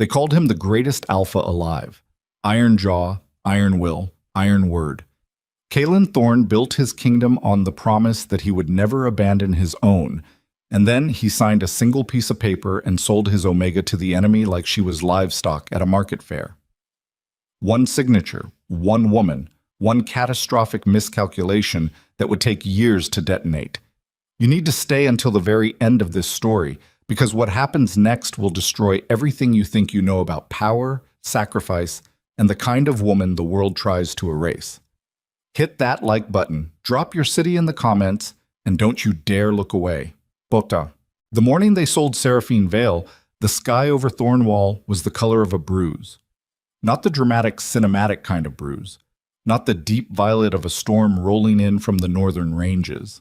They called him the greatest alpha alive. Iron jaw, iron will, iron word. Kalen Thorne built his kingdom on the promise that he would never abandon his own, and then he signed a single piece of paper and sold his Omega to the enemy like she was livestock at a market fair. One signature, one woman, one catastrophic miscalculation that would take years to detonate. You need to stay until the very end of this story, because what happens next will destroy everything you think you know about power, sacrifice, and the kind of woman the world tries to erase. Hit that like button, drop your city in the comments, and don't you dare look away. Bota. The morning they sold Seraphine Vale, the sky over Thornwall was the color of a bruise. Not the dramatic, cinematic kind of bruise. Not the deep violet of a storm rolling in from the northern ranges.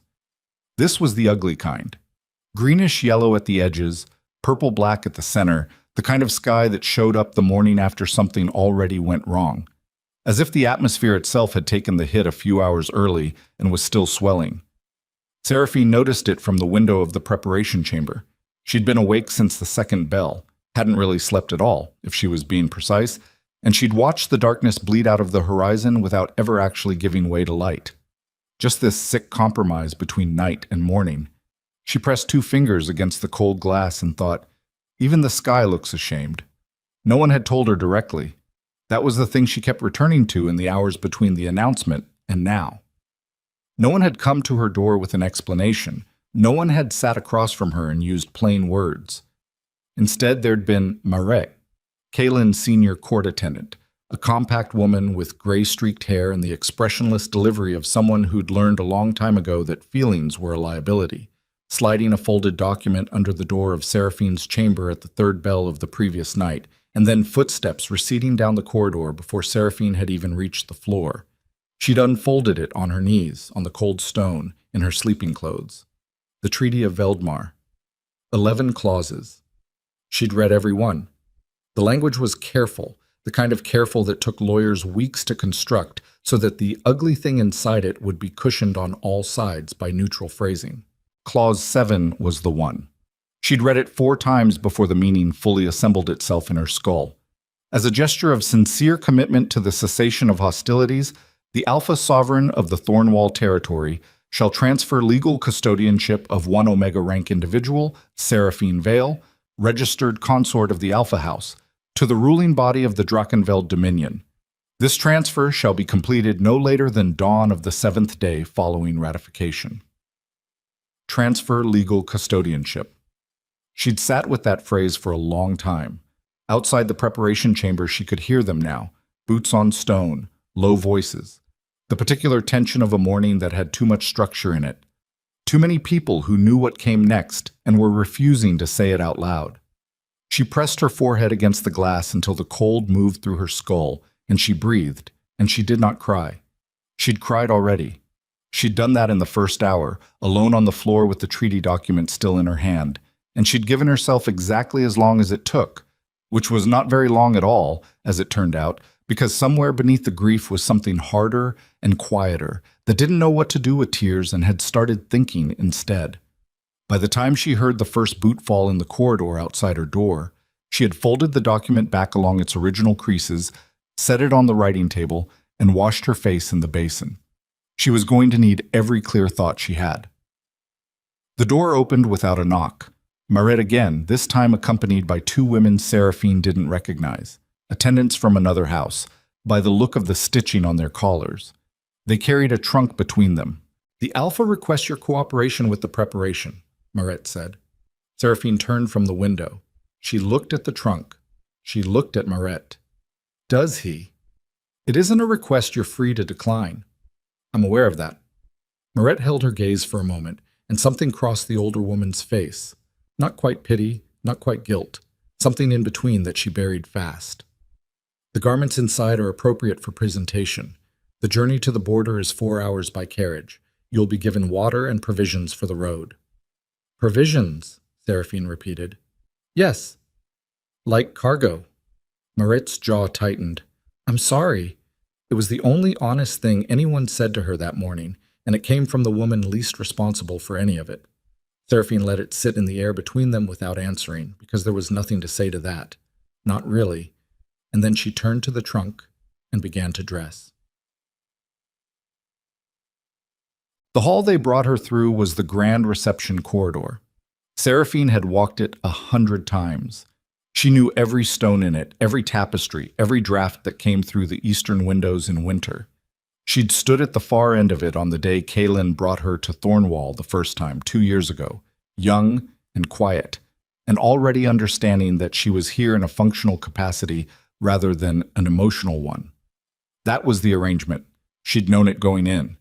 This was the ugly kind. Greenish yellow at the edges, purple-black at the center, the kind of sky that showed up the morning after something already went wrong. As if the atmosphere itself had taken the hit a few hours early and was still swelling. Seraphine noticed it from the window of the preparation chamber. She'd been awake since the second bell, hadn't really slept at all, if she was being precise, and she'd watched the darkness bleed out of the horizon without ever actually giving way to light. Just this sick compromise between night and morning. She pressed 2 fingers against the cold glass and thought, even the sky looks ashamed. No one had told her directly. That was the thing she kept returning to in the hours between the announcement and now. No one had come to her door with an explanation. No one had sat across from her and used plain words. Instead, there'd been Maret, Kalen's senior court attendant, a compact woman with gray-streaked hair and the expressionless delivery of someone who'd learned a long time ago that feelings were a liability, sliding a folded document under the door of Seraphine's chamber at the 3rd bell of the previous night, and then footsteps receding down the corridor before Seraphine had even reached the floor. She'd unfolded it on her knees, on the cold stone, in her sleeping clothes. The Treaty of Veldmar. 11 clauses. She'd read every one. The language was careful, the kind of careful that took lawyers weeks to construct so that the ugly thing inside it would be cushioned on all sides by neutral phrasing. Clause 7 was the one. She'd read it 4 times before the meaning fully assembled itself in her skull. As a gesture of sincere commitment to the cessation of hostilities, the Alpha Sovereign of the Thornwall territory shall transfer legal custodianship of 1 Omega rank individual, Seraphine Vale, registered consort of the Alpha House, to the ruling body of the Drachenveld Dominion. This transfer shall be completed no later than dawn of the 7th day following ratification. Transfer legal custodianship. She'd sat with that phrase for a long time. Outside the preparation chamber, she could hear them now, boots on stone, low voices. The particular tension of a morning that had too much structure in it. Too many people who knew what came next and were refusing to say it out loud. She pressed her forehead against the glass until the cold moved through her skull, and she breathed, and she did not cry. She'd cried already. She'd done that in the first hour, alone on the floor with the treaty document still in her hand, and she'd given herself exactly as long as it took, which was not very long at all, as it turned out, because somewhere beneath the grief was something harder and quieter that didn't know what to do with tears and had started thinking instead. By the time she heard the first boot fall in the corridor outside her door, she had folded the document back along its original creases, set it on the writing table, and washed her face in the basin. She was going to need every clear thought she had. The door opened without a knock. Maret again, this time accompanied by 2 women Seraphine didn't recognize, attendants from another house, by the look of the stitching on their collars. They carried a trunk between them. "The Alpha requests your cooperation with the preparation," Maret said. Seraphine turned from the window. She looked at the trunk. She looked at Maret. "Does he?" "It isn't a request you're free to decline." "I'm aware of that." Maret held her gaze for a moment, and something crossed the older woman's face. Not quite pity, not quite guilt. Something in between that she buried fast. "The garments inside are appropriate for presentation. The journey to the border is 4 hours by carriage. You'll be given water and provisions for the road." "Provisions," Seraphine repeated. "Yes." "Like cargo." Maret's jaw tightened. "I'm sorry." It was the only honest thing anyone said to her that morning, and it came from the woman least responsible for any of it. Seraphine let it sit in the air between them without answering, because there was nothing to say to that. Not really. And then she turned to the trunk and began to dress. The hall they brought her through was the grand reception corridor. Seraphine had walked it 100 times. She knew every stone in it, every tapestry, every draft that came through the eastern windows in winter. She'd stood at the far end of it on the day Kaylin brought her to Thornwall the first time, 2 years ago, young and quiet, and already understanding that she was here in a functional capacity rather than an emotional one. That was the arrangement. She'd known it going in.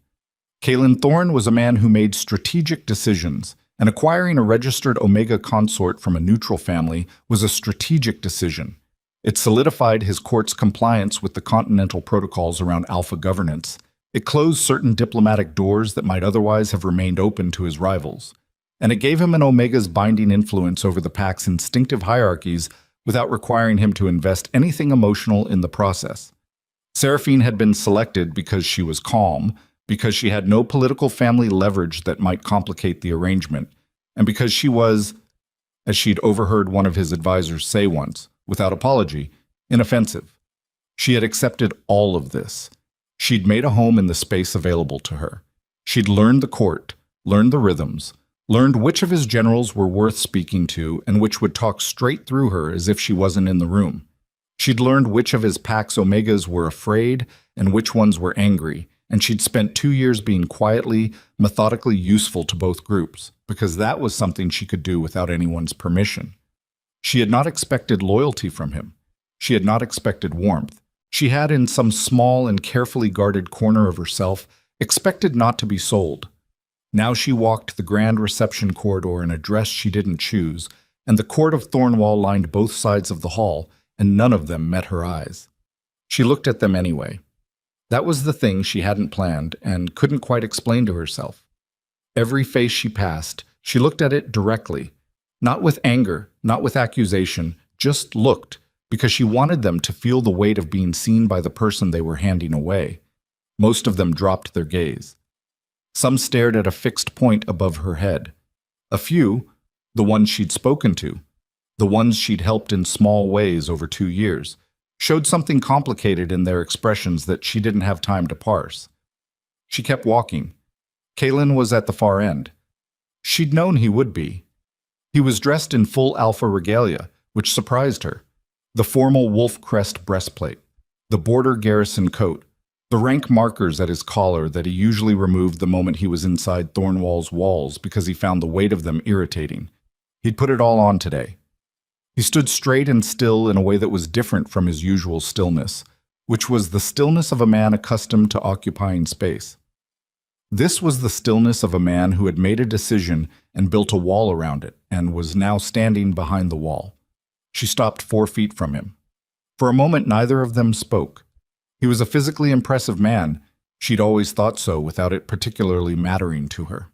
Kaylin Thorne was a man who made strategic decisions, and acquiring a registered Omega consort from a neutral family was a strategic decision. It solidified his court's compliance with the continental protocols around Alpha governance. It closed certain diplomatic doors that might otherwise have remained open to his rivals. And it gave him an Omega's binding influence over the Pack's instinctive hierarchies without requiring him to invest anything emotional in the process. Seraphine had been selected because she was calm, because she had no political family leverage that might complicate the arrangement, and because she was, as she'd overheard one of his advisors say once, without apology, inoffensive. She had accepted all of this. She'd made a home in the space available to her. She'd learned the court, learned the rhythms, learned which of his generals were worth speaking to and which would talk straight through her as if she wasn't in the room. She'd learned which of his Pax Omegas were afraid and which ones were angry, and she'd spent 2 years being quietly, methodically useful to both groups, because that was something she could do without anyone's permission. She had not expected loyalty from him. She had not expected warmth. She had, in some small and carefully guarded corner of herself, expected not to be sold. Now she walked the grand reception corridor in a dress she didn't choose, and the court of Thornwall lined both sides of the hall, and none of them met her eyes. She looked at them anyway. That was the thing she hadn't planned and couldn't quite explain to herself. Every face she passed, she looked at it directly, not with anger, not with accusation, just looked, because she wanted them to feel the weight of being seen by the person they were handing away. Most of them dropped their gaze. Some stared at a fixed point above her head. A few, the ones she'd spoken to, the ones she'd helped in small ways over 2 years, showed something complicated in their expressions that she didn't have time to parse. She kept walking. Kaylin was at the far end. She'd known he would be. He was dressed in full Alpha regalia, which surprised her. The formal wolf crest breastplate, the border garrison coat, the rank markers at his collar that he usually removed the moment he was inside Thornwall's walls because he found the weight of them irritating. He'd put it all on today. He stood straight and still in a way that was different from his usual stillness, which was the stillness of a man accustomed to occupying space. This was the stillness of a man who had made a decision and built a wall around it, and was now standing behind the wall. She stopped 4 feet from him. For a moment, neither of them spoke. He was a physically impressive man. She'd always thought so without it particularly mattering to her.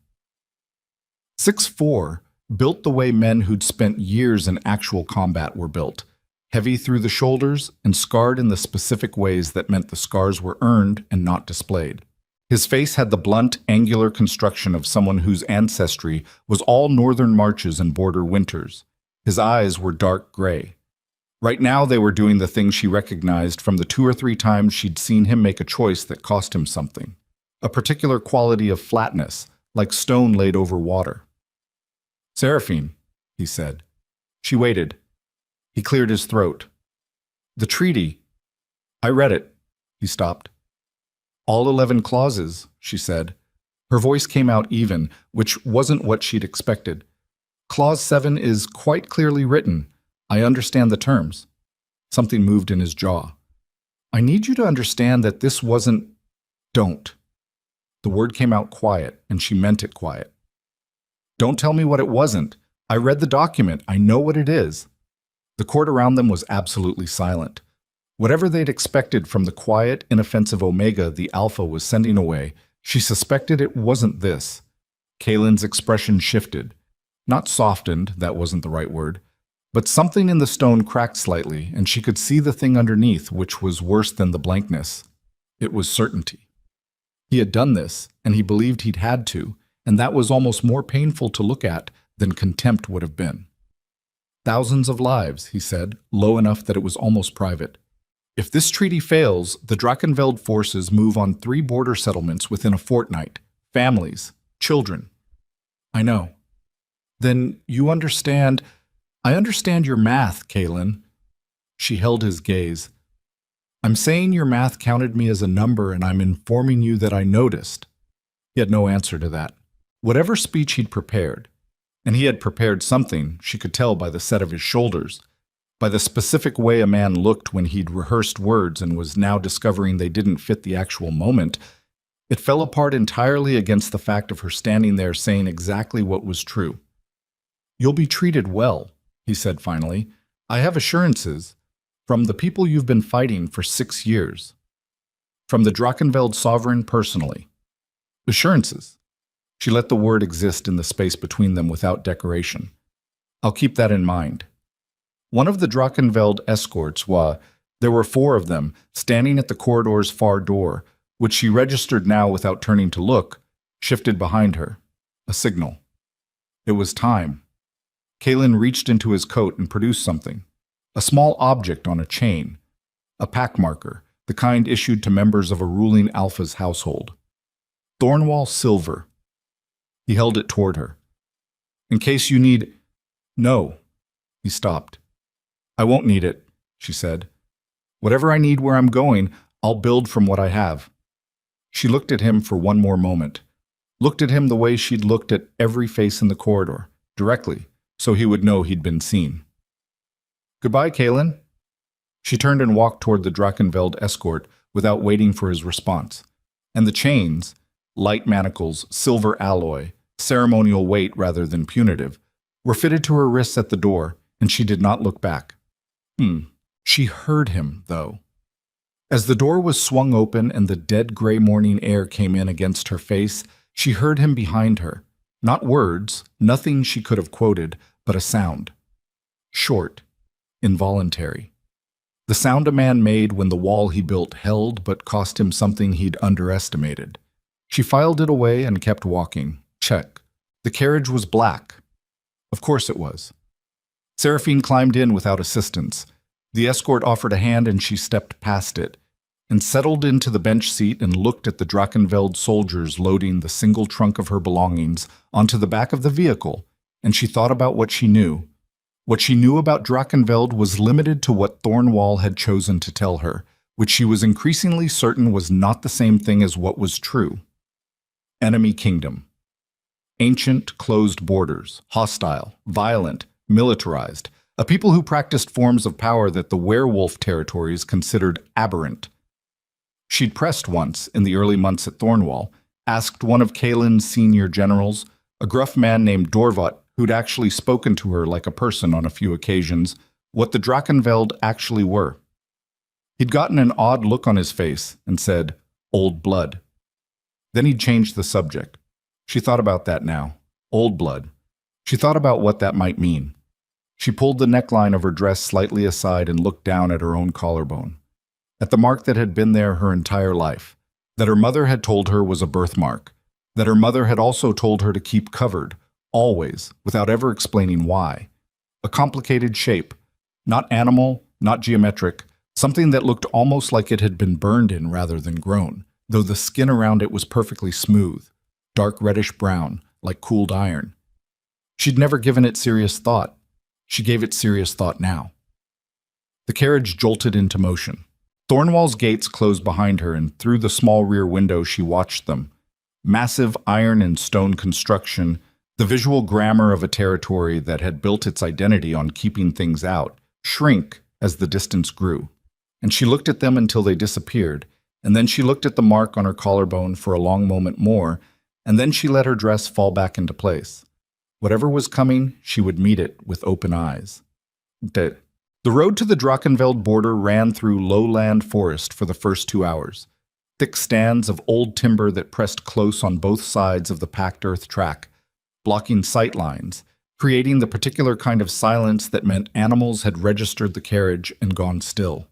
6'4", built the way men who'd spent years in actual combat were built, heavy through the shoulders and scarred in the specific ways that meant the scars were earned and not displayed. His face had the blunt, angular construction of someone whose ancestry was all northern marches and border winters. His eyes were dark gray. Right now they were doing the thing she recognized from the 2 or 3 times she'd seen him make a choice that cost him something. A particular quality of flatness, like stone laid over water. "Seraphine," he said. She waited. He cleared his throat. "The treaty. I read it." He stopped. "All 11 clauses," she said. Her voice came out even, which wasn't what she'd expected. "Clause 7 is quite clearly written. I understand the terms." Something moved in his jaw. "I need you to understand that this wasn't... Don't." The word came out quiet, and she meant it quiet. "Don't tell me what it wasn't. I read the document. I know what it is." The court around them was absolutely silent. Whatever they'd expected from the quiet, inoffensive Omega the Alpha was sending away, she suspected it wasn't this. Kaylin's expression shifted. Not softened, that wasn't the right word, but something in the stone cracked slightly, and she could see the thing underneath, which was worse than the blankness. It was certainty. He had done this, and he believed he'd had to, and that was almost more painful to look at than contempt would have been. Thousands of lives, he said, low enough that it was almost private. If this treaty fails, the Drachenfeld forces move on 3 border settlements within a fortnight. Families, children. I know. Then you understand. I understand your math, Kaelin. She held his gaze. I'm saying your math counted me as a number, and I'm informing you that I noticed. He had no answer to that. Whatever speech he'd prepared, and he had prepared something, she could tell by the set of his shoulders, by the specific way a man looked when he'd rehearsed words and was now discovering they didn't fit the actual moment, it fell apart entirely against the fact of her standing there saying exactly what was true. You'll be treated well, he said finally. I have assurances from the people you've been fighting for 6 years. From the Drachenfeld sovereign personally. Assurances. She let the word exist in the space between them without decoration. I'll keep that in mind. One of the Drachenfeld escorts there were 4 of them, standing at the corridor's far door, which she registered now without turning to look, shifted behind her. A signal. It was time. Kaelin reached into his coat and produced something. A small object on a chain. A pack marker, the kind issued to members of a ruling Alpha's household. Thornwall silver. He held it toward her. In case you need... No. He stopped. I won't need it, she said. Whatever I need where I'm going, I'll build from what I have. She looked at him for one more moment. Looked at him the way she'd looked at every face in the corridor, directly, so he would know he'd been seen. Goodbye, Kaelin. She turned and walked toward the Drachenfeld escort without waiting for his response. And the chains, light manacles, silver alloy, ceremonial weight rather than punitive, were fitted to her wrists at the door, and she did not look back. She heard him, though. As the door was swung open and the dead gray morning air came in against her face, she heard him behind her. Not words, nothing she could have quoted, but a sound. Short, involuntary. The sound a man made when the wall he built held but cost him something he'd underestimated. She filed it away and kept walking. Check. The carriage was black. Of course it was. Seraphine climbed in without assistance. The escort offered a hand and she stepped past it, and settled into the bench seat and looked at the Drachenfeld soldiers loading the single trunk of her belongings onto the back of the vehicle, and she thought about what she knew. What she knew about Drachenfeld was limited to what Thornwall had chosen to tell her, which she was increasingly certain was not the same thing as what was true. Enemy kingdom. Ancient, closed borders, hostile, violent, militarized, a people who practiced forms of power that the werewolf territories considered aberrant. She'd pressed once, in the early months at Thornwall, asked one of Kaelin's senior generals, a gruff man named Dorvat, who'd actually spoken to her like a person on a few occasions, what the Drachenfeld actually were. He'd gotten an odd look on his face and said, "Old blood." Then he'd changed the subject. She thought about that now. Old blood. She thought about what that might mean. She pulled the neckline of her dress slightly aside and looked down at her own collarbone. At the mark that had been there her entire life. That her mother had told her was a birthmark. That her mother had also told her to keep covered, always, without ever explaining why. A complicated shape. Not animal, not geometric. Something that looked almost like it had been burned in rather than grown, though the skin around it was perfectly smooth. Dark reddish brown, like cooled iron. She'd never given it serious thought. She gave it serious thought now. The carriage jolted into motion. Thornwall's gates closed behind her, and through the small rear window she watched them. Massive iron and stone construction, the visual grammar of a territory that had built its identity on keeping things out, shrink as the distance grew. And she looked at them until they disappeared, and then she looked at the mark on her collarbone for a long moment more, and then she let her dress fall back into place. Whatever was coming, she would meet it with open eyes. The road to the Drachenfeld border ran through lowland forest for the first 2 hours. Thick stands of old timber that pressed close on both sides of the packed earth track, blocking sight lines, creating the particular kind of silence that meant animals had registered the carriage and gone still.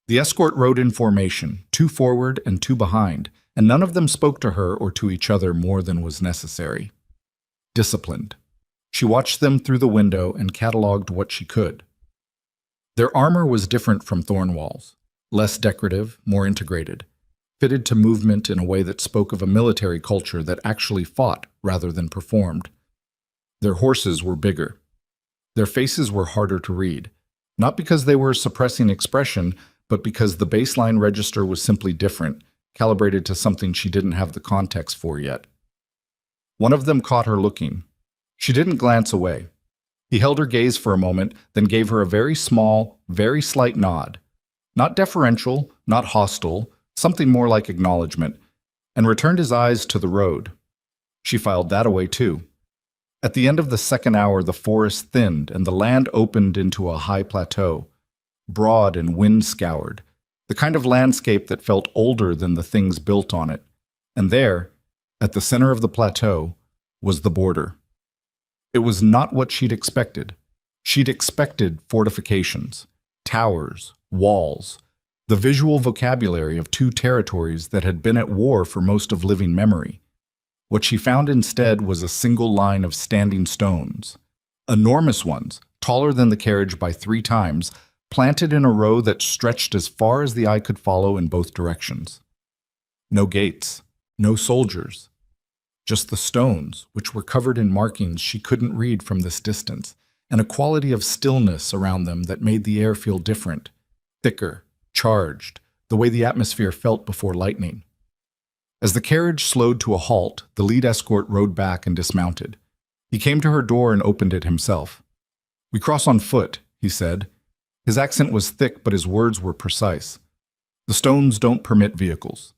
The escort rode in formation, 2 forward and 2 behind, and none of them spoke to her or to each other more than was necessary. Disciplined. She watched them through the window and catalogued what she could. Their armor was different from Thornwall's, less decorative, more integrated, fitted to movement in a way that spoke of a military culture that actually fought rather than performed. Their horses were bigger. Their faces were harder to read, not because they were suppressing expression, but because the baseline register was simply different, calibrated to something she didn't have the context for yet. One of them caught her looking. She didn't glance away. He held her gaze for a moment, then gave her a very small, very slight nod. Not deferential, not hostile, something more like acknowledgement, and returned his eyes to the road. She filed that away too. At the end of the second hour, the forest thinned and the land opened into a high plateau, broad and wind-scoured, the kind of landscape that felt older than the things built on it. And there, at the center of the plateau, was the border. It was not what she'd expected. She'd expected fortifications, towers, walls, the visual vocabulary of two territories that had been at war for most of living memory. What she found instead was a single line of standing stones, enormous ones, taller than the carriage by 3 times, planted in a row that stretched as far as the eye could follow in both directions. No gates, no soldiers, just the stones, which were covered in markings she couldn't read from this distance, and a quality of stillness around them that made the air feel different, thicker, charged, the way the atmosphere felt before lightning. As the carriage slowed to a halt, the lead escort rode back and dismounted. He came to her door and opened it himself. "We cross on foot," he said. His accent was thick, but his words were precise. "The stones don't permit vehicles."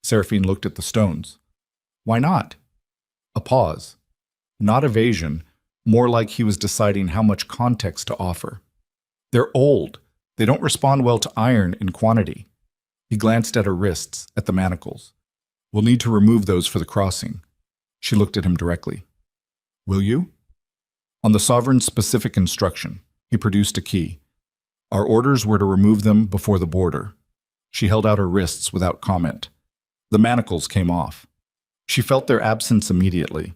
Seraphine looked at the stones. "Why not?" A pause. Not evasion, more like he was deciding how much context to offer. "They're old. They don't respond well to iron in quantity." He glanced at her wrists, at the manacles. "We'll need to remove those for the crossing." She looked at him directly. "Will you?" On the sovereign's specific instruction, he produced a key. Our orders were to remove them before the border. She held out her wrists without comment. The manacles came off. She felt their absence immediately,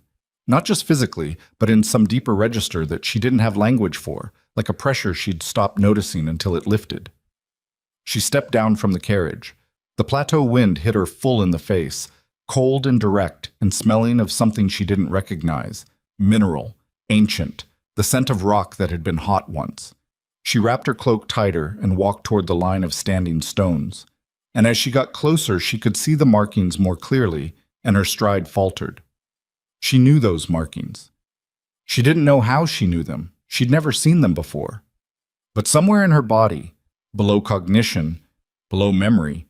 not just physically, but in some deeper register that she didn't have language for, like a pressure she'd stopped noticing until it lifted. She stepped down from the carriage. The plateau wind hit her full in the face, cold and direct and smelling of something she didn't recognize, mineral, ancient, the scent of rock that had been hot once. She wrapped her cloak tighter and walked toward the line of standing stones. And as she got closer, she could see the markings more clearly, and her stride faltered. She knew those markings. She didn't know how she knew them. She'd never seen them before. But somewhere in her body, below cognition, below memory,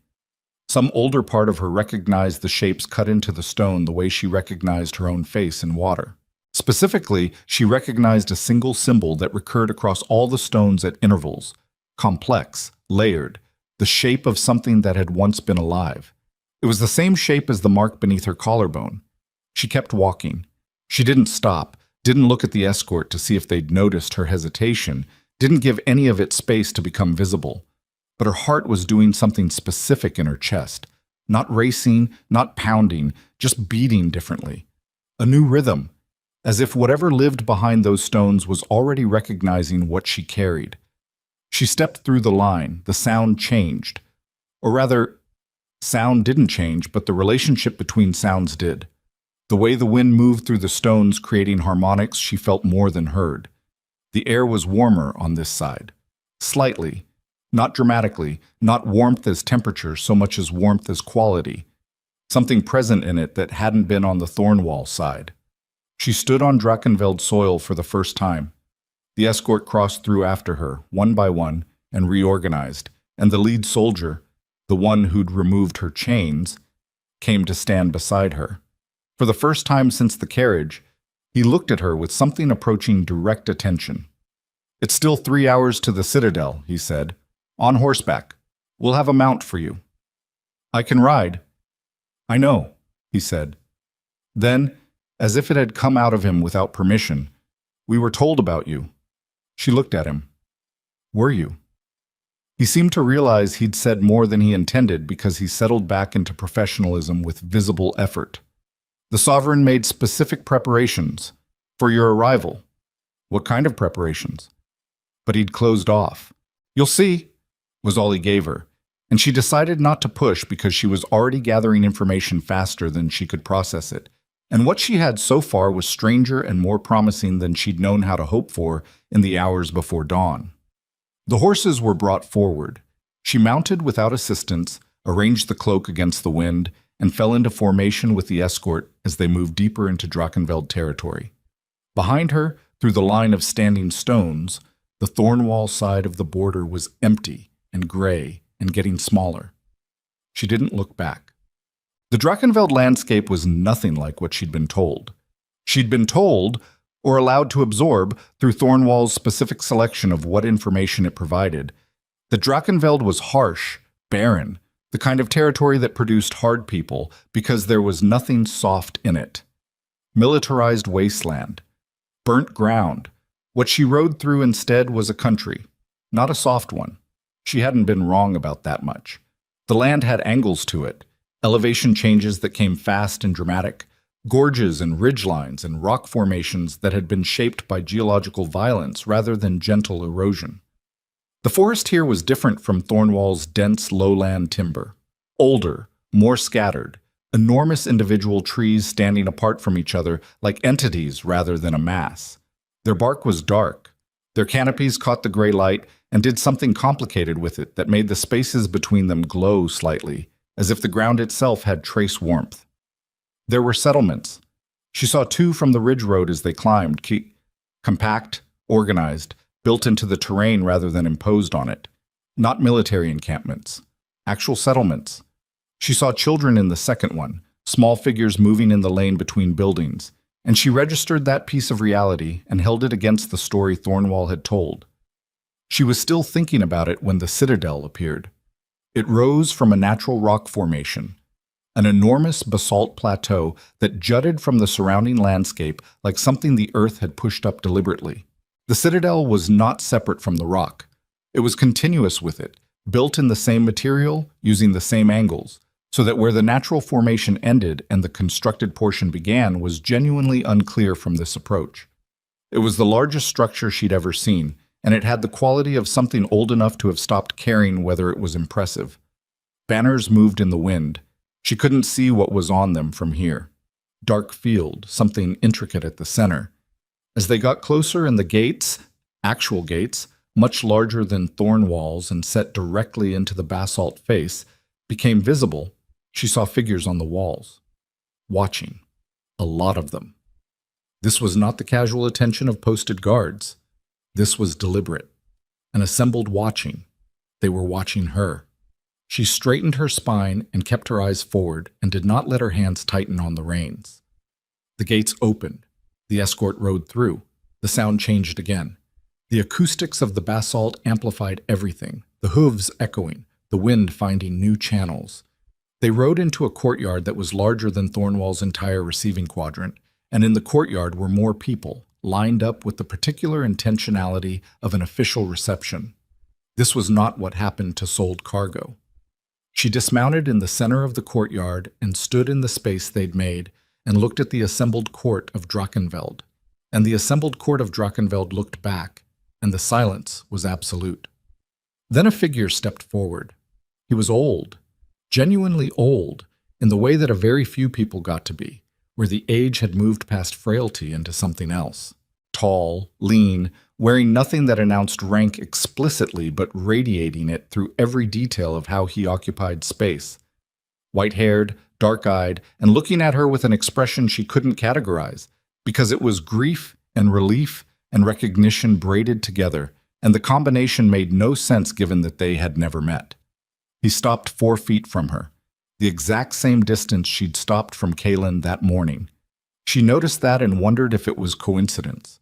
some older part of her recognized the shapes cut into the stone the way she recognized her own face in water. Specifically, she recognized a single symbol that recurred across all the stones at intervals, complex, layered, the shape of something that had once been alive. It was the same shape as the mark beneath her collarbone. She kept walking. She didn't stop, didn't look at the escort to see if they'd noticed her hesitation, didn't give any of it space to become visible. But her heart was doing something specific in her chest. Not racing, not pounding, just beating differently. A new rhythm, as if whatever lived behind those stones was already recognizing what she carried. She stepped through the line, the sound changed. Or rather, sound didn't change, but the relationship between sounds did. The way the wind moved through the stones creating harmonics she felt more than heard. The air was warmer on this side. Slightly. Not dramatically, not warmth as temperature so much as warmth as quality. Something present in it that hadn't been on the Thornwall side. She stood on Drakenveld soil for the first time. The escort crossed through after her, one by one, and reorganized, and the lead soldier, the one who'd removed her chains, came to stand beside her. For the first time since the carriage, he looked at her with something approaching direct attention. "It's still 3 hours to the Citadel," he said. "On horseback. We'll have a mount for you." "I can ride." "I know," he said. Then, as if it had come out of him without permission, "We were told about you." She looked at him. "Were you?" He seemed to realize he'd said more than he intended because he settled back into professionalism with visible effort. "The Sovereign made specific preparations for your arrival. What kind of preparations? But he'd closed off. You'll see, was all he gave her, and she decided not to push because she was already gathering information faster than she could process it. And what she had so far was stranger and more promising than she'd known how to hope for in the hours before dawn. The horses were brought forward. She mounted without assistance, arranged the cloak against the wind, and fell into formation with the escort as they moved deeper into Drachenfeld territory. Behind her, through the line of standing stones, the Thornwall side of the border was empty and gray and getting smaller. She didn't look back. The Drachenfeld landscape was nothing like what she'd been told. She'd been told, or allowed to absorb, through Thornwall's specific selection of what information it provided, that Drachenfeld was harsh, barren, the kind of territory that produced hard people because there was nothing soft in it. Militarized wasteland. Burnt ground. What she rode through instead was a country, not a soft one. She hadn't been wrong about that much. The land had angles to it, elevation changes that came fast and dramatic, gorges and ridgelines and rock formations that had been shaped by geological violence rather than gentle erosion. The forest here was different from Thornwall's dense lowland timber. Older, more scattered, enormous individual trees standing apart from each other like entities rather than a mass. Their bark was dark. Their canopies caught the gray light and did something complicated with it that made the spaces between them glow slightly, as if the ground itself had trace warmth. There were settlements. She saw two from the ridge road as they climbed, compact, organized, built into the terrain rather than imposed on it. Not military encampments. Actual settlements. She saw children in the second one, small figures moving in the lane between buildings, and she registered that piece of reality and held it against the story Thornwall had told. She was still thinking about it when the citadel appeared. It rose from a natural rock formation, an enormous basalt plateau that jutted from the surrounding landscape like something the earth had pushed up deliberately. The citadel was not separate from the rock. It was continuous with it, built in the same material, using the same angles, so that where the natural formation ended and the constructed portion began was genuinely unclear from this approach. It was the largest structure she'd ever seen, and it had the quality of something old enough to have stopped caring whether it was impressive. Banners moved in the wind. She couldn't see what was on them from here. Dark field, something intricate at the center. As they got closer and the gates, actual gates, much larger than thorn walls and set directly into the basalt face, became visible, she saw figures on the walls. Watching. A lot of them. This was not the casual attention of posted guards. This was deliberate. An assembled watching. They were watching her. She straightened her spine and kept her eyes forward and did not let her hands tighten on the reins. The gates opened. The escort rode through. The sound changed again. The acoustics of the basalt amplified everything, the hooves echoing, the wind finding new channels. They rode into a courtyard that was larger than Thornwall's entire receiving quadrant, and in the courtyard were more people, lined up with the particular intentionality of an official reception. This was not what happened to sold cargo. She dismounted in the center of the courtyard and stood in the space they'd made and looked at the assembled court of Drachenfeld. And the assembled court of Drachenfeld looked back, and the silence was absolute. Then a figure stepped forward. He was old, genuinely old, in the way that a very few people got to be, where the age had moved past frailty into something else. Tall, lean, wearing nothing that announced rank explicitly but radiating it through every detail of how he occupied space. White-haired, dark-eyed, and looking at her with an expression she couldn't categorize, because it was grief and relief and recognition braided together, and the combination made no sense given that they had never met. He stopped 4 feet from her, the exact same distance she'd stopped from Kaylin that morning. She noticed that and wondered if it was coincidence.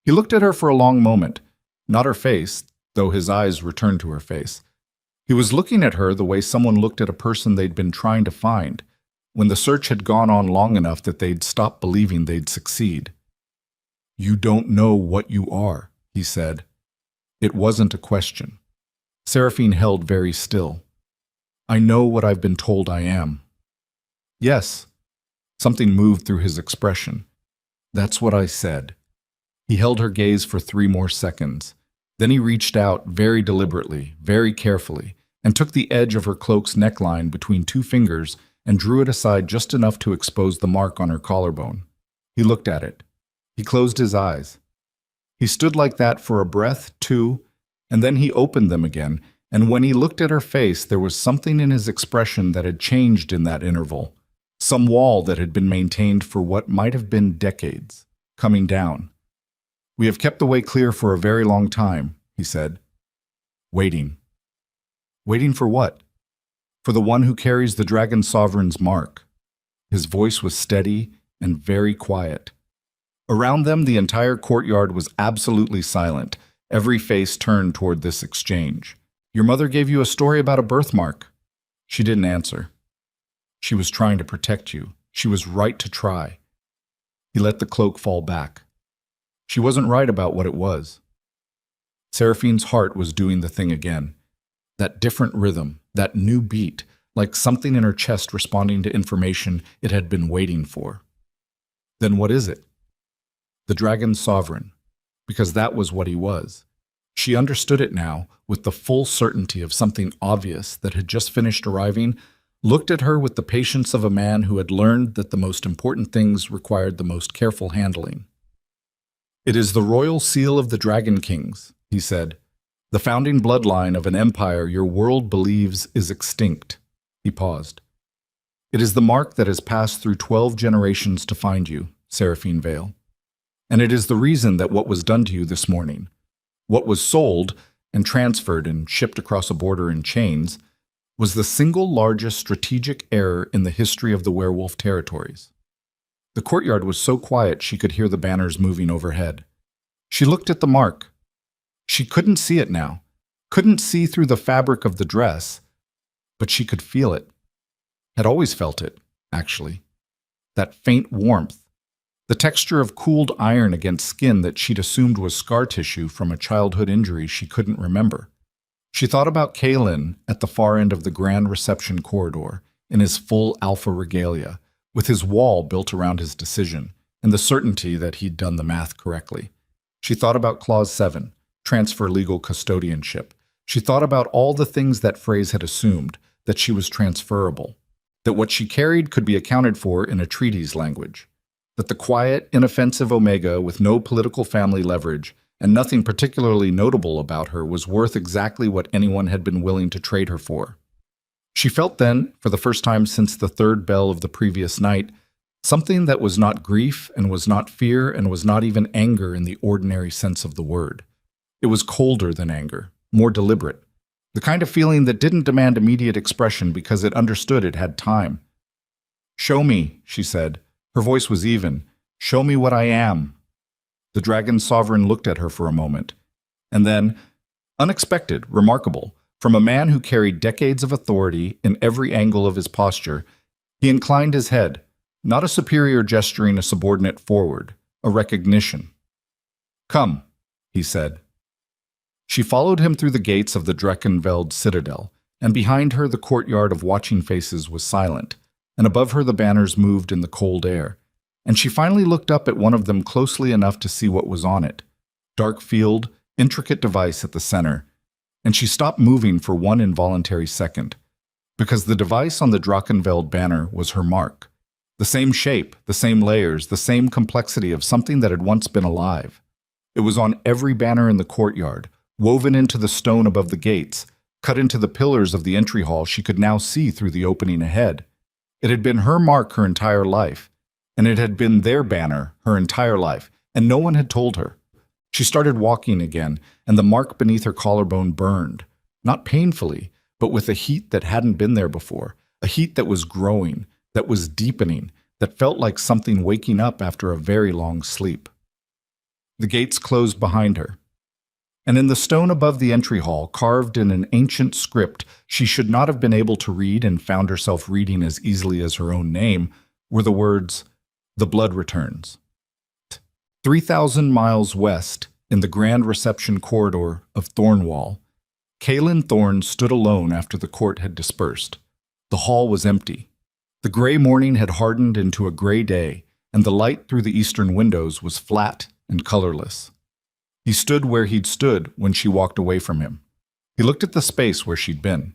He looked at her for a long moment, not her face, though his eyes returned to her face. He was looking at her the way someone looked at a person they'd been trying to find, when the search had gone on long enough that they'd stopped believing they'd succeed. "You don't know what you are," he said. It wasn't a question. Seraphine held very still. "I know what I've been told I am." "Yes." Something moved through his expression. "That's what I said." He held her gaze for 3 more seconds. Then he reached out very deliberately, very carefully, and took the edge of her cloak's neckline between 2 fingers and drew it aside just enough to expose the mark on her collarbone. He looked at it. He closed his eyes. He stood like that for a breath, 2, and then he opened them again, and when he looked at her face, there was something in his expression that had changed in that interval. Some wall that had been maintained for what might have been decades, coming down. "We have kept the way clear for a very long time," he said. "Waiting." "Waiting for what?" "For the one who carries the Dragon Sovereign's mark." His voice was steady and very quiet. Around them, the entire courtyard was absolutely silent, every face turned toward this exchange. "Your mother gave you a story about a birthmark." She didn't answer. "She was trying to protect you. She was right to try." He let the cloak fall back. "She wasn't right about what it was." Seraphine's heart was doing the thing again. That different rhythm, that new beat, like something in her chest responding to information it had been waiting for. "Then what is it?" "The Dragon Sovereign," because that was what he was. She understood it now, with the full certainty of something obvious that had just finished arriving, looked at her with the patience of a man who had learned that the most important things required the most careful handling. "It is the royal seal of the Dragon Kings," he said. "The founding bloodline of an empire your world believes is extinct." He paused. "It is the mark that has passed through 12 generations to find you, Seraphine Vale. And it is the reason that what was done to you this morning, what was sold and transferred and shipped across a border in chains, was the single largest strategic error in the history of the werewolf territories." The courtyard was so quiet she could hear the banners moving overhead. She looked at the mark. She couldn't see it now, couldn't see through the fabric of the dress, but she could feel it. Had always felt it, actually. That faint warmth. The texture of cooled iron against skin that she'd assumed was scar tissue from a childhood injury she couldn't remember. She thought about Kalen at the far end of the grand reception corridor, in his full alpha regalia, with his wall built around his decision, and the certainty that he'd done the math correctly. She thought about Clause 7, transfer legal custodianship. She thought about all the things that phrase had assumed, that she was transferable, that what she carried could be accounted for in a treaties language, that the quiet, inoffensive Omega with no political family leverage and nothing particularly notable about her was worth exactly what anyone had been willing to trade her for. She felt then, for the first time since the third bell of the previous night, something that was not grief and was not fear and was not even anger in the ordinary sense of the word. It was colder than anger, more deliberate, the kind of feeling that didn't demand immediate expression because it understood it had time. "Show me," she said. Her voice was even. "Show me what I am." The Dragon Sovereign looked at her for a moment. And then, unexpected, remarkable, from a man who carried decades of authority in every angle of his posture, he inclined his head, not a superior gesturing a subordinate forward, a recognition. "Come," he said. She followed him through the gates of the Dreckenveld citadel, and behind her the courtyard of watching faces was silent, and above her the banners moved in the cold air, and she finally looked up at one of them closely enough to see what was on it. Dark field, intricate device at the center, and she stopped moving for one involuntary second, because the device on the Dreckenveld banner was her mark. The same shape, the same layers, the same complexity of something that had once been alive. It was on every banner in the courtyard, woven into the stone above the gates, cut into the pillars of the entry hall she could now see through the opening ahead. It had been her mark her entire life, and it had been their banner her entire life, and no one had told her. She started walking again, and the mark beneath her collarbone burned, not painfully, but with a heat that hadn't been there before, a heat that was growing, that was deepening, that felt like something waking up after a very long sleep. The gates closed behind her. And in the stone above the entry hall, carved in an ancient script she should not have been able to read and found herself reading as easily as her own name, were the words, "The Blood Returns." 3,000 miles west, in the grand reception corridor of Thornwall, Kalen Thorne stood alone after the court had dispersed. The hall was empty. The gray morning had hardened into a gray day, and the light through the eastern windows was flat and colorless. He stood where he'd stood when she walked away from him. He looked at the space where she'd been.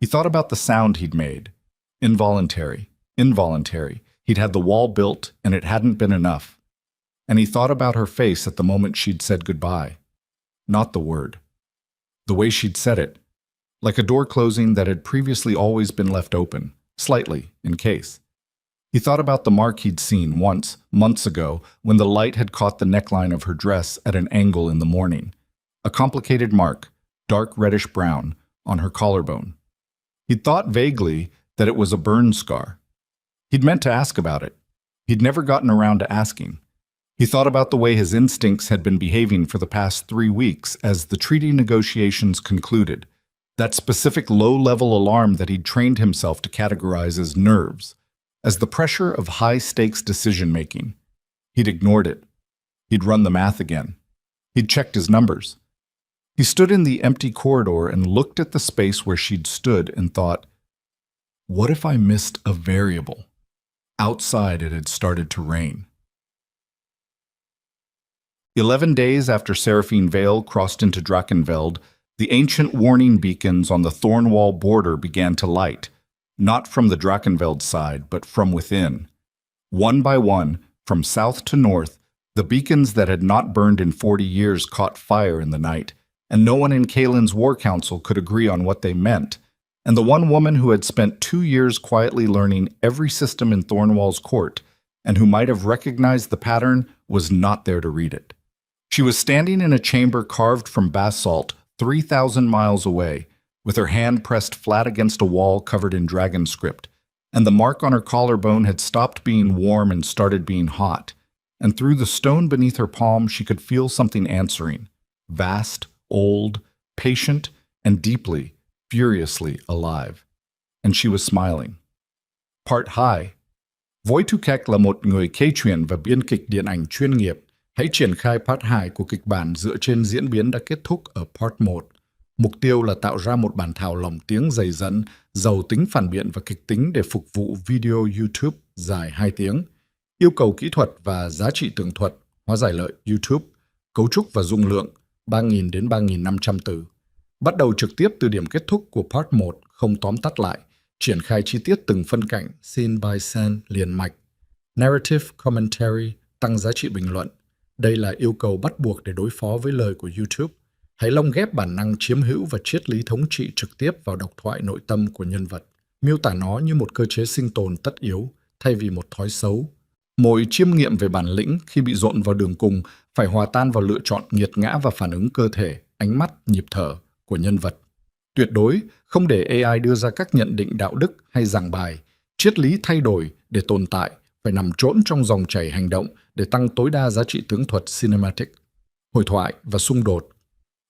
He thought about the sound he'd made. Involuntary, involuntary. He'd had the wall built, and it hadn't been enough. And he thought about her face at the moment she'd said goodbye. Not the word. The way she'd said it. Like a door closing that had previously always been left open, slightly, in case. He thought about the mark he'd seen once, months ago, when the light had caught the neckline of her dress at an angle in the morning. A complicated mark, dark reddish-brown, on her collarbone. He'd thought vaguely that it was a burn scar. He'd meant to ask about it. He'd never gotten around to asking. He thought about the way his instincts had been behaving for the past 3 weeks as the treaty negotiations concluded. That specific low-level alarm that he'd trained himself to categorize as nerves, as the pressure of high-stakes decision-making. He'd ignored it. He'd run the math again. He'd checked his numbers. He stood in the empty corridor and looked at the space where she'd stood and thought, what if I missed a variable? Outside it had started to rain. 11 days after Seraphine Vale crossed into Drachenveld, the ancient warning beacons on the Thornwall border began to light, not from the Drachenveld side, but from within. One by one, from south to north, the beacons that had not burned in 40 years caught fire in the night, and no one in Kaelin's war council could agree on what they meant, and the one woman who had spent 2 years quietly learning every system in Thornwall's court, and who might have recognized the pattern, was not there to read it. She was standing in a chamber carved from basalt 3,000 miles away, with her hand pressed flat against a wall covered in dragon script, and the mark on her collarbone had stopped being warm and started being hot, and through the stone beneath her palm she could feel something answering, vast, old, patient, and deeply, furiously alive. And she was smiling. Part 2. Wojciech là một người kể chuyện và biên kịch điện ảnh chuyên nghiệp. Hãy triển khai Part 2 của kịch bản dựa trên diễn biến đã kết thúc ở Part 1. Mục tiêu là tạo ra một bản thảo lồng tiếng dày dẫn, giàu tính phản biện và kịch tính để phục vụ video YouTube dài 2 tiếng. Yêu cầu kỹ thuật và giá trị tường thuật, hóa giải lợi YouTube, cấu trúc và dung lượng 3.000 đến 3.500 từ. Bắt đầu trực tiếp từ điểm kết thúc của Part 1, không tóm tắt lại, triển khai chi tiết từng phân cảnh, scene by scene, liền mạch. Narrative commentary, tăng giá trị bình luận. Đây là yêu cầu bắt buộc để đối phó với lời của YouTube. Hãy lồng ghép bản năng chiếm hữu và triết lý thống trị trực tiếp vào độc thoại nội tâm của nhân vật, miêu tả nó như một cơ chế sinh tồn tất yếu, thay vì một thói xấu. Mỗi chiêm nghiệm về bản lĩnh khi bị dội vào đường cùng phải hòa tan vào lựa chọn nghiệt ngã và phản ứng cơ thể, ánh mắt, nhịp thở của nhân vật. Tuyệt đối không để AI đưa ra các nhận định đạo đức hay giảng bài. Triết lý thay đổi để tồn tại phải nằm trốn trong dòng chảy hành động để tăng tối đa giá trị tướng thuật cinematic. Hội thoại và xung đột.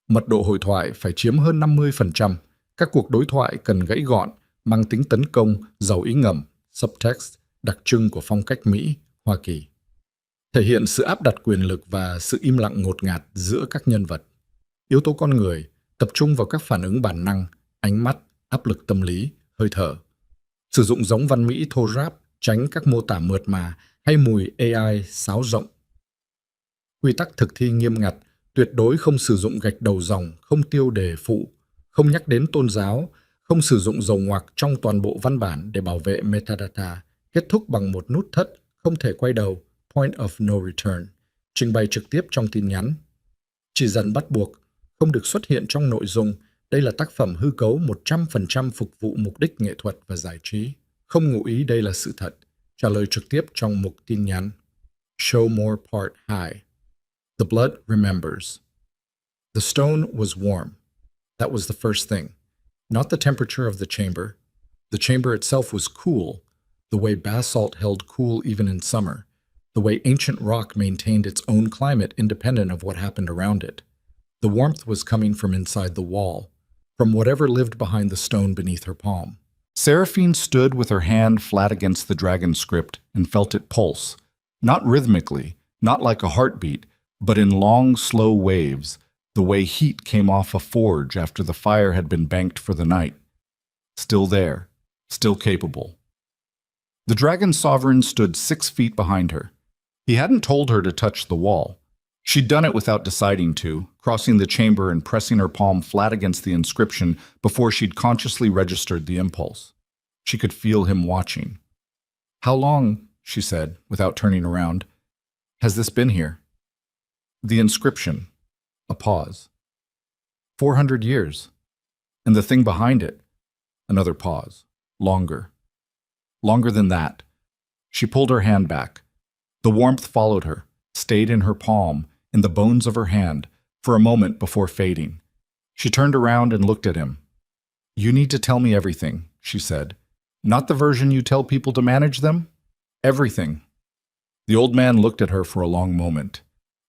Mật độ hội thoại phải chiếm hơn 50%. Các cuộc đối thoại cần gãy gọn, mang tính tấn công, giàu ý ngầm, subtext, đặc trưng của phong cách Mỹ, Hoa Kỳ. Thể hiện sự áp đặt quyền lực và sự im lặng ngột ngạt giữa các nhân vật. Yếu tố con người, tập trung vào các phản ứng bản năng, ánh mắt, áp lực tâm lý, hơi thở. Sử dụng giống văn Mỹ thô ráp, tránh các mô tả mượt mà hay mùi AI sáo rộng. Quy tắc thực thi nghiêm ngặt, tuyệt đối không sử dụng gạch đầu dòng, không tiêu đề phụ, không nhắc đến tôn giáo, không sử dụng dấu ngoặc trong toàn bộ văn bản để bảo vệ metadata, kết thúc bằng một nút thắt, không thể quay đầu, point of no return, trình bày trực tiếp trong tin nhắn. Chỉ dần bắt buộc, không được xuất hiện trong nội dung, đây là tác phẩm hư cấu 100% phục vụ mục đích nghệ thuật và giải trí. Không ngụ ý đây là sự thật, trả lời trực tiếp trong mục tin nhắn. Show more part 2. The blood remembers. The stone was warm. That was the first thing. Not the temperature of the chamber. The chamber itself was cool, the way basalt held cool even in summer, the way ancient rock maintained its own climate independent of what happened around it. The warmth was coming from inside the wall, from whatever lived behind the stone beneath her palm. Seraphine stood with her hand flat against the dragon script and felt it pulse, not rhythmically, not like a heartbeat, but in long, slow waves, the way heat came off a forge after the fire had been banked for the night. Still there, still capable. The dragon sovereign stood 6 feet behind her. He hadn't told her to touch the wall. She'd done it without deciding to, crossing the chamber and pressing her palm flat against the inscription before she'd consciously registered the impulse. She could feel him watching. "How long," she said, without turning around, "has this been here?" The inscription. A pause. 400 years. And the thing behind it. Another pause. Longer. Longer than that. She pulled her hand back. The warmth followed her, stayed in her palm, in the bones of her hand, for a moment before fading. She turned around and looked at him. "You need to tell me everything," she said. "Not the version you tell people to manage them. Everything." The old man looked at her for a long moment.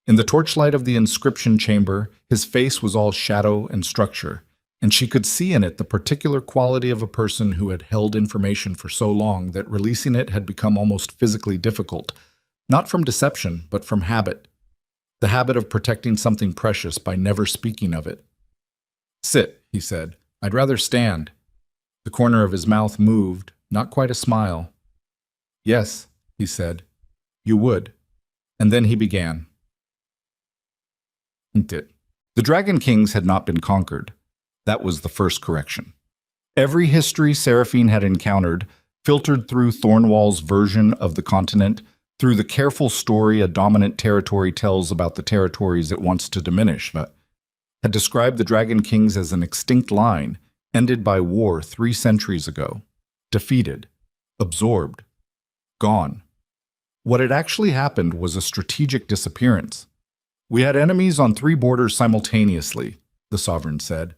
In the torchlight of the inscription chamber, his face was all shadow and structure, and she could see in it the particular quality of a person who had held information for so long that releasing it had become almost physically difficult, not from deception, but from habit. The habit of protecting something precious by never speaking of it. "Sit," he said. "I'd rather stand." The corner of his mouth moved, not quite a smile. "Yes," he said, "you would." And then he began. The Dragon Kings had not been conquered. That was the first correction. Every history Seraphine had encountered, filtered through Thornwall's version of the continent, through the careful story a dominant territory tells about the territories it wants to diminish, had described the Dragon Kings as an extinct line, ended by war 3 centuries ago, defeated, absorbed, gone. What had actually happened was a strategic disappearance. "We had enemies on 3 borders simultaneously," the sovereign said.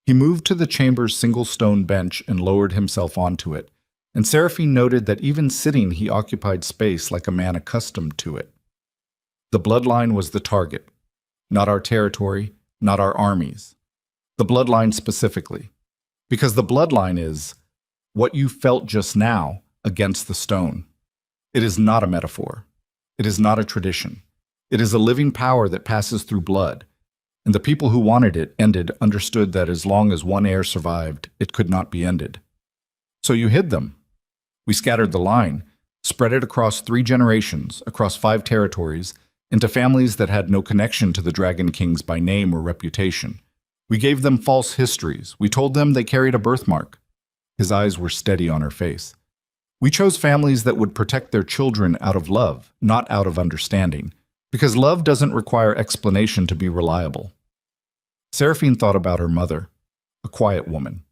He moved to the chamber's single stone bench and lowered himself onto it, and Seraphine noted that even sitting he occupied space like a man accustomed to it. The bloodline was the target, not our territory, not our armies. The bloodline specifically. Because the bloodline is what you felt just now against the stone. It is not a metaphor. It is not a tradition. It is a living power that passes through blood, and the people who wanted it ended understood that as long as one heir survived, it could not be ended. So you hid them. We scattered the line, spread it across 3 generations, across 5 territories, into families that had no connection to the Dragon Kings by name or reputation. We gave them false histories. We told them they carried a birthmark. His eyes were steady on her face. We chose families that would protect their children out of love, not out of understanding, because love doesn't require explanation to be reliable. Seraphine thought about her mother, a quiet woman.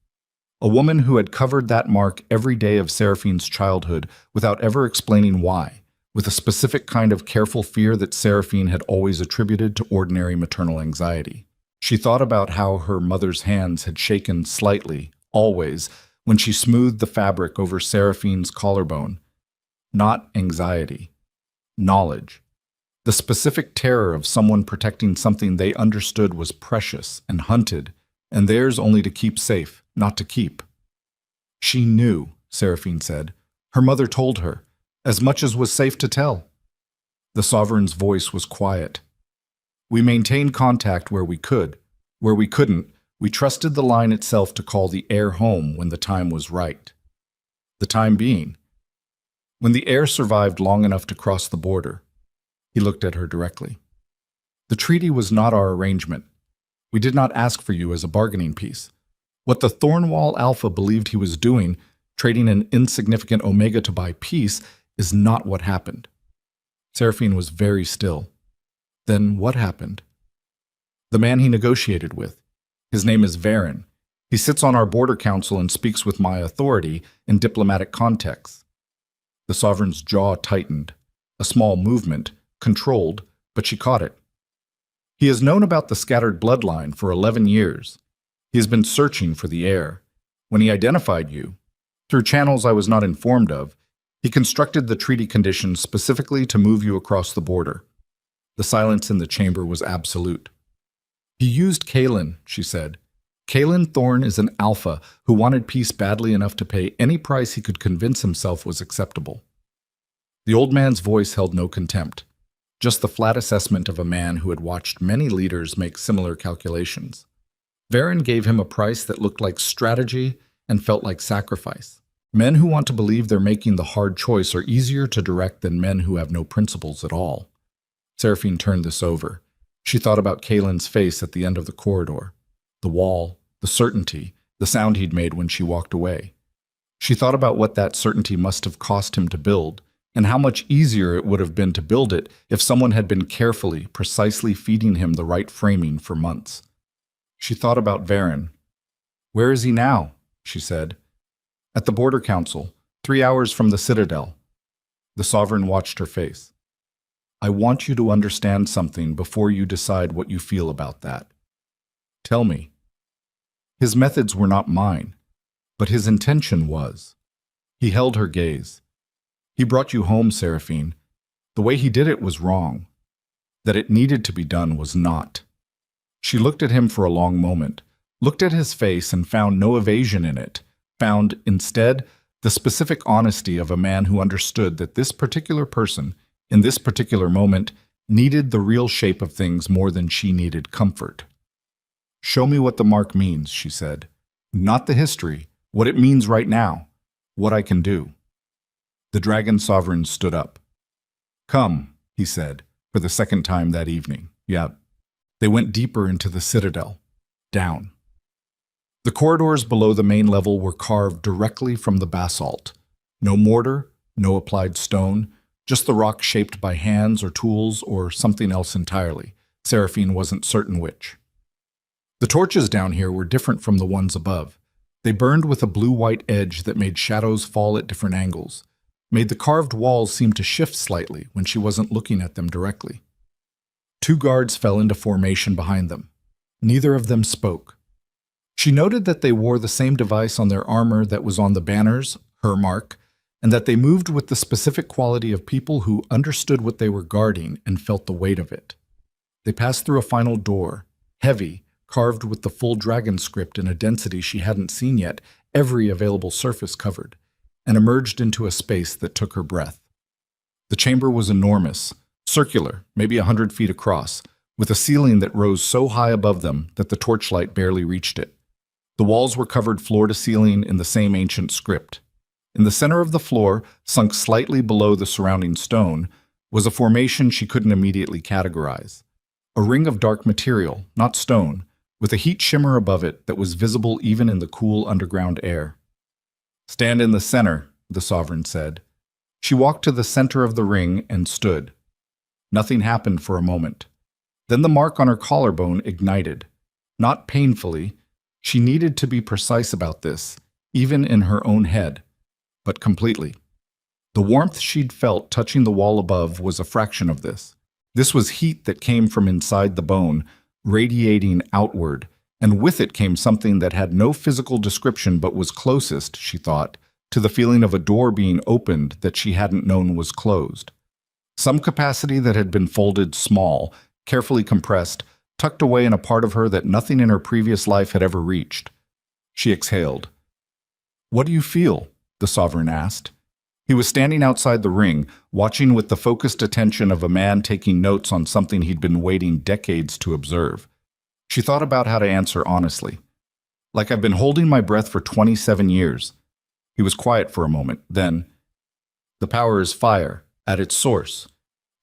A woman who had covered that mark every day of Seraphine's childhood without ever explaining why, with a specific kind of careful fear that Seraphine had always attributed to ordinary maternal anxiety. She thought about how her mother's hands had shaken slightly, always, when she smoothed the fabric over Seraphine's collarbone. Not anxiety. Knowledge. The specific terror of someone protecting something they understood was precious and hunted, and theirs only to keep safe, not to keep. She knew, Seraphine said. Her mother told her, as much as was safe to tell. The sovereign's voice was quiet. We maintained contact where we could. Where we couldn't, we trusted the line itself to call the heir home when the time was right. The time being, when the heir survived long enough to cross the border. He looked at her directly. The treaty was not our arrangement. We did not ask for you as a bargaining piece. What the Thornwall Alpha believed he was doing, trading an insignificant Omega to buy peace, is not what happened. Seraphine was very still. Then what happened? The man he negotiated with. His name is Varen. He sits on our border council and speaks with my authority in diplomatic contexts. The sovereign's jaw tightened. A small movement, controlled, but she caught it. He has known about the scattered bloodline for 11 years. He has been searching for the heir. When he identified you, through channels I was not informed of, he constructed the treaty conditions specifically to move you across the border. The silence in the chamber was absolute. He used Kaelin, she said. Kaelin Thorne is an alpha who wanted peace badly enough to pay any price he could convince himself was acceptable. The old man's voice held no contempt, just the flat assessment of a man who had watched many leaders make similar calculations. Varen gave him a price that looked like strategy and felt like sacrifice. Men who want to believe they're making the hard choice are easier to direct than men who have no principles at all. Seraphine turned this over. She thought about Kalen's face at the end of the corridor, the wall, the certainty, the sound he'd made when she walked away. She thought about what that certainty must have cost him to build, and how much easier it would have been to build it if someone had been carefully, precisely feeding him the right framing for months. She thought about Varen. "Where is he now?" she said. "At the Border Council, 3 hours from the Citadel." The Sovereign watched her face. "I want you to understand something before you decide what you feel about that. Tell me." His methods were not mine, but his intention was. He held her gaze. "He brought you home, Seraphine. The way he did it was wrong. That it needed to be done was not." She looked at him for a long moment, looked at his face and found no evasion in it, found, instead, the specific honesty of a man who understood that this particular person, in this particular moment, needed the real shape of things more than she needed comfort. "Show me what the mark means," she said. "Not the history, what it means right now, what I can do." The Dragon Sovereign stood up. "Come," he said, for the second time that evening. Yeah. They went deeper into the Citadel, down. The corridors below the main level were carved directly from the basalt. No mortar, no applied stone, just the rock shaped by hands or tools or something else entirely. Seraphine wasn't certain which. The torches down here were different from the ones above. They burned with a blue-white edge that made shadows fall at different angles, made the carved walls seem to shift slightly when she wasn't looking at them directly. 2 guards fell into formation behind them. Neither of them spoke. She noted that they wore the same device on their armor that was on the banners, her mark, and that they moved with the specific quality of people who understood what they were guarding and felt the weight of it. They passed through a final door, heavy, carved with the full dragon script in a density she hadn't seen yet, every available surface covered, and emerged into a space that took her breath. The chamber was enormous, circular, maybe 100 feet across, with a ceiling that rose so high above them that the torchlight barely reached it. The walls were covered floor to ceiling in the same ancient script. In the center of the floor, sunk slightly below the surrounding stone, was a formation she couldn't immediately categorize. A ring of dark material, not stone, with a heat shimmer above it that was visible even in the cool underground air. "Stand in the center," the Sovereign said. She walked to the center of the ring and stood. Nothing happened for a moment. Then the mark on her collarbone ignited. Not painfully. She needed to be precise about this, even in her own head, but completely. The warmth she'd felt touching the wall above was a fraction of this. This was heat that came from inside the bone, radiating outward, and with it came something that had no physical description but was closest, she thought, to the feeling of a door being opened that she hadn't known was closed. Some capacity that had been folded small, carefully compressed, tucked away in a part of her that nothing in her previous life had ever reached. She exhaled. "What do you feel?" the Sovereign asked. He was standing outside the ring, watching with the focused attention of a man taking notes on something he'd been waiting decades to observe. She thought about how to answer honestly. "Like I've been holding my breath for 27 years. He was quiet for a moment, then, "The power is fire, at its source.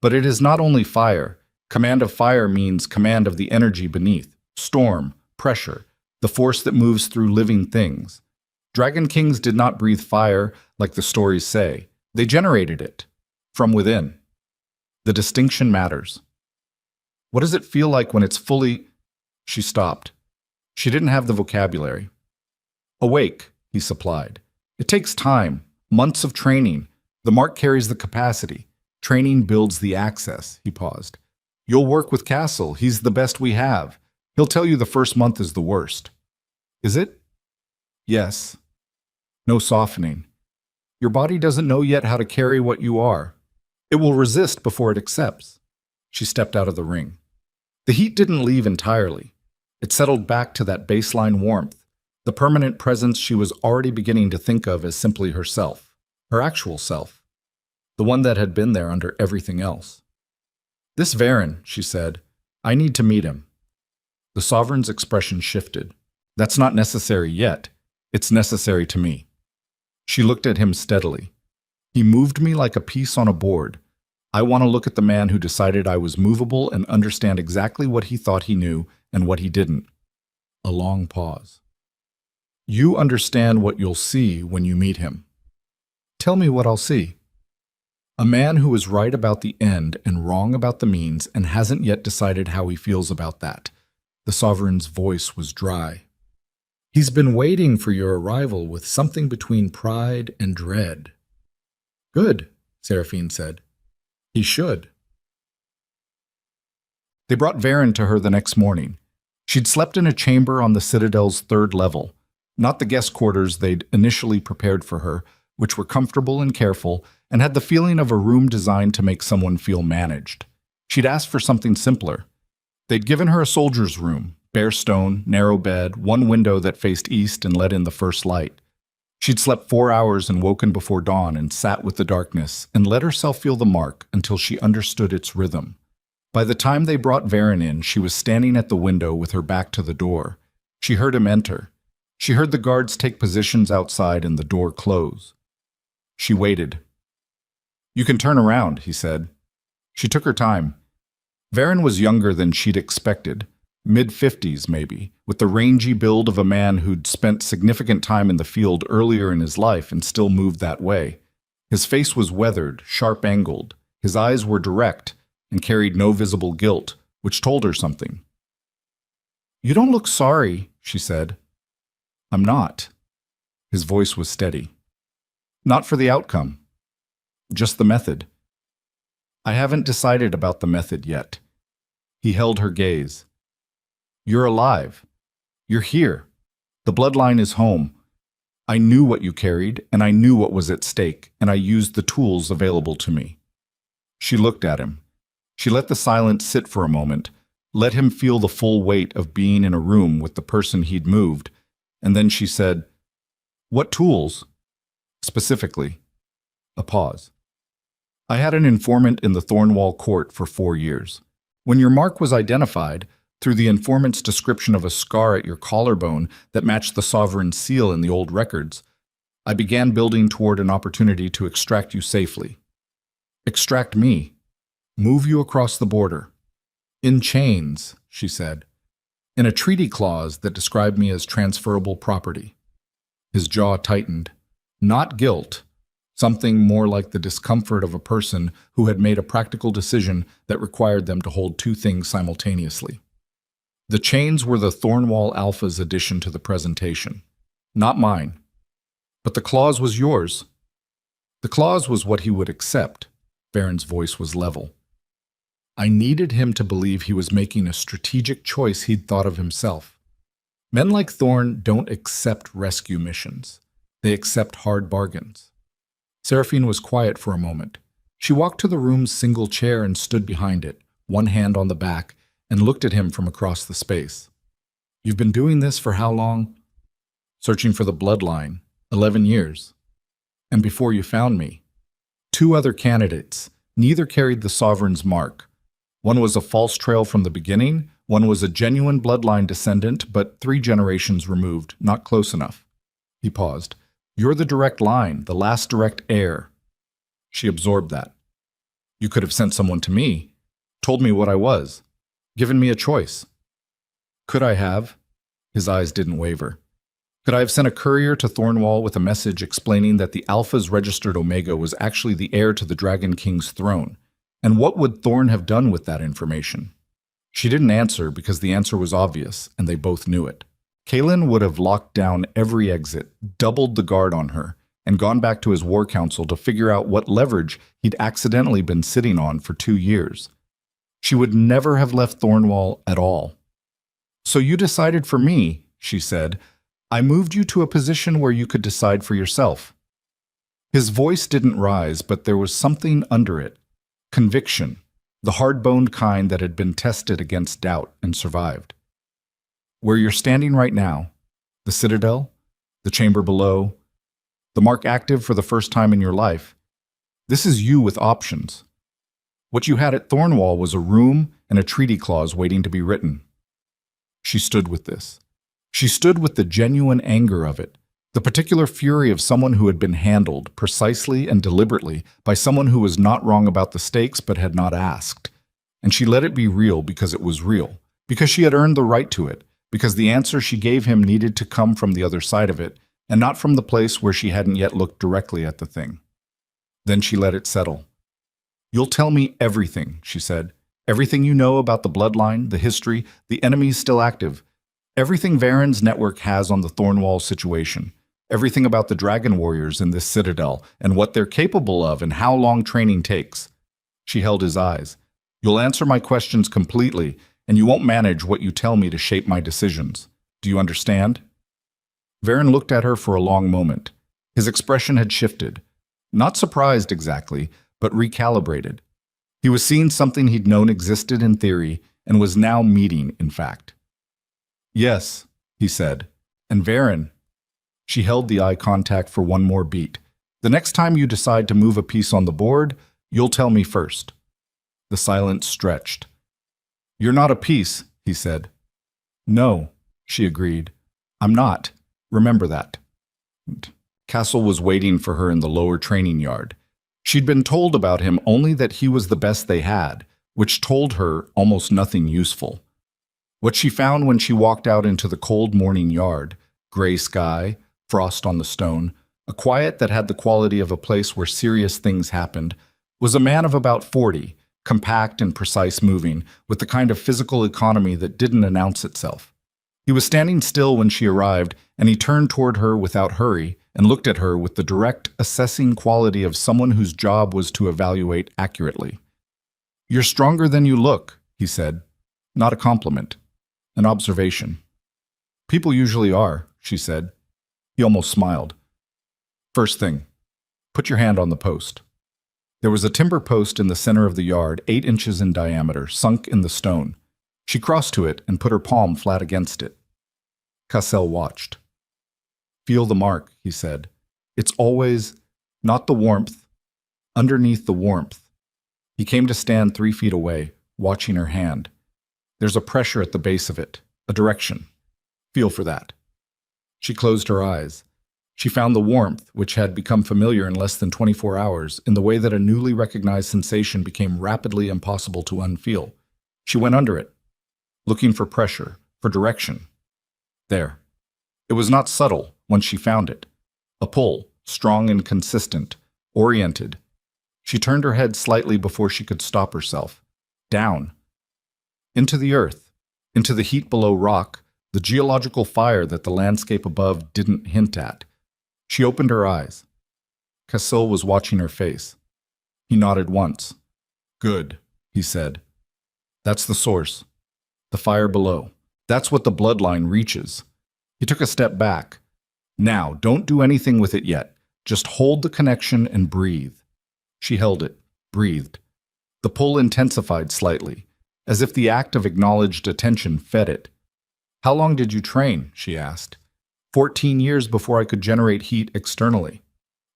But it is not only fire. Command of fire means command of the energy beneath, storm, pressure, the force that moves through living things. Dragon Kings did not breathe fire like the stories say. They generated it, from within. The distinction matters. What does it feel like when it's fully—" She stopped. She didn't have the vocabulary. "Awake," he supplied. "It takes time, months of training. The mark carries the capacity. Training builds the access," he paused. "You'll work with Castle. He's the best we have. He'll tell you the first month is the worst." "Is it?" "Yes." No softening. "Your body doesn't know yet how to carry what you are. It will resist before it accepts." She stepped out of the ring. The heat didn't leave entirely. It settled back to that baseline warmth, the permanent presence she was already beginning to think of as simply herself, her actual self, the one that had been there under everything else. "This Varen," she said, "I need to meet him." The Sovereign's expression shifted. "That's not necessary yet. It's necessary to me." She looked at him steadily. "He moved me like a piece on a board. I want to look at the man who decided I was movable and understand exactly what he thought he knew and what he didn't. A long pause. You understand what you'll see when you meet him. Tell me what I'll see. A man who is right about the end and wrong about the means and hasn't yet decided how he feels about that. The sovereign's voice was dry. He's been waiting for your arrival with something between pride and dread. Good, Seraphine said. He should. They brought Varen to her the next morning. She'd slept in a chamber on the Citadel's 3rd level, not the guest quarters they'd initially prepared for her, which were comfortable and careful, and had the feeling of a room designed to make someone feel managed. She'd asked for something simpler. They'd given her a soldier's room, bare stone, narrow bed, one window that faced east and let in the first light. She'd slept 4 hours and woken before dawn and sat with the darkness and let herself feel the mark until she understood its rhythm. By the time they brought Varen in, she was standing at the window with her back to the door. She heard him enter. She heard the guards take positions outside and the door close. She waited. You can turn around, he said. She took her time. Varen was younger than she'd expected, mid-50s maybe, with the rangy build of a man who'd spent significant time in the field earlier in his life and still moved that way. His face was weathered, sharp-angled. His eyes were direct and carried no visible guilt, which told her something. You don't look sorry, she said. I'm not. His voice was steady. Not for the outcome. Just the method. I haven't decided about the method yet. He held her gaze. You're alive. You're here. The bloodline is home. I knew what you carried, and I knew what was at stake, and I used the tools available to me. She looked at him. She let the silence sit for a moment, let him feel the full weight of being in a room with the person he'd moved, and then she said, What tools? Specifically. A pause. I had an informant in the Thornwall court for 4 years. When your mark was identified, through the informant's description of a scar at your collarbone that matched the sovereign's seal in the old records, I began building toward an opportunity to extract you safely. Extract me. Move you across the border. In chains, she said. In a treaty clause that described me as transferable property. His jaw tightened. Not guilt. Something more like the discomfort of a person who had made a practical decision that required them to hold 2 things simultaneously. The chains were the Thornwall Alpha's addition to the presentation. Not mine. But the clause was yours. The clause was what he would accept. Varen's voice was level. I needed him to believe he was making a strategic choice he'd thought of himself. Men like Thorn don't accept rescue missions. They accept hard bargains. Seraphine was quiet for a moment. She walked to the room's single chair and stood behind it, one hand on the back, and looked at him from across the space. You've been doing this for how long? Searching for the bloodline. 11 years. And before you found me. 2 other candidates. Neither carried the sovereign's mark. One was a false trail from the beginning. One was a genuine bloodline descendant, but 3 generations removed, not close enough. He paused. You're the direct line, the last direct heir. She absorbed that. You could have sent someone to me, told me what I was, given me a choice. Could I have? His eyes didn't waver. Could I have sent a courier to Thornwall with a message explaining that the Alpha's registered Omega was actually the heir to the Dragon King's throne? And what would Thorn have done with that information? She didn't answer because the answer was obvious, and they both knew it. Kalen would have locked down every exit, doubled the guard on her, and gone back to his war council to figure out what leverage he'd accidentally been sitting on for 2 years. She would never have left Thornwall at all. So you decided for me, she said. I moved you to a position where you could decide for yourself. His voice didn't rise, but there was something under it. Conviction, the hard-boned kind that had been tested against doubt and survived. Where you're standing right now, the Citadel, the chamber below, the mark active for the first time in your life, this is you with options. What you had at Thornwall was a room and a treaty clause waiting to be written. She stood with this. She stood with the genuine anger of it, The particular fury of someone who had been handled, precisely and deliberately, by someone who was not wrong about the stakes but had not asked. And she let it be real because it was real, because she had earned the right to it, because the answer she gave him needed to come from the other side of it, and not from the place where she hadn't yet looked directly at the thing. Then she let it settle. "You'll tell me everything," she said. "Everything you know about the bloodline, the history, the enemies still active. Everything Varen's network has on the Thornwall situation. Everything about the dragon warriors in this citadel, and what they're capable of and how long training takes." She held his eyes. "You'll answer my questions completely, and you won't manage what you tell me to shape my decisions. Do you understand?" Varen looked at her for a long moment. His expression had shifted. Not surprised exactly, but recalibrated. He was seeing something he'd known existed in theory, and was now meeting, in fact. "Yes," he said. "And Varen." She held the eye contact for one more beat. "The next time you decide to move a piece on the board, you'll tell me first." The silence stretched. "You're not a piece," he said. "No," she agreed. "I'm not. Remember that." Castle was waiting for her in the lower training yard. She'd been told about him only that he was the best they had, which told her almost nothing useful. What she found when she walked out into the cold morning yard, gray sky, frost on the stone, a quiet that had the quality of a place where serious things happened, was a man of about 40, compact and precise moving, with the kind of physical economy that didn't announce itself. He was standing still when she arrived, and he turned toward her without hurry and looked at her with the direct, assessing quality of someone whose job was to evaluate accurately. "You're stronger than you look," he said. Not a compliment. An observation. "People usually are," she said. He almost smiled. "First thing, put your hand on the post." There was a timber post in the center of the yard, 8 inches in diameter, sunk in the stone. She crossed to it and put her palm flat against it. Cassel watched. "Feel the mark," he said. "It's always, not the warmth, underneath the warmth." He came to stand 3 feet away, watching her hand. "There's a pressure at the base of it, a direction. Feel for that." She closed her eyes. She found the warmth, which had become familiar in less than 24 hours, in the way that a newly recognized sensation became rapidly impossible to unfeel. She went under it, looking for pressure, for direction. There. It was not subtle once she found it. A pull, strong and consistent, oriented. She turned her head slightly before she could stop herself. Down. Into the earth, into the heat below rock, the geological fire that the landscape above didn't hint at. She opened her eyes. Cassel was watching her face. He nodded once. "Good," he said. "That's the source. The fire below. That's what the bloodline reaches." He took a step back. "Now, don't do anything with it yet. Just hold the connection and breathe." She held it, breathed. The pull intensified slightly, as if the act of acknowledged attention fed it. "How long did you train?" she asked. 14 years before I could generate heat externally."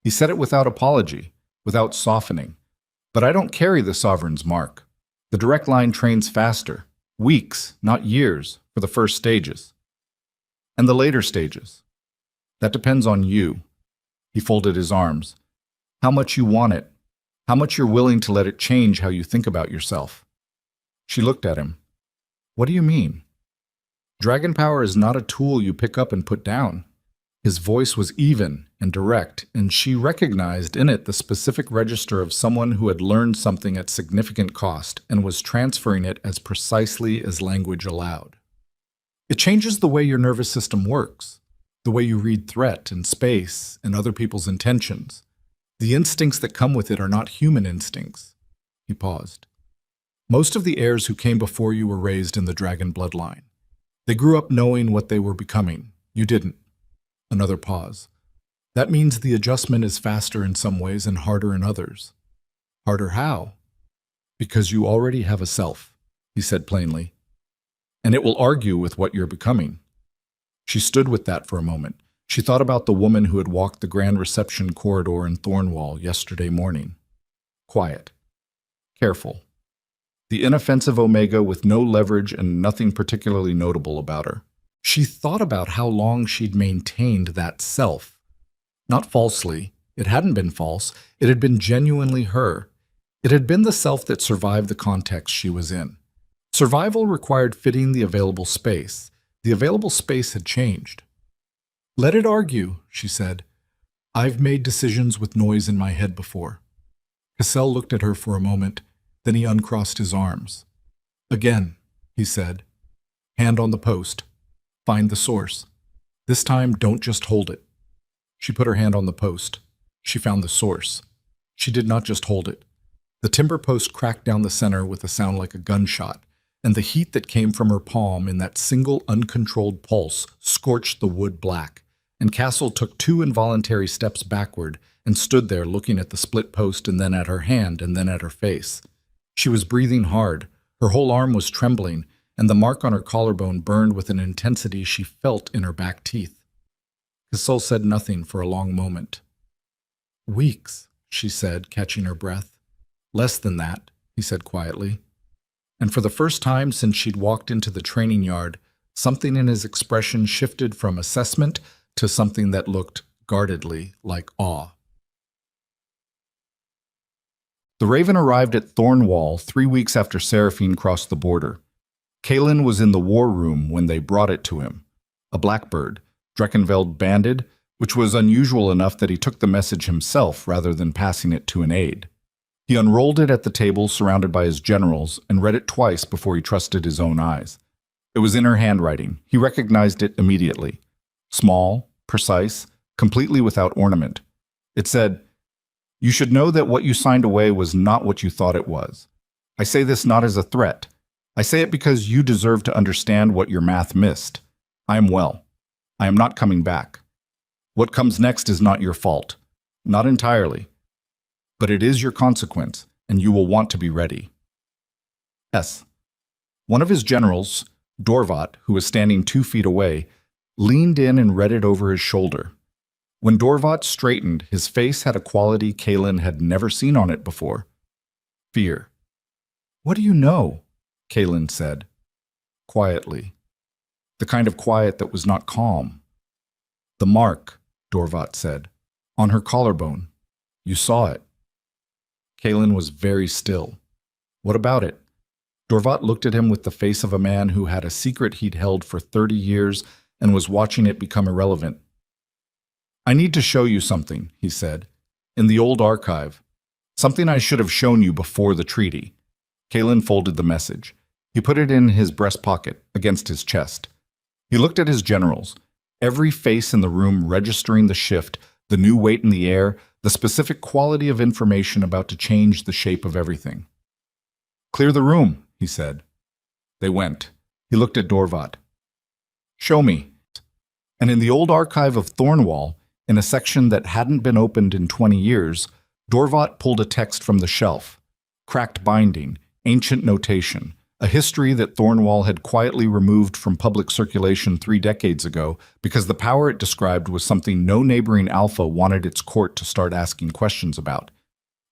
He said it without apology, without softening. "But I don't carry the sovereign's mark. The direct line trains faster. Weeks, not years, for the first stages. And the later stages. That depends on you." He folded his arms. "How much you want it. How much you're willing to let it change how you think about yourself." She looked at him. "What do you mean?" "Dragon power is not a tool you pick up and put down." His voice was even and direct, and she recognized in it the specific register of someone who had learned something at significant cost and was transferring it as precisely as language allowed. "It changes the way your nervous system works, the way you read threat and space and other people's intentions. The instincts that come with it are not human instincts." He paused. "Most of the heirs who came before you were raised in the dragon bloodline. They grew up knowing what they were becoming. You didn't." Another pause. "That means the adjustment is faster in some ways and harder in others." "Harder how?" "Because you already have a self," he said plainly. "And it will argue with what you're becoming." She stood with that for a moment. She thought about the woman who had walked the grand reception corridor in Thornwall yesterday morning. Quiet. Careful. The inoffensive Omega with no leverage and nothing particularly notable about her. She thought about how long she'd maintained that self. Not falsely. It hadn't been false. It had been genuinely her. It had been the self that survived the context she was in. Survival required fitting the available space. The available space had changed. "Let it argue," she said. "I've made decisions with noise in my head before." Cassell looked at her for a moment, then he uncrossed his arms. "Again," he said. "Hand on the post. Find the source. This time, don't just hold it." She put her hand on the post. She found the source. She did not just hold it. The timber post cracked down the center with a sound like a gunshot, and the heat that came from her palm in that single uncontrolled pulse scorched the wood black, and Castle took 2 involuntary steps backward and stood there looking at the split post and then at her hand and then at her face. She was breathing hard, her whole arm was trembling, and the mark on her collarbone burned with an intensity she felt in her back teeth. Cassell said nothing for a long moment. "Weeks," she said, catching her breath. "Less than that," he said quietly. And for the first time since she'd walked into the training yard, something in his expression shifted from assessment to something that looked guardedly like awe. The Raven arrived at Thornwall 3 weeks after Seraphine crossed the border. Kaelin was in the war room when they brought it to him. A blackbird, Dreckenveld banded, which was unusual enough that he took the message himself rather than passing it to an aide. He unrolled it at the table surrounded by his generals and read it twice before he trusted his own eyes. It was in her handwriting. He recognized it immediately. Small, precise, completely without ornament. It said, "You should know that what you signed away was not what you thought it was. I say this not as a threat. I say it because you deserve to understand what your math missed. I am well. I am not coming back. What comes next is not your fault. Not entirely. But it is your consequence, and you will want to be ready." S. One of his generals, Dorvat, who was standing 2 feet away, leaned in and read it over his shoulder. When Dorvat straightened, his face had a quality Kaelin had never seen on it before. Fear. "What do you know?" Kaelin said, quietly. The kind of quiet that was not calm. "The mark," Dorvat said, "on her collarbone. You saw it." Kaelin was very still. "What about it?" Dorvat looked at him with the face of a man who had a secret he'd held for 30 years and was watching it become irrelevant. "I need to show you something," he said, "in the old archive. Something I should have shown you before the treaty." Kaelin folded the message. He put it in his breast pocket, against his chest. He looked at his generals, every face in the room registering the shift, the new weight in the air, the specific quality of information about to change the shape of everything. "Clear the room," he said. They went. He looked at Dorvat. "Show me." And in the old archive of Thornwall, in a section that hadn't been opened in 20 years, Dorvat pulled a text from the shelf. Cracked binding, ancient notation, a history that Thornwall had quietly removed from public circulation 3 decades ago because the power it described was something no neighboring alpha wanted its court to start asking questions about,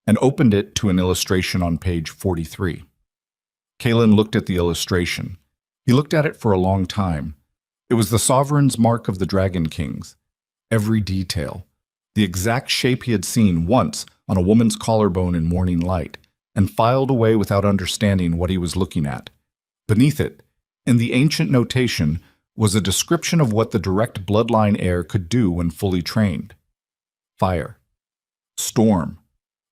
and opened it to an illustration on page 43. Kaelin looked at the illustration. He looked at it for a long time. It was the sovereign's mark of the Dragon Kings. Every detail. The exact shape he had seen once on a woman's collarbone in morning light, and filed away without understanding what he was looking at. Beneath it, in the ancient notation, was a description of what the direct bloodline heir could do when fully trained. Fire. Storm.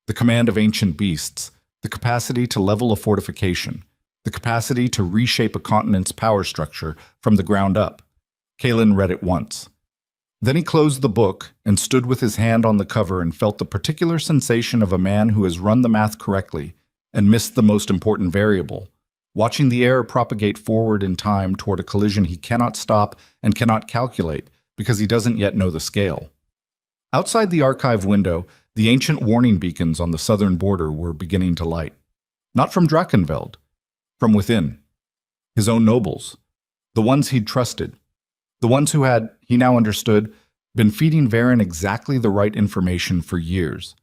The command of ancient beasts. The capacity to level a fortification. The capacity to reshape a continent's power structure from the ground up. Kaelin read it once. Then he closed the book and stood with his hand on the cover and felt the particular sensation of a man who has run the math correctly and missed the most important variable, watching the error propagate forward in time toward a collision he cannot stop and cannot calculate because he doesn't yet know the scale. Outside the archive window, the ancient warning beacons on the southern border were beginning to light. Not from Dreckenveld, from within. His own nobles. The ones he'd trusted. The ones who had, he now understood, been feeding Varen exactly the right information for years.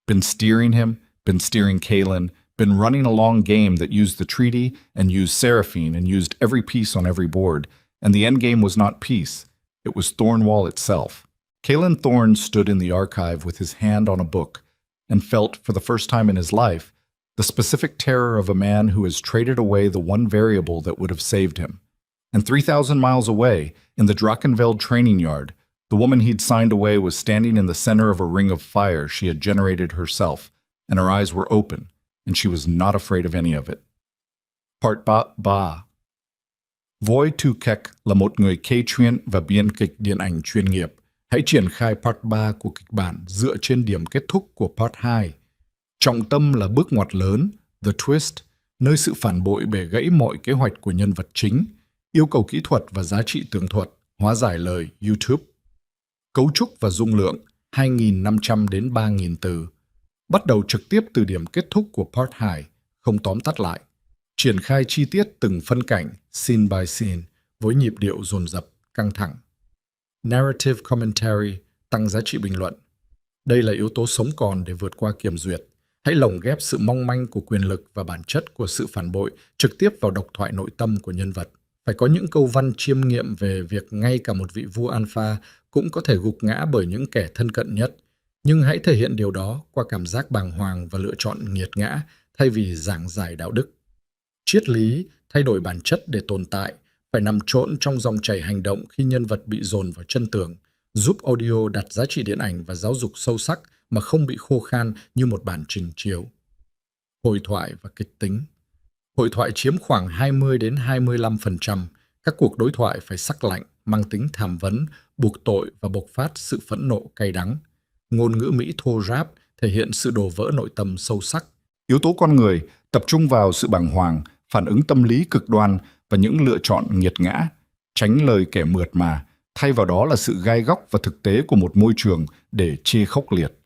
Been steering him, been steering Kaelin, been running a long game that used the treaty and used Seraphine and used every piece on every board, and the endgame was not peace. It was Thornwall itself. Kalen Thorne stood in the archive with his hand on a book and felt, for the first time in his life, the specific terror of a man who has traded away the one variable that would have saved him. And 3,000 miles away, in the Drachenveld training yard, the woman he'd signed away was standing in the center of a ring of fire she had generated herself, and her eyes were open, and she was not afraid of any of it. Part 3. Voi Tu Kek là một người kể chuyện và biên kịch điện ảnh chuyên nghiệp. Hãy triển khai Part 3 của kịch bản dựa trên điểm kết thúc của Part 2. Trọng tâm là bước ngoặt lớn, The Twist, nơi sự phản bội bẻ gãy mọi kế hoạch của nhân vật chính, yêu cầu kỹ thuật và giá trị tường thuật, hóa giải lời YouTube. Cấu trúc và dung lượng 2.500 đến 3.000 từ. Bắt đầu trực tiếp từ điểm kết thúc của Part 2, không tóm tắt lại. Triển khai chi tiết từng phân cảnh, scene by scene, với nhịp điệu dồn dập, căng thẳng. Narrative commentary, tăng giá trị bình luận. Đây là yếu tố sống còn để vượt qua kiểm duyệt. Hãy lồng ghép sự mong manh của quyền lực và bản chất của sự phản bội trực tiếp vào độc thoại nội tâm của nhân vật. Phải có những câu văn chiêm nghiệm về việc ngay cả một vị vua alpha cũng có thể gục ngã bởi những kẻ thân cận nhất. Nhưng hãy thể hiện điều đó qua cảm giác bàng hoàng và lựa chọn nghiệt ngã thay vì giảng giải đạo đức. Triết lý, thay đổi bản chất để tồn tại, phải nằm trộn trong dòng chảy hành động khi nhân vật bị dồn vào chân tường, giúp audio đặt giá trị điện ảnh và giáo dục sâu sắc mà không bị khô khan như một bản trình chiếu. Hội thoại và kịch tính. Hội thoại chiếm khoảng 20 đến 25%. Các cuộc đối thoại phải sắc lạnh, mang tính thàm vấn, buộc tội và bộc phát sự phẫn nộ cay đắng. Ngôn ngữ Mỹ thô ráp thể hiện sự đổ vỡ nội tâm sâu sắc. Yếu tố con người tập trung vào sự bàng hoàng, phản ứng tâm lý cực đoan và những lựa chọn nghiệt ngã, tránh lời kẻ mượt mà, thay vào đó là sự gai góc và thực tế của một môi trường để chê khốc liệt.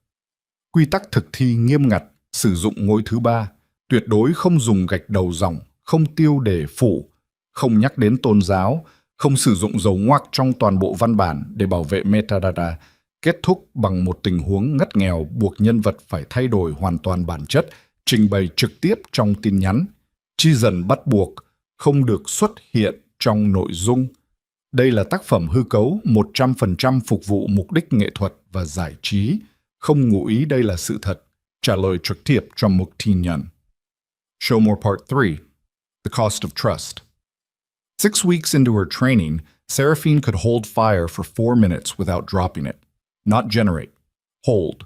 Quy tắc thực thi nghiêm ngặt, sử dụng ngôi thứ ba, tuyệt đối không dùng gạch đầu dòng, không tiêu đề phủ, không nhắc đến tôn giáo, không sử dụng dấu ngoặc trong toàn bộ văn bản để bảo vệ metadata, kết thúc bằng một tình huống ngất nghèo buộc nhân vật phải thay đổi hoàn toàn bản chất, trình bày trực tiếp trong tin nhắn, chi dần bắt buộc, không được xuất hiện trong nội dung. Đây là tác phẩm hư cấu 100% phục vụ mục đích nghệ thuật và giải trí, không ngụ ý đây là sự thật, trả lời trực tiếp trong một tin nhắn. Show more Part 3. The Cost of Trust. 6 weeks into her training, Seraphine could hold fire for 4 minutes without dropping it. Not generate. Hold.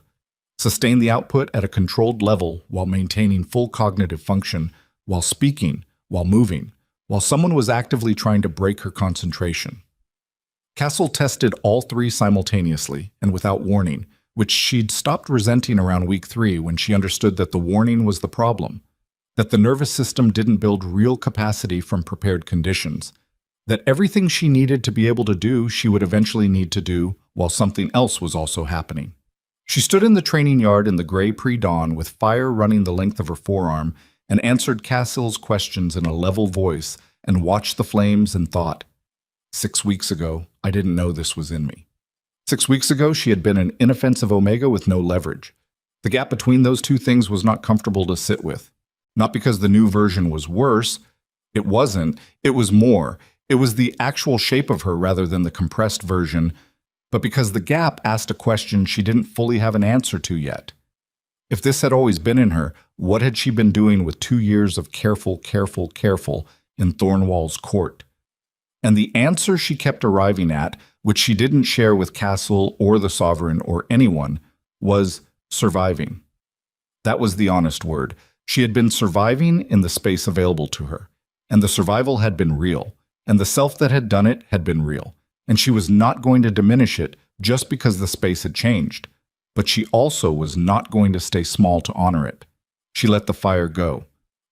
Sustain the output at a controlled level while maintaining full cognitive function, while speaking, while moving, while someone was actively trying to break her concentration. Castle tested all three simultaneously and without warning, which she'd stopped resenting around week 3 when she understood that the warning was the problem, that the nervous system didn't build real capacity from prepared conditions, that everything she needed to be able to do she would eventually need to do while something else was also happening. She stood in the training yard in the gray pre-dawn with fire running the length of her forearm and answered Castle's questions in a level voice and watched the flames and thought, 6 weeks ago, I didn't know this was in me. 6 weeks ago, she had been an inoffensive Omega with no leverage. The gap between those two things was not comfortable to sit with. Not because the new version was worse. It wasn't. It was more. It was the actual shape of her rather than the compressed version, but because the gap asked a question she didn't fully have an answer to yet. If this had always been in her, what had she been doing with 2 years of careful in Thornwall's court? And the answer she kept arriving at, which she didn't share with Castle or the Sovereign or anyone, was surviving. That was the honest word. She had been surviving in the space available to her, and the survival had been real, and the self that had done it had been real, and she was not going to diminish it just because the space had changed. But she also was not going to stay small to honor it. She let the fire go.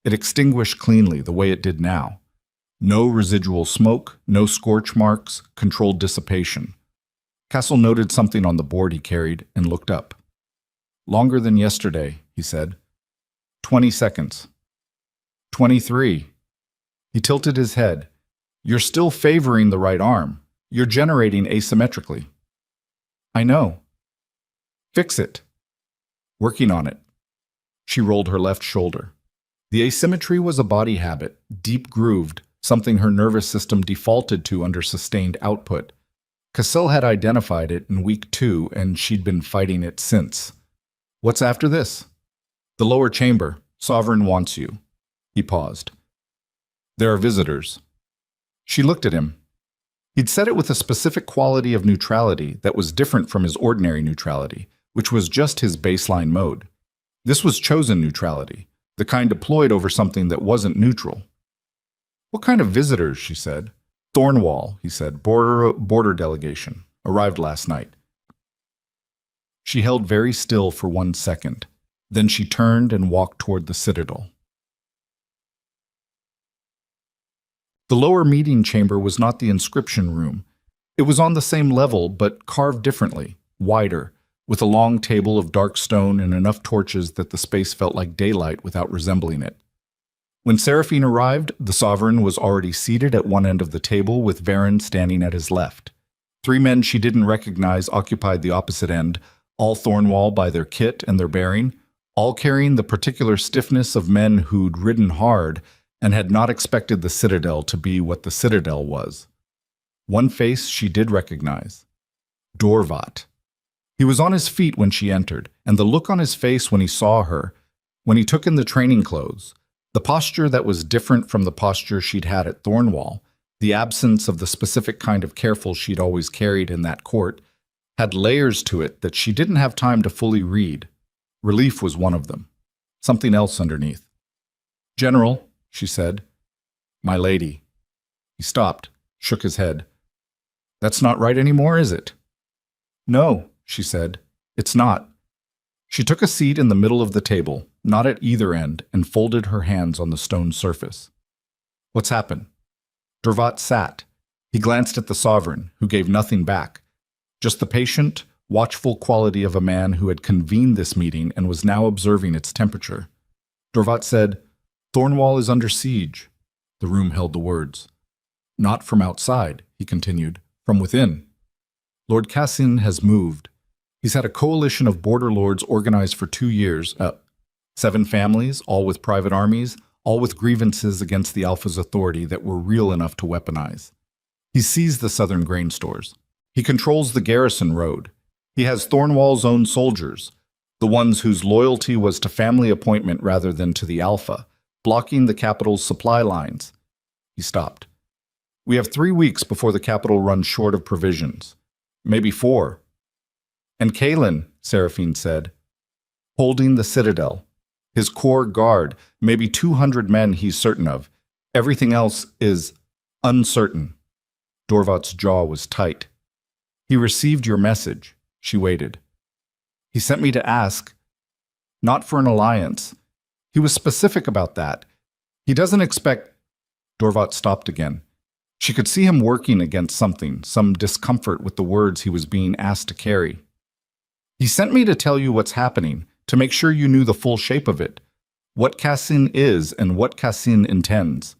It extinguished cleanly the way it did now. No residual smoke, no scorch marks, controlled dissipation. Castle noted something on the board he carried and looked up. Longer than yesterday, he said. 20 seconds. 23. He tilted his head. You're still favoring the right arm. You're generating asymmetrically. I know. Fix it. Working on it. She rolled her left shoulder. The asymmetry was a body habit, deep-grooved, something her nervous system defaulted to under sustained output. Cassell had identified it in week 2, and she'd been fighting it since. What's after this? The lower chamber. Sovereign wants you. He paused. There are visitors. She looked at him. He'd said it with a specific quality of neutrality that was different from his ordinary neutrality, which was just his baseline mode. This was chosen neutrality, the kind deployed over something that wasn't neutral. What kind of visitors, she said. Thornwall, he said, border delegation, arrived last night. She held very still for 1 second. Then she turned and walked toward the citadel. The lower meeting chamber was not the inscription room. It was on the same level, but carved differently, wider, with a long table of dark stone and enough torches that the space felt like daylight without resembling it. When Seraphine arrived, the sovereign was already seated at one end of the table with Varen standing at his left. 3 men she didn't recognize occupied the opposite end, all Thornwall by their kit and their bearing, all carrying the particular stiffness of men who'd ridden hard and had not expected the citadel to be what the citadel was. One face she did recognize. Dorvat. He was on his feet when she entered, and the look on his face when he saw her, when he took in the training clothes, the posture that was different from the posture she'd had at Thornwall, the absence of the specific kind of careful she'd always carried in that court, had layers to it that she didn't have time to fully read. Relief was one of them. Something else underneath. General, she said. My lady. He stopped, shook his head. That's not right anymore, is it? No, she said. It's not. She took a seat in the middle of the table, not at either end, and folded her hands on the stone surface. What's happened? Dorvat sat. He glanced at the sovereign, who gave nothing back. Just the patient, watchful quality of a man who had convened this meeting and was now observing its temperature. Dorvat said, Thornwall is under siege. The room held the words. Not from outside, he continued, from within. Lord Cassin has moved. He's had a coalition of border lords organized for 2 years, 7 families, all with private armies, all with grievances against the Alpha's authority that were real enough to weaponize. He seized the southern grain stores. He controls the garrison road. He has Thornwall's own soldiers, the ones whose loyalty was to family appointment rather than to the Alpha, blocking the capital's supply lines. He stopped. We have 3 weeks before the capital runs short of provisions. Maybe 4. And Kalen, Seraphine said, holding the citadel. His core guard, maybe 200 men he's certain of. Everything else is uncertain. Dorvat's jaw was tight. He received your message. She waited. He sent me to ask, not for an alliance. He was specific about that. He doesn't expect... Dorvat stopped again. She could see him working against something, some discomfort with the words he was being asked to carry. He sent me to tell you what's happening, to make sure you knew the full shape of it, what Cassin is and what Cassin intends.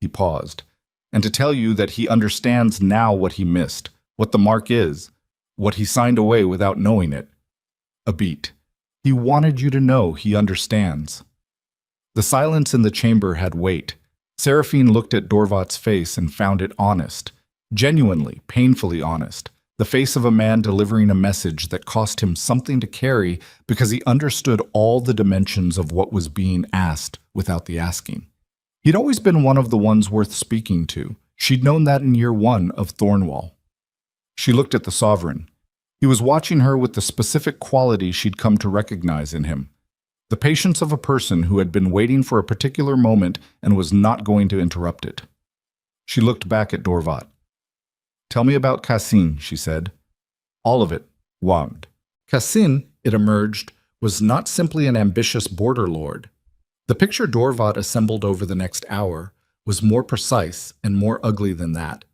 He paused. And to tell you that he understands now what he missed, what the mark is, what he signed away without knowing it. A beat. He wanted you to know he understands. The silence in the chamber had weight. Seraphine looked at Dorvat's face and found it honest, genuinely, painfully honest, the face of a man delivering a message that cost him something to carry because he understood all the dimensions of what was being asked without the asking. He'd always been one of the ones worth speaking to. She'd known that in year 1 of Thornwall. She looked at the sovereign. He was watching her with the specific quality she'd come to recognize in him. The patience of a person who had been waiting for a particular moment and was not going to interrupt it. She looked back at Dorvat. Tell me about Cassin, she said. All of it, warmed. Cassin, it emerged, was not simply an ambitious border lord. The picture Dorvat assembled over the next hour was more precise and more ugly than that.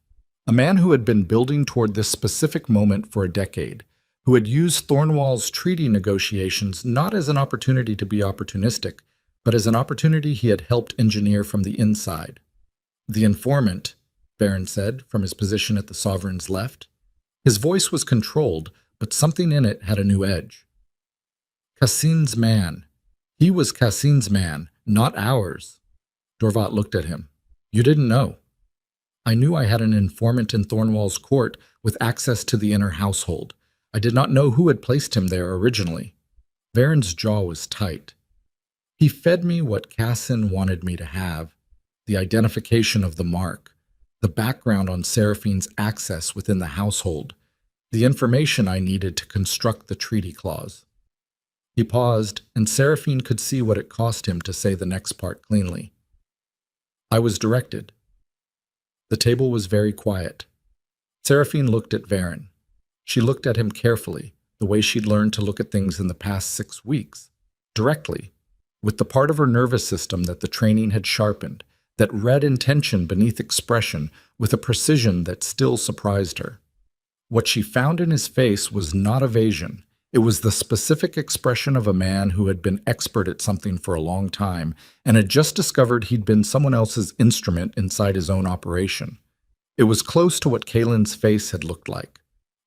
A man who had been building toward this specific moment for a decade, who had used Thornwall's treaty negotiations not as an opportunity to be opportunistic, but as an opportunity he had helped engineer from the inside. The informant, Varen said, from his position at the sovereign's left. His voice was controlled, but something in it had a new edge. Cassin's man. He was Cassin's man, not ours. Dorvat looked at him. You didn't know. I knew I had an informant in Thornwall's court with access to the inner household. I did not know who had placed him there originally. Varen's jaw was tight. He fed me what Cassin wanted me to have, the identification of the mark, the background on Seraphine's access within the household, the information I needed to construct the treaty clause. He paused, and Seraphine could see what it cost him to say the next part cleanly. I was directed. The table was very quiet. Seraphine looked at Varen. She looked at him carefully, the way she'd learned to look at things in the past 6 weeks, directly, with the part of her nervous system that the training had sharpened, that read intention beneath expression with a precision that still surprised her. What she found in his face was not evasion. It was the specific expression of a man who had been expert at something for a long time and had just discovered he'd been someone else's instrument inside his own operation. It was close to what Kaelin's face had looked like.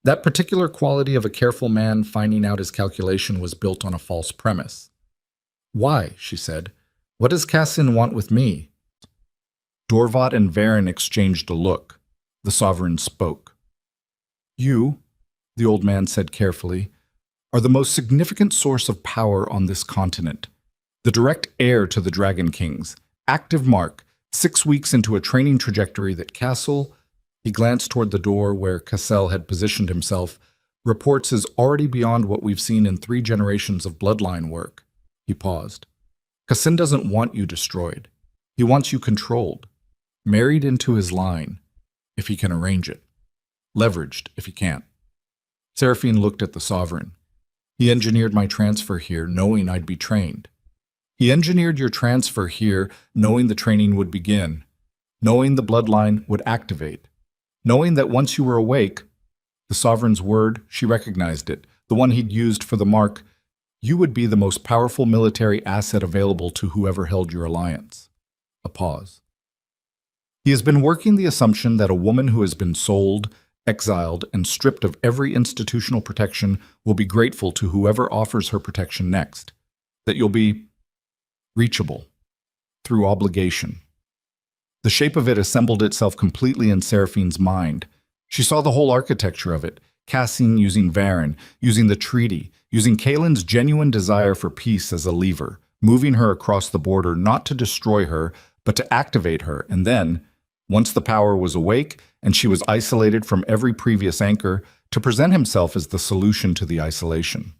That particular quality of a careful man finding out his calculation was built on a false premise. "Why?" she said. "What does Cassin want with me?" Dorvat and Varen exchanged a look. The sovereign spoke. "You," the old man said carefully, "are the most significant source of power on this continent. The direct heir to the Dragon Kings. Active mark, 6 weeks into a training trajectory that Castle," he glanced toward the door where Cassel had positioned himself, "reports is already beyond what we've seen in 3 generations of bloodline work." He paused. "Cassin doesn't want you destroyed. He wants you controlled. Married into his line, if he can arrange it. Leveraged, if he can't." Seraphine looked at the sovereign. "He engineered my transfer here, knowing I'd be trained. He engineered your transfer here, knowing the training would begin, knowing the bloodline would activate, knowing that once you were awake," the sovereign's word, she recognized it, the one he'd used for the mark, "you would be the most powerful military asset available to whoever held your alliance." A pause. "He has been working the assumption that a woman who has been sold, exiled, and stripped of every institutional protection will be grateful to whoever offers her protection next. That you'll be reachable through obligation." The shape of it assembled itself completely in Seraphine's mind. She saw the whole architecture of it, Cassin using Varen, using the treaty, using Kaelin's genuine desire for peace as a lever, moving her across the border not to destroy her, but to activate her, and then, once the power was awake and she was isolated from every previous anchor, to present himself as the solution to the isolation.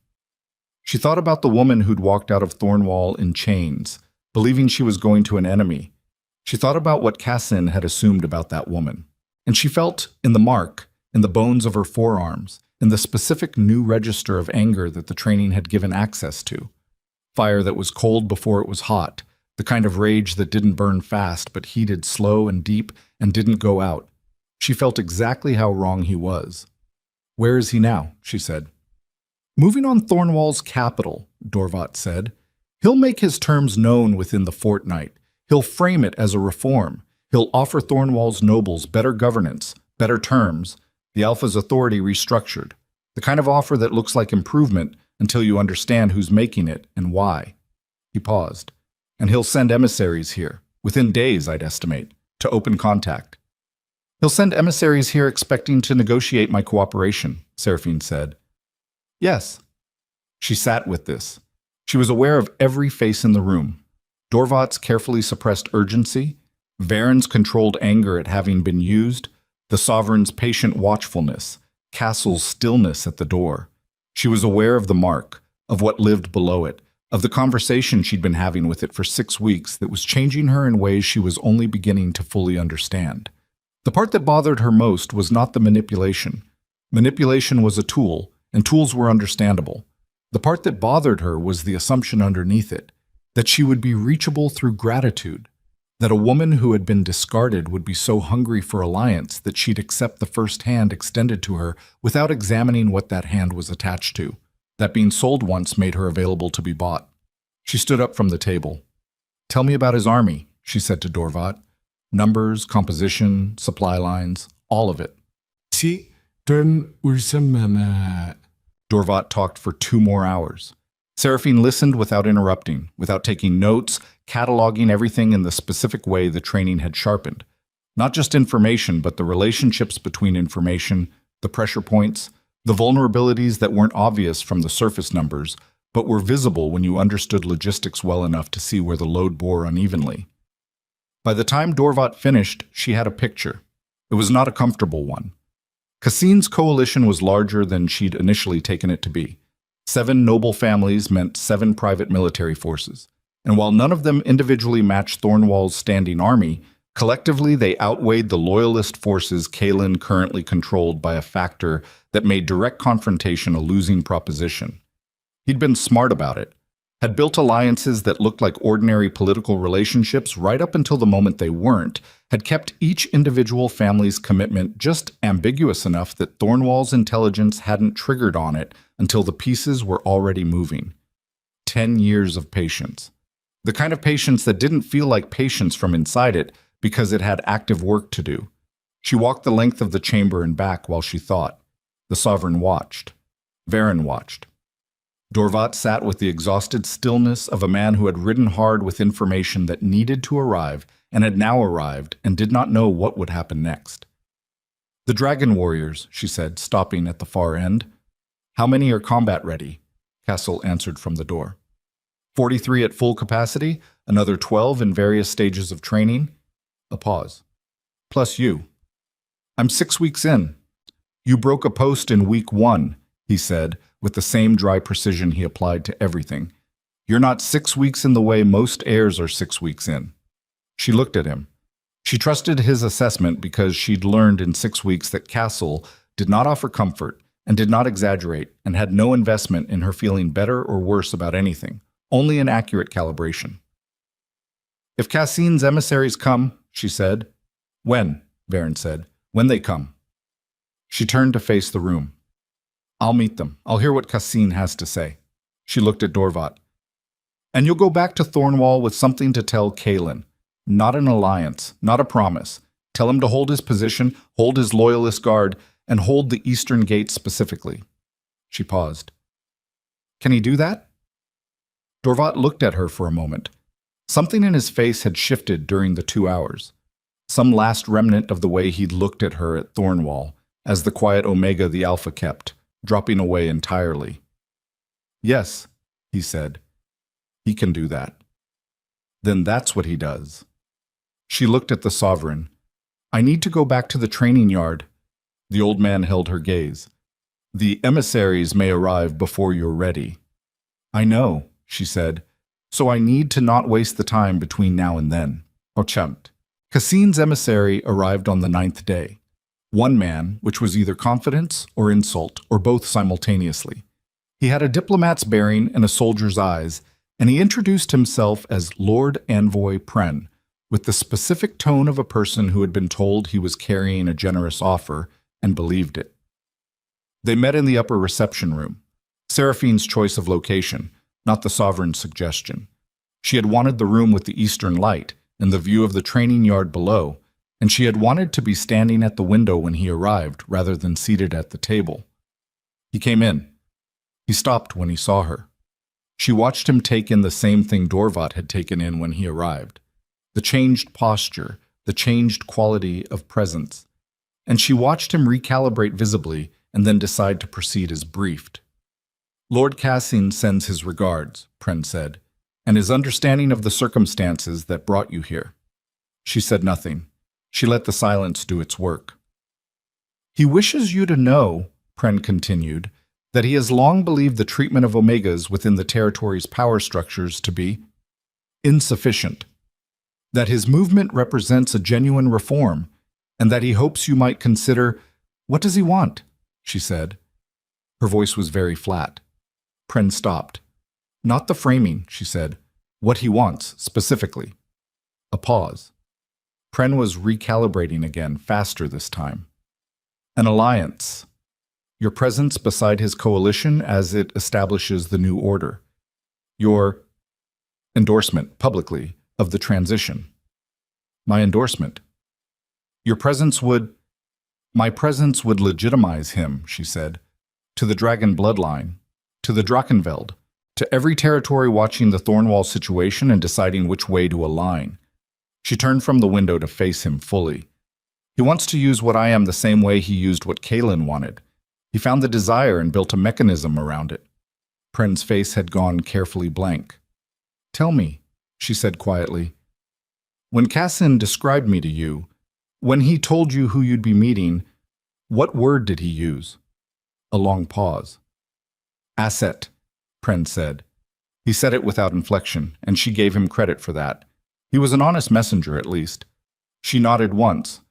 She thought about the woman who'd walked out of Thornwall in chains, believing she was going to an enemy. She thought about what Cassin had assumed about that woman. And she felt, in the mark, in the bones of her forearms, in the specific new register of anger that the training had given access to. Fire that was cold before it was hot, the kind of rage that didn't burn fast but heated slow and deep and didn't go out. She felt exactly how wrong he was. "Where is he now?" she said. "Moving on Thornwall's capital," Dorvat said. "He'll make his terms known within the fortnight. He'll frame it as a reform. He'll offer Thornwall's nobles better governance, better terms, the Alpha's authority restructured, the kind of offer that looks like improvement until you understand who's making it and why." He paused. "And he'll send emissaries here, within days, I'd estimate, to open contact." "He'll send emissaries here expecting to negotiate my cooperation," Seraphine said. "Yes." She sat with this. She was aware of every face in the room. Dorvat's carefully suppressed urgency, Varen's controlled anger at having been used, the sovereign's patient watchfulness, Castle's stillness at the door. She was aware of the mark, of what lived below it, of the conversation she'd been having with it for 6 weeks that was changing her in ways she was only beginning to fully understand. The part that bothered her most was not the manipulation. Manipulation was a tool, and tools were understandable. The part that bothered her was the assumption underneath it, that she would be reachable through gratitude, that a woman who had been discarded would be so hungry for alliance that she'd accept the first hand extended to her without examining what that hand was attached to, that being sold once made her available to be bought. She stood up from the table. "Tell me about his army," she said to Dorvat. "Numbers, composition, supply lines, all of it." Dorvat talked for 2 more hours. Seraphine listened without interrupting, without taking notes, cataloging everything in the specific way the training had sharpened. Not just information, but the relationships between information, the pressure points, the vulnerabilities that weren't obvious from the surface numbers, but were visible when you understood logistics well enough to see where the load bore unevenly. By the time Dorvat finished, she had a picture. It was not a comfortable one. Cassine's coalition was larger than she'd initially taken it to be. 7 noble families meant 7 private military forces, and while none of them individually matched Thornwall's standing army, collectively they outweighed the loyalist forces Kaelin currently controlled by a factor that made direct confrontation a losing proposition. He'd been smart about it, had built alliances that looked like ordinary political relationships right up until the moment they weren't, had kept each individual family's commitment just ambiguous enough that Thornwall's intelligence hadn't triggered on it until the pieces were already moving. 10 years of patience. The kind of patience that didn't feel like patience from inside it because it had active work to do. She walked the length of the chamber and back while she thought. The sovereign watched. Varen watched. Dorvat sat with the exhausted stillness of a man who had ridden hard with information that needed to arrive and had now arrived and did not know what would happen next. "The dragon warriors," she said, stopping at the far end. "How many are combat ready?" Castle answered from the door. 43 at full capacity, another 12 in various stages of training. A pause. "Plus you." "I'm 6 weeks in." "You broke a post in week 1, he said, with the same dry precision he applied to everything. "You're not 6 weeks in the way most heirs are 6 weeks in." She looked at him. She trusted his assessment because she'd learned in 6 weeks that Castle did not offer comfort and did not exaggerate and had no investment in her feeling better or worse about anything, only an accurate calibration. "If Cassine's emissaries come," she said. "When?" Varen said. "When they come." She turned to face the room. "I'll meet them. I'll hear what Cassine has to say." She looked at Dorvat. "And you'll go back to Thornwall with something to tell Kaelin. Not an alliance, not a promise. Tell him to hold his position, hold his loyalist guard, and hold the eastern gate specifically." She paused. "Can he do that?" Dorvat looked at her for a moment. Something in his face had shifted during the 2 hours. Some last remnant of the way he'd looked at her at Thornwall, as the quiet Omega the Alpha kept, dropping away entirely. "Yes," he said. "He can do that." "Then that's what he does." She looked at the sovereign. "I need to go back to the training yard." The old man held her gaze. "The emissaries may arrive before you're ready." "I know," she said. "So I need to not waste the time between now and then." Ochamt. Cassine's emissary arrived on the 9th day. One man, which was either confidence or insult, or both simultaneously. He had a diplomat's bearing and a soldier's eyes, and he introduced himself as Lord Envoy Pren, with the specific tone of a person who had been told he was carrying a generous offer and believed it. They met in the upper reception room, Seraphine's choice of location, not the sovereign's suggestion. She had wanted the room with the eastern light and the view of the training yard below, and she had wanted to be standing at the window when he arrived rather than seated at the table. He came in. He stopped when he saw her. She watched him take in the same thing Dorvat had taken in when he arrived. The changed posture, the changed quality of presence. And she watched him recalibrate visibly and then decide to proceed as briefed. "Lord Cassine sends his regards," Pren said, "and his understanding of the circumstances that brought you here." She said nothing. She let the silence do its work. "He wishes you to know," Pren continued, "that he has long believed the treatment of Omegas within the territory's power structures to be insufficient, that his movement represents a genuine reform, and that he hopes you might consider—" "What does he want?" she said. Her voice was very flat. Pren stopped. "Not the framing," she said. "What he wants, specifically." A pause. Pren was recalibrating again, faster this time. "An alliance. Your presence beside his coalition as it establishes the new order. Your endorsement, publicly, of the transition." "My endorsement." "Your presence would—" "My presence would legitimize him," she said, "to the dragon bloodline, to the Drachenveld, to every territory watching the Thornwall situation and deciding which way to align." She turned from the window to face him fully. He wants to use what I am the same way he used what Kaelin wanted. He found the desire and built a mechanism around it. Pren's face had gone carefully blank. Tell me, she said quietly. When Cassin described me to you, when he told you who you'd be meeting, what word did he use? A long pause. Asset, Pren said. He said it without inflection, and she gave him credit for that. He was an honest messenger, at least. She nodded once.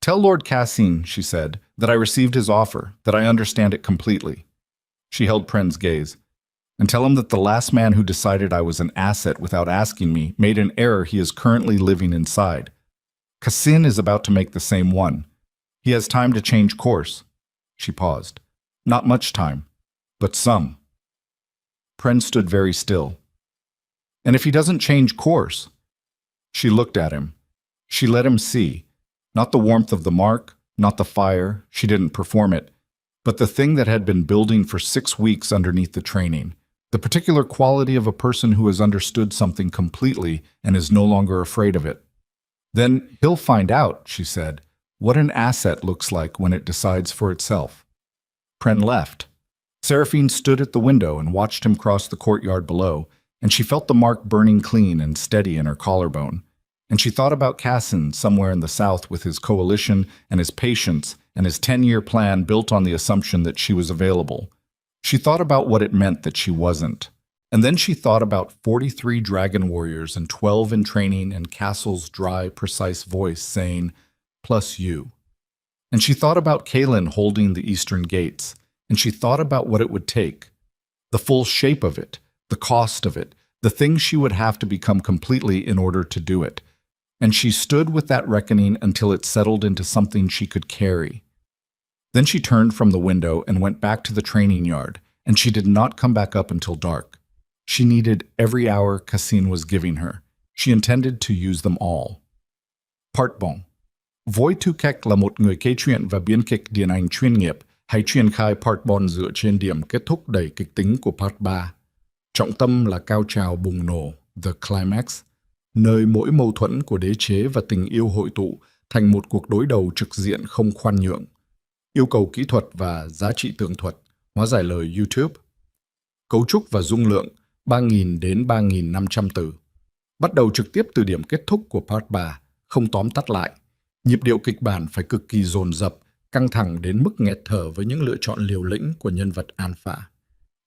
Tell Lord Cassin, she said, that I received his offer, that I understand it completely. She held Pren's gaze. And tell him that the last man who decided I was an asset without asking me made an error he is currently living inside. Cassin is about to make the same one. He has time to change course. She paused. Not much time, but some. Pren stood very still. And if he doesn't change course? She looked at him. She let him see. Not the warmth of the mark, not the fire, she didn't perform it, but the thing that had been building for 6 weeks underneath the training. The particular quality of a person who has understood something completely and is no longer afraid of it. Then he'll find out, she said, what an asset looks like when it decides for itself. Pren left. Seraphine stood at the window and watched him cross the courtyard below, and she felt the mark burning clean and steady in her collarbone. And she thought about Cassin somewhere in the south with his coalition and his patience and his 10-year plan built on the assumption that she was available. She thought about what it meant that she wasn't. And then she thought about 43 dragon warriors and 12 in training and Castle's dry, precise voice saying, plus you. And she thought about Kaelin holding the eastern gates. And she thought about what it would take. The full shape of it, the cost of it, the things she would have to become completely in order to do it. And she stood with that reckoning until it settled into something she could carry. Then she turned from the window and went back to the training yard, and she did not come back up until dark. She needed every hour Cassin was giving her. She intended to use them all. Part bon. Voi Thu Kek là một người kể chuyện và biên kịch điện ảnh chuyên nghiệp, hay truyền khai part bon dựa trên điểm kết thúc đầy kịch tính của part 3. Trọng tâm là cao trào bùng nổ, the climax, nơi mỗi mâu thuẫn của đế chế và tình yêu hội tụ thành một cuộc đối đầu trực diện không khoan nhượng. Yêu cầu kỹ thuật và giá trị tường thuật, hóa giải lời YouTube. Cấu trúc và dung lượng 3.000 đến 3.500 từ. Bắt đầu trực tiếp từ điểm kết thúc của part 3, không tóm tắt lại. Nhịp điệu kịch bản phải cực kỳ dồn dập, căng thẳng đến mức nghẹt thở với những lựa chọn liều lĩnh của nhân vật alpha.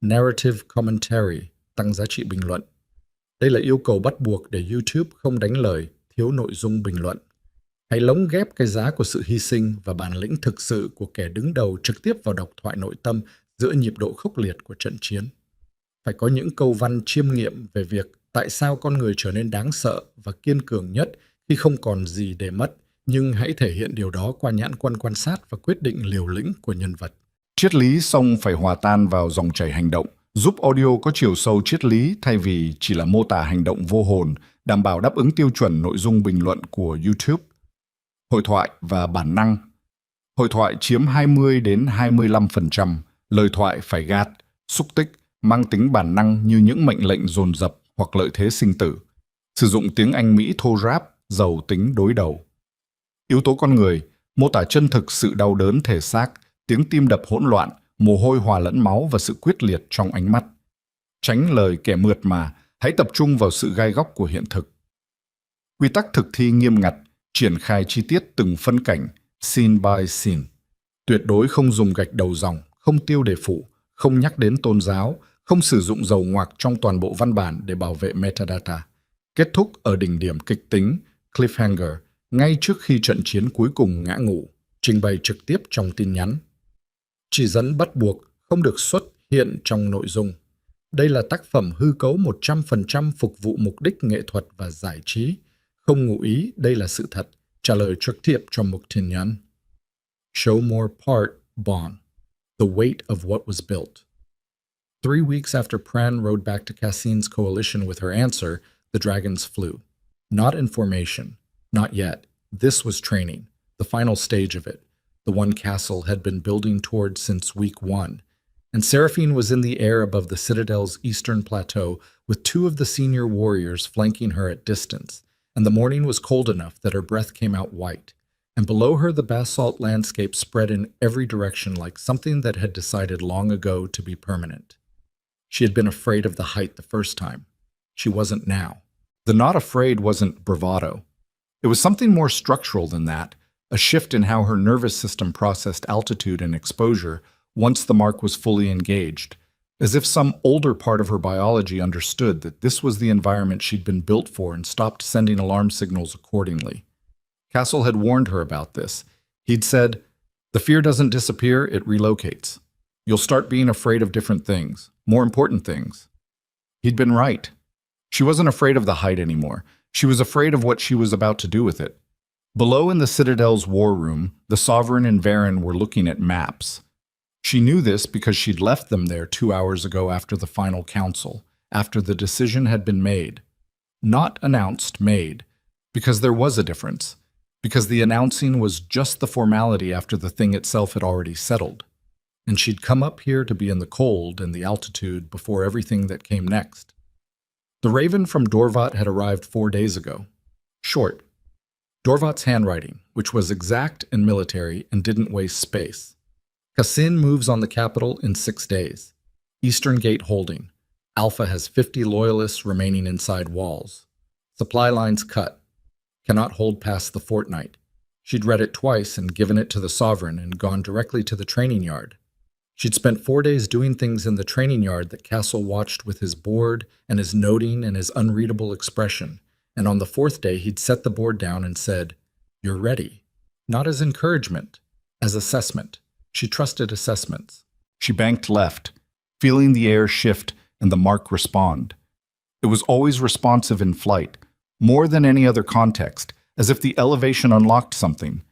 Narrative commentary, tăng giá trị bình luận. Đây là yêu cầu bắt buộc để YouTube không đánh lời, thiếu nội dung bình luận. Hãy lồng ghép cái giá của sự hy sinh và bản lĩnh thực sự của kẻ đứng đầu trực tiếp vào độc thoại nội tâm giữa nhịp độ khốc liệt của trận chiến. Phải có những câu văn chiêm nghiệm về việc tại sao con người trở nên đáng sợ và kiên cường nhất khi không còn gì để mất, nhưng hãy thể hiện điều đó qua nhãn quan sát và quyết định liều lĩnh của nhân vật. Triết lý xong phải hòa tan vào dòng chảy hành động, giúp audio có chiều sâu triết lý thay vì chỉ là mô tả hành động vô hồn, đảm bảo đáp ứng tiêu chuẩn nội dung bình luận của YouTube. Hội thoại và bản năng. Hội thoại chiếm 20 đến 25%, lời thoại phải gạt, xúc tích, mang tính bản năng như những mệnh lệnh dồn dập hoặc lợi thế sinh tử. Sử dụng tiếng Anh Mỹ thô ráp, giàu tính đối đầu. Yếu tố con người, mô tả chân thực sự đau đớn thể xác, tiếng tim đập hỗn loạn, mồ hôi hòa lẫn máu và sự quyết liệt trong ánh mắt. Tránh lời kẻ mượt mà, hãy tập trung vào sự gai góc của hiện thực. Quy tắc thực thi nghiêm ngặt, triển khai chi tiết từng phân cảnh, scene by scene. Tuyệt đối không dùng gạch đầu dòng, không tiêu đề phụ, không nhắc đến tôn giáo, không sử dụng dầu ngoặc trong toàn bộ văn bản để bảo vệ metadata. Kết thúc ở đỉnh điểm kịch tính, cliffhanger, ngay trước khi trận chiến cuối cùng ngã ngủ, trình bày trực tiếp trong tin nhắn. Chỉ dẫn bắt buộc không được xuất hiện trong nội dung. Đây là tác phẩm hư cấu 100% phục vụ mục đích nghệ thuật và giải trí. Không ngụ ý đây là sự thật, trả lời trực tiếp trong một tin nhắn. Show more part bon, the weight of what was built. 3 weeks after Pran rode back to Cassin's coalition with her answer, the dragons flew. Not in formation. Not yet. This was training, the final stage of it, the one Castle had been building toward since week 1. And Seraphine was in the air above the citadel's eastern plateau with 2 of the senior warriors flanking her at distance, and the morning was cold enough that her breath came out white. and below her the basalt landscape spread in every direction like something that had decided long ago to be permanent. She had been afraid of the height the first time. She wasn't now. The not afraid wasn't bravado. It was something more structural than that, a shift in how her nervous system processed altitude and exposure once the mark was fully engaged, as if some older part of her biology understood that this was the environment she'd been built for and stopped sending alarm signals accordingly. Castle had warned her about this. He'd said, "The fear doesn't disappear, it relocates. You'll start being afraid of different things, more important things." He'd been right. She wasn't afraid of the height anymore. She was afraid of what she was about to do with it. Below in the Citadel's war room, the Sovereign and Varen were looking at maps. She knew this because she'd left them there 2 hours ago after the final council, after the decision had been made. Not announced, made, because there was a difference, because the announcing was just the formality after the thing itself had already settled. And she'd come up here to be in the cold and the altitude before everything that came next. The raven from Dorvat had arrived 4 days ago. Short. Dorvat's handwriting, which was exact and military and didn't waste space. Kassin moves on the capital in 6 days. Eastern Gate holding. Alpha has 50 loyalists remaining inside walls. Supply lines cut. Cannot hold past the fortnight. She'd read it twice and given it to the Sovereign and gone directly to the training yard. She'd spent 4 days doing things in the training yard that Castle watched with his bored and his noting and his unreadable expression, and on the 4th day he'd set the board down and said, "You're ready." Not as encouragement, as assessment. She trusted assessments. She banked left, feeling the air shift and the mark respond. It was always responsive in flight, more than any other context, as if the elevation unlocked something,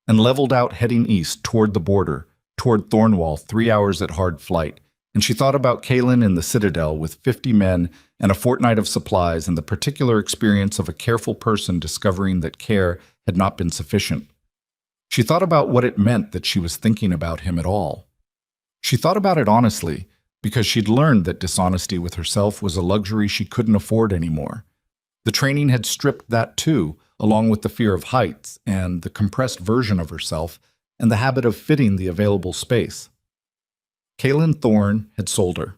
and leveled out heading east toward the border, toward Thornwall 3 hours at hard flight, and she thought about Kaelin in the Citadel with 50 men and a fortnight of supplies and the particular experience of a careful person discovering that care had not been sufficient. She thought about what it meant that she was thinking about him at all. She thought about it honestly, because she'd learned that dishonesty with herself was a luxury she couldn't afford anymore. The training had stripped that too, along with the fear of heights and the compressed version of herself and the habit of fitting the available space. Kaelin Thorne had sold her.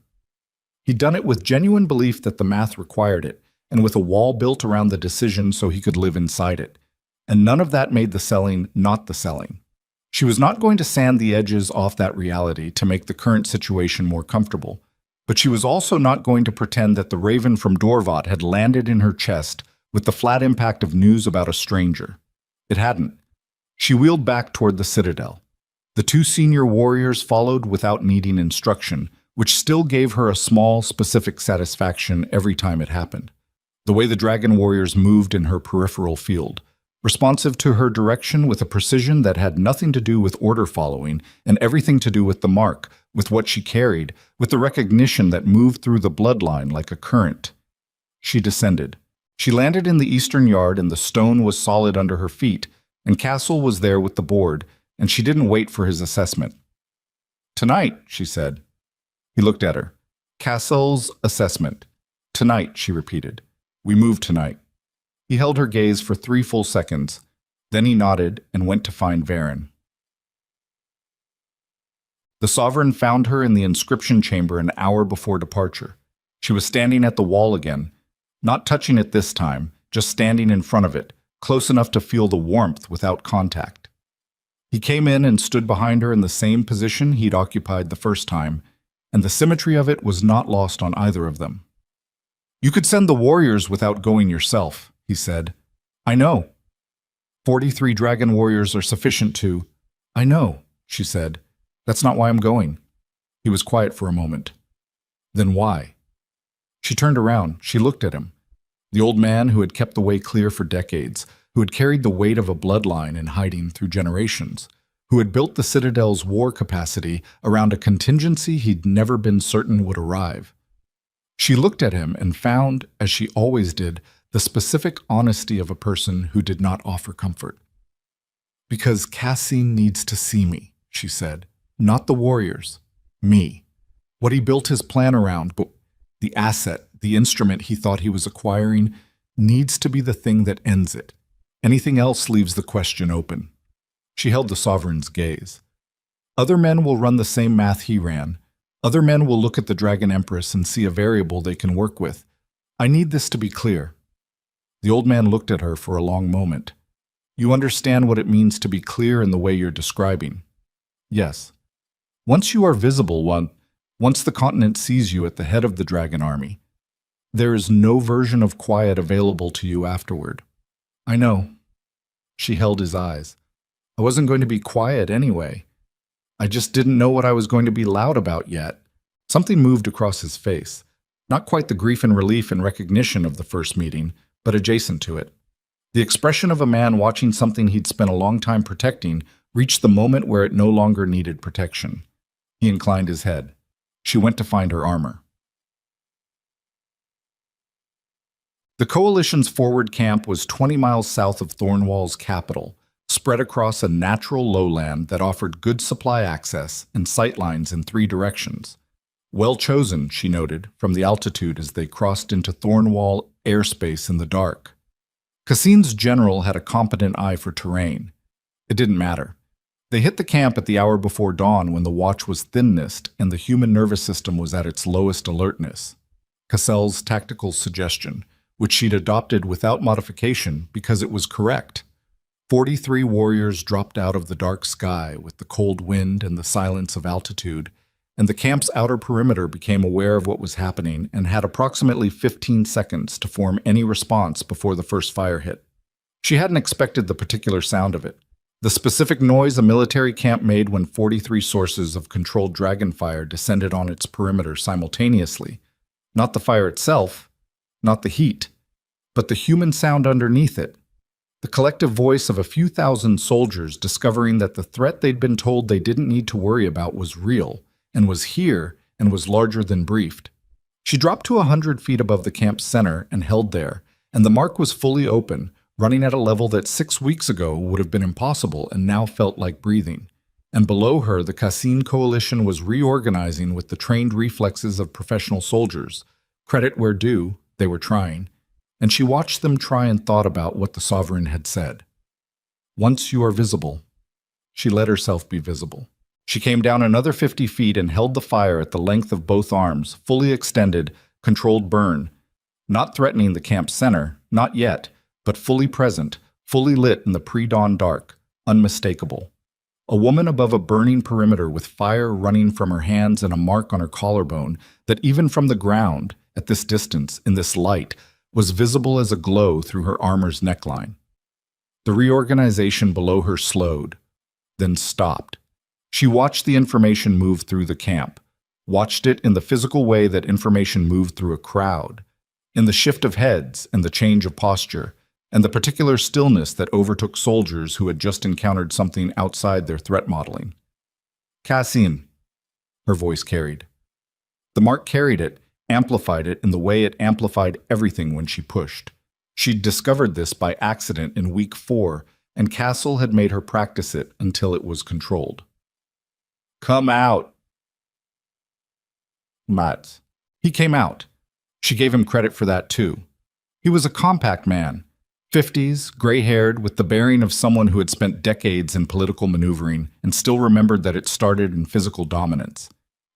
He'd done it with genuine belief that the math required it, and with a wall built around the decision so he could live inside it. And none of that made the selling not the selling. She was not going to sand the edges off that reality to make the current situation more comfortable, but she was also not going to pretend that the raven from Dorvat had landed in her chest with the flat impact of news about a stranger. It hadn't. She wheeled back toward the Citadel. The 2 senior warriors followed without needing instruction, which still gave her a small, specific satisfaction every time it happened. The way the dragon warriors moved in her peripheral field, responsive to her direction with a precision that had nothing to do with order following and everything to do with the mark, with what she carried, with the recognition that moved through the bloodline like a current. She descended. She landed in the eastern yard and the stone was solid under her feet, and Castle was there with the board, and she didn't wait for his assessment. "Tonight," she said. He looked at her. "Castle's assessment. Tonight," she repeated. "We move tonight." He held her gaze for 3 full seconds. Then he nodded and went to find Varen. The Sovereign found her in the inscription chamber an hour before departure. She was standing at the wall again, not touching it this time, just standing in front of it, close enough to feel the warmth without contact. He came in and stood behind her in the same position he'd occupied the first time, and the symmetry of it was not lost on either of them. "You could send the warriors without going yourself," he said. "I know. 43 dragon warriors are sufficient to—" "I know," she said. "That's not why I'm going." He was quiet for a moment. "Then why?" She turned around. She looked at him. The old man who had kept the way clear for decades, who had carried the weight of a bloodline in hiding through generations, who had built the Citadel's war capacity around a contingency he'd never been certain would arrive. She looked at him and found, as she always did, the specific honesty of a person who did not offer comfort. "Because Cassin needs to see me," she said. "Not the warriors. Me. What he built his plan around, but the asset, the instrument he thought he was acquiring, needs to be the thing that ends it. Anything else leaves the question open." She held the sovereign's gaze. Other men will run the same math he ran. Other men will look at the Dragon Empress and see a variable they can work with. I need this to be clear. The old man looked at her for a long moment. You understand what it means to be clear in the way you're describing? Yes. Once you are visible, once the continent sees you at the head of the dragon army, there is no version of quiet available to you afterward. I know. She held his eyes. I wasn't going to be quiet anyway. I just didn't know what I was going to be loud about yet. Something moved across his face. Not quite the grief and relief and recognition of the first meeting, but adjacent to it. The expression of a man watching something he'd spent a long time protecting reached the moment where it no longer needed protection. He inclined his head. She went to find her armor. The Coalition's forward camp was 20 miles south of Thornwall's capital, spread across a natural lowland that offered good supply access and sightlines in 3 directions. Well chosen, she noted, from the altitude as they crossed into Thornwall airspace in the dark. Cassine's general had a competent eye for terrain. It didn't matter. They hit the camp at the hour before dawn when the watch was thinnest and the human nervous system was at its lowest alertness. Cassell's tactical suggestion, which she'd adopted without modification because it was correct. 43 warriors dropped out of the dark sky with the cold wind and the silence of altitude, and the camp's outer perimeter became aware of what was happening and had approximately 15 seconds to form any response before the first fire hit. She hadn't expected the particular sound of it. The specific noise a military camp made when 43 sources of controlled dragon fire descended on its perimeter simultaneously. Not the fire itself, not the heat, but the human sound underneath it. The collective voice of a few thousand soldiers discovering that the threat they'd been told they didn't need to worry about was real, and was here, and was larger than briefed. She dropped to 100 feet above the camp's center and held there, and the mark was fully open, running at a level that 6 weeks ago would have been impossible and now felt like breathing. And below her, the Cassine coalition was reorganizing with the trained reflexes of professional soldiers. Credit where due, they were trying. And she watched them try and thought about what the sovereign had said. Once you are visible. She let herself be visible. She came down another 50 feet and held the fire at the length of both arms, fully extended, controlled burn. Not threatening the camp's center, not yet, but fully present, fully lit in the pre-dawn dark, unmistakable. A woman above a burning perimeter with fire running from her hands and a mark on her collarbone that even from the ground, at this distance, in this light, was visible as a glow through her armor's neckline. The reorganization below her slowed, then stopped. She watched the information move through the camp, watched it in the physical way that information moved through a crowd, in the shift of heads and the change of posture, and the particular stillness that overtook soldiers who had just encountered something outside their threat modeling. Cassine, her voice carried. The mark carried it, amplified it in the way it amplified everything when she pushed. She'd discovered this by accident in week 4, and Castle had made her practice it until it was controlled. Come out. Matt. He came out. She gave him credit for that too. He was a compact man, 50s, gray-haired, with the bearing of someone who had spent decades in political maneuvering and still remembered that it started in physical dominance.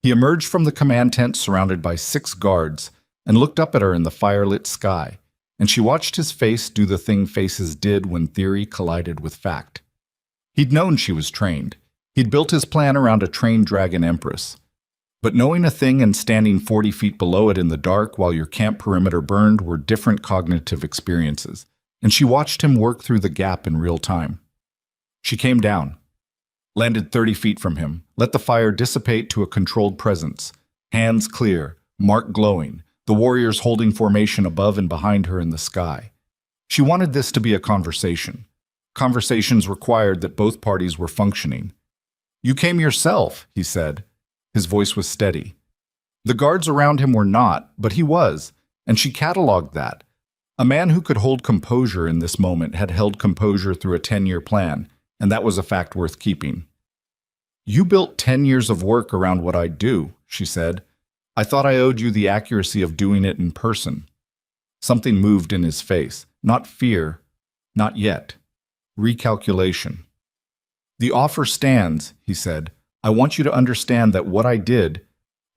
He emerged from the command tent surrounded by 6 guards and looked up at her in the firelit sky, and she watched his face do the thing faces did when theory collided with fact. He'd known she was trained. He'd built his plan around a trained dragon empress. But knowing a thing and standing 40 feet below it in the dark while your camp perimeter burned were different cognitive experiences, and she watched him work through the gap in real time. She came down, landed 30 feet from him, let the fire dissipate to a controlled presence, hands clear, mark glowing, the warriors holding formation above and behind her in the sky. She wanted this to be a conversation. Conversations required that both parties were functioning. You came yourself, he said. His voice was steady. The guards around him were not, but he was, and she cataloged that. A man who could hold composure in this moment had held composure through a 10-year plan, and that was a fact worth keeping. You built 10 years of work around what I do, she said. I thought I owed you the accuracy of doing it in person. Something moved in his face. Not fear. Not yet. Recalculation. The offer stands, he said. I want you to understand that what I did,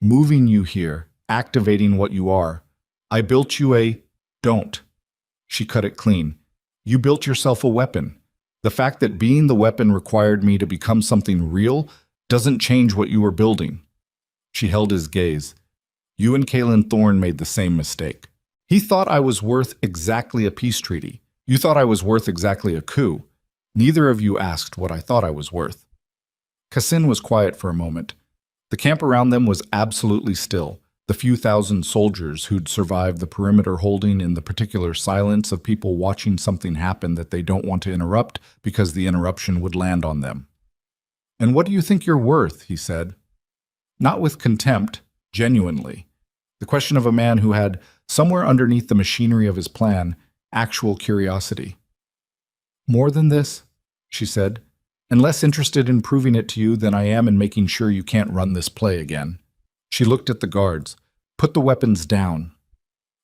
moving you here, activating what you are, I built you a don't. She cut it clean. You built yourself a weapon. The fact that being the weapon required me to become something real doesn't change what you were building. She held his gaze. You and Kalen Thorne made the same mistake. He thought I was worth exactly a peace treaty. You thought I was worth exactly a coup. Neither of you asked what I thought I was worth. Cassin was quiet for a moment. The camp around them was absolutely still. The few thousand soldiers who'd survived the perimeter holding in the particular silence of people watching something happen that they don't want to interrupt because the interruption would land on them. And what do you think you're worth? He said. Not with contempt, genuinely. The question of a man who had, somewhere underneath the machinery of his plan, actual curiosity. More than this, she said, and less interested in proving it to you than I am in making sure you can't run this play again. She looked at the guards. Put the weapons down.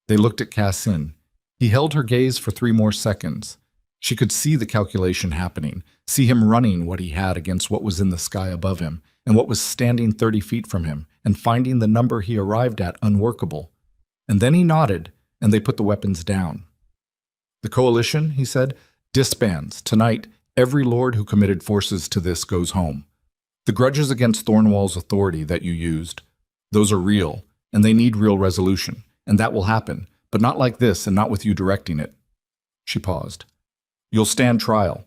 They looked at Cassin. He held her gaze for 3 more seconds. She could see the calculation happening, see him running what he had against what was in the sky above him, and what was standing 30 feet from him, and finding the number he arrived at unworkable. And then he nodded, and they put the weapons down. The coalition, he said, disbands. Tonight, every lord who committed forces to this goes home. The grudges against Thornwall's authority that you used, those are real, and they need real resolution, and that will happen, but not like this and not with you directing it. She paused. You'll stand trial.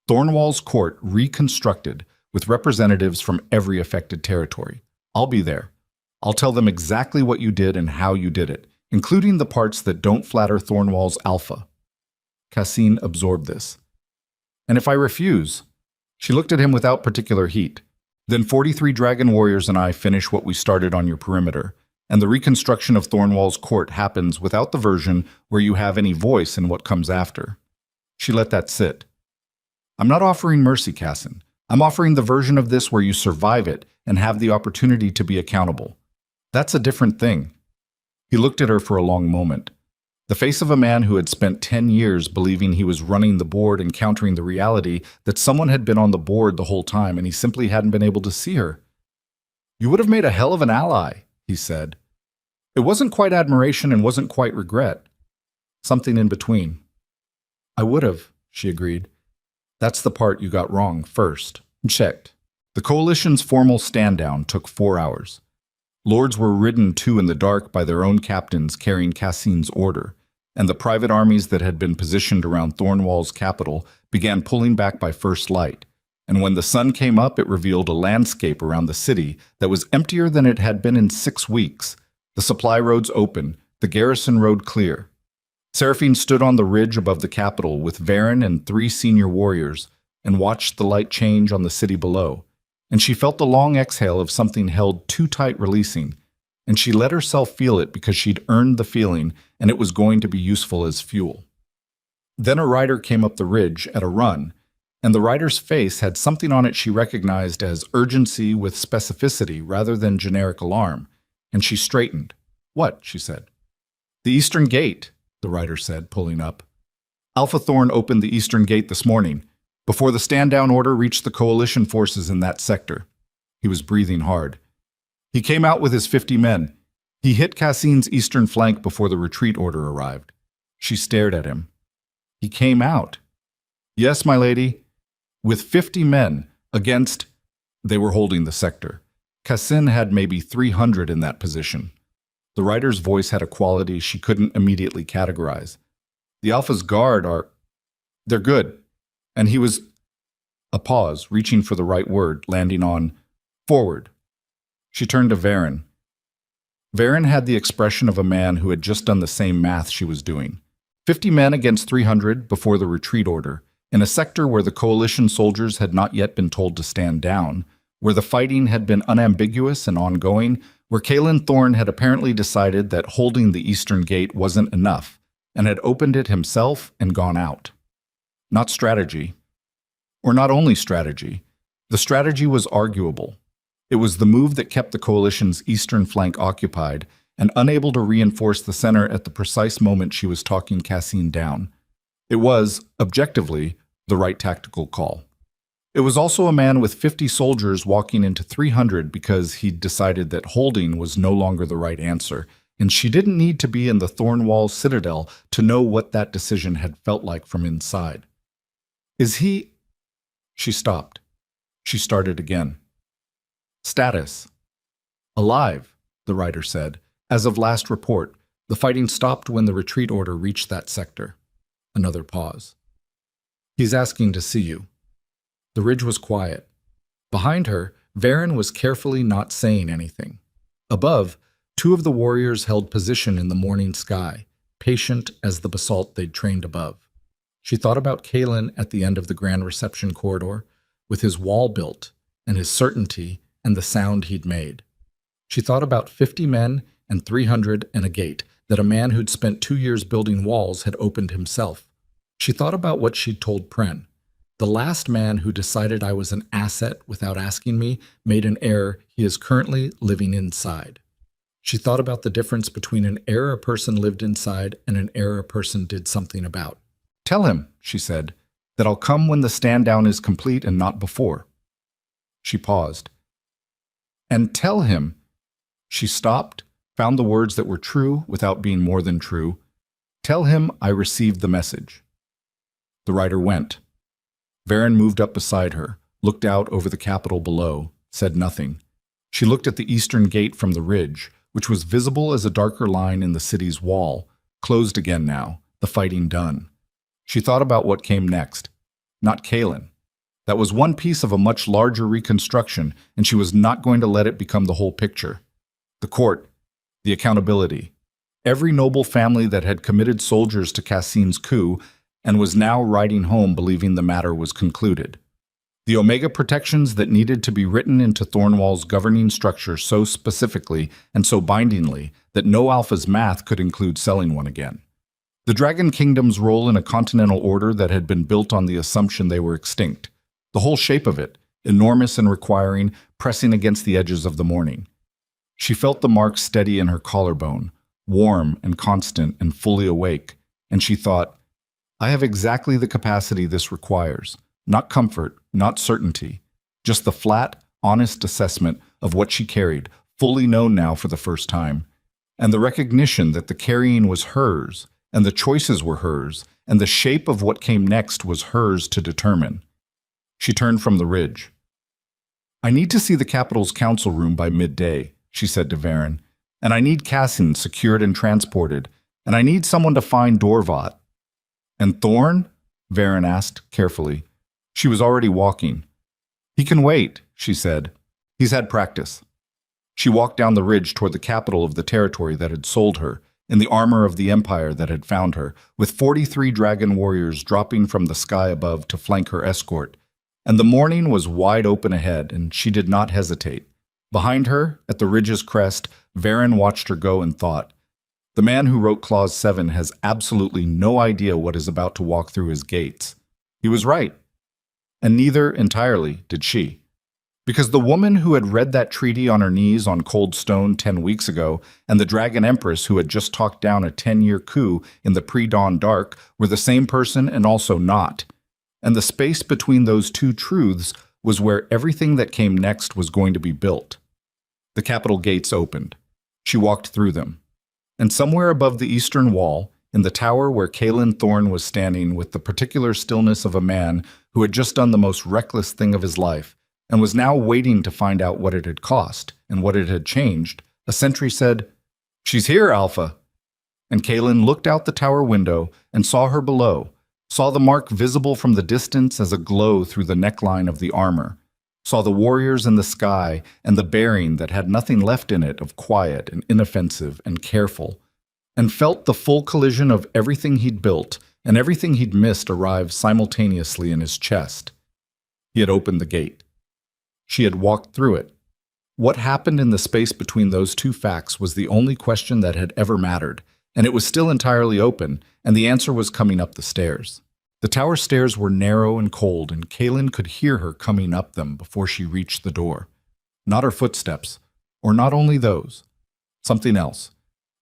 Thornwall's court reconstructed with representatives from every affected territory. I'll be there. I'll tell them exactly what you did and how you did it, including the parts that don't flatter Thornwall's alpha. Cassin absorbed this. And if I refuse? She looked at him without particular heat. Then 43 dragon warriors and I finish what we started on your perimeter, and the reconstruction of Thornwall's court happens without the version where you have any voice in what comes after. She let that sit. I'm not offering mercy, Cassin. I'm offering the version of this where you survive it and have the opportunity to be accountable. That's a different thing. He looked at her for a long moment. The face of a man who had spent 10 years believing he was running the board and countering the reality that someone had been on the board the whole time and he simply hadn't been able to see her. You would have made a hell of an ally, he said. It wasn't quite admiration and wasn't quite regret. Something in between. I would have, she agreed. That's the part you got wrong first. Checked. The coalition's formal stand-down took 4 hours. Lords were ridden to in the dark by their own captains carrying Cassin's order, and the private armies that had been positioned around Thornwall's capital began pulling back by first light, and when the sun came up it revealed a landscape around the city that was emptier than it had been in 6 weeks, the supply roads open, the garrison road clear. Seraphine stood on the ridge above the capital with Varen and 3 senior warriors and watched the light change on the city below, and she felt the long exhale of something held too tight releasing, and she let herself feel it because she'd earned the feeling and it was going to be useful as fuel. Then a rider came up the ridge at a run, and the rider's face had something on it she recognized as urgency with specificity rather than generic alarm, and she straightened. What? She said. The Eastern Gate, the rider said, pulling up. Alpha Thorn opened the Eastern Gate this morning, before the stand-down order reached the coalition forces in that sector. He was breathing hard. He came out with his 50 men. He hit Cassin's eastern flank before the retreat order arrived. She stared at him. He came out. Yes, my lady. With 50 men against... They were holding the sector. Cassin had maybe 300 in that position. The rider's voice had a quality she couldn't immediately categorize. The Alpha's guard are... They're good. And he was... A pause, reaching for the right word, landing on forward. She turned to Varen. Varen had the expression of a man who had just done the same math she was doing. 50 men against 300 before the retreat order, in a sector where the coalition soldiers had not yet been told to stand down, where the fighting had been unambiguous and ongoing, where Kalen Thorne had apparently decided that holding the Eastern Gate wasn't enough, and had opened it himself and gone out. Not strategy. Or not only strategy. The strategy was arguable. It was the move that kept the coalition's eastern flank occupied and unable to reinforce the center at the precise moment she was talking Cassin down. It was, objectively, the right tactical call. It was also a man with 50 soldiers walking into 300 because he'd decided that holding was no longer the right answer, and she didn't need to be in the Thornwall Citadel to know what that decision had felt like from inside. Is he... She stopped. She started again. Status. Alive, the writer said. As of last report, the fighting stopped when the retreat order reached that sector. Another pause. He's asking to see you. The ridge was quiet. Behind her, Varen was carefully not saying anything. Above, two of the warriors held position in the morning sky, patient as the basalt they'd trained above. She thought about Kalen at the end of the grand reception corridor, with his wall built, and his certainty and the sound he'd made. She thought about 50 men and 300 and a gate that a man who'd spent 2 years building walls had opened himself. She thought about what she'd told Pren. The last man who decided I was an asset without asking me made an error he is currently living inside. She thought about the difference between an error a person lived inside and an error a person did something about. Tell him, she said, that I'll come when the stand down is complete and not before. She paused. And tell him. She stopped, found the words that were true without being more than true. Tell him I received the message. The writer went. Varen moved up beside her, looked out over the capital below, said nothing. She looked at the eastern gate from the ridge, which was visible as a darker line in the city's wall, closed again now, the fighting done. She thought about what came next. Not Kalen. That was one piece of a much larger reconstruction, and she was not going to let it become the whole picture. The court, the accountability. Every noble family that had committed soldiers to Cassine's coup and was now riding home believing the matter was concluded. The Omega protections that needed to be written into Thornwall's governing structure so specifically and so bindingly that no Alpha's math could include selling one again. The Dragon Kingdom's role in a continental order that had been built on the assumption they were extinct. The whole shape of it, enormous and requiring, pressing against the edges of the morning. She felt the mark steady in her collarbone, warm and constant and fully awake, and she thought, I have exactly the capacity this requires. Not comfort, not certainty. Just the flat, honest assessment of what she carried, fully known now for the first time. And the recognition that the carrying was hers, and the choices were hers, and the shape of what came next was hers to determine. She turned from the ridge. I need to see the capital's council room by midday, she said to Varen. And I need Cassian secured and transported. And I need someone to find Dorvat. And Thorn? Varen asked, carefully. She was already walking. He can wait, she said. He's had practice. She walked down the ridge toward the capital of the territory that had sold her, in the armor of the empire that had found her, with 43 dragon warriors dropping from the sky above to flank her escort. And the morning was wide open ahead, and she did not hesitate. Behind her, at the ridge's crest, Varen watched her go and thought, the man who wrote Clause 7 has absolutely no idea what is about to walk through his gates. He was right. And neither, entirely, did she. Because the woman who had read that treaty on her knees on cold stone 10 weeks ago, and the Dragon Empress who had just talked down a 10-year coup in the pre-dawn dark were the same person and also not. And the space between those two truths was where everything that came next was going to be built. The capital gates opened. She walked through them. And somewhere above the eastern wall, in the tower where Kalen Thorne was standing with the particular stillness of a man who had just done the most reckless thing of his life, and was now waiting to find out what it had cost and what it had changed, a sentry said, She's here, Alpha. And Kalen looked out the tower window and saw her below, saw the mark visible from the distance as a glow through the neckline of the armor, saw the warriors in the sky and the bearing that had nothing left in it of quiet and inoffensive and careful, and felt the full collision of everything he'd built and everything he'd missed arrive simultaneously in his chest. He had opened the gate. She had walked through it. What happened in the space between those two facts was the only question that had ever mattered, and it was still entirely open, and the answer was coming up the stairs. The tower stairs were narrow and cold, and Kalen could hear her coming up them before she reached the door. Not her footsteps, or not only those. Something else.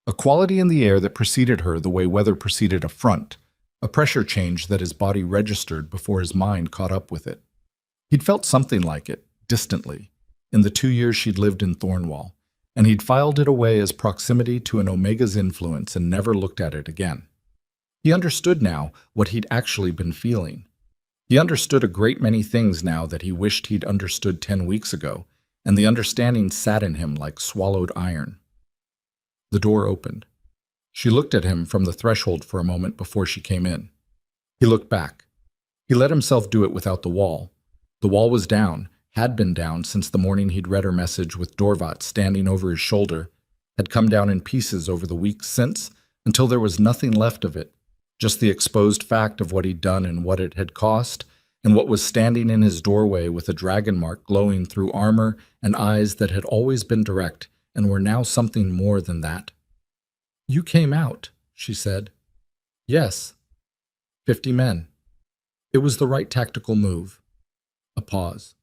A quality in the air that preceded her the way weather preceded a front, a pressure change that his body registered before his mind caught up with it. He'd felt something like it, distantly, in the 2 years she'd lived in Thornwall, and he'd filed it away as proximity to an Omega's influence and never looked at it again. He understood now what he'd actually been feeling. He understood a great many things now that he wished he'd understood 10 weeks ago, and the understanding sat in him like swallowed iron. The door opened. She looked at him from the threshold for a moment before she came in. He looked back. He let himself do it without the wall. The wall was down, had been down since the morning he'd read her message with Dorvat standing over his shoulder, had come down in pieces over the weeks since, until there was nothing left of it, just the exposed fact of what he'd done and what it had cost, and what was standing in his doorway with a dragon mark glowing through armor and eyes that had always been direct and were now something more than that. "You came out," she said. "Yes. 50 men. It was the right tactical move." A pause.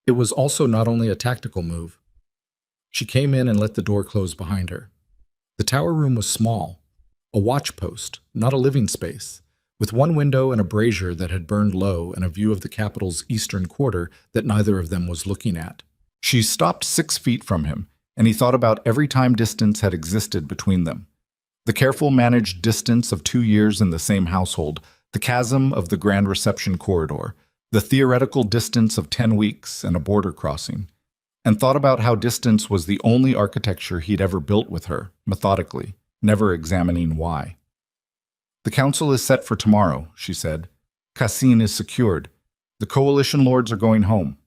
It was also not only a tactical move. She came in and let the door close behind her. The tower room was small, a watch post, not a living space, with one window and a brazier that had burned low and a view of the capital's eastern quarter that neither of them was looking at. She stopped 6 feet from him, and he thought about every time distance had existed between them. The careful managed distance of 2 years in the same household, the chasm of the grand reception corridor, the theoretical distance of 10 weeks and a border crossing, and thought about how distance was the only architecture he'd ever built with her, methodically, never examining why. "The council is set for tomorrow," she said. "Cassine is secured. The coalition lords are going home."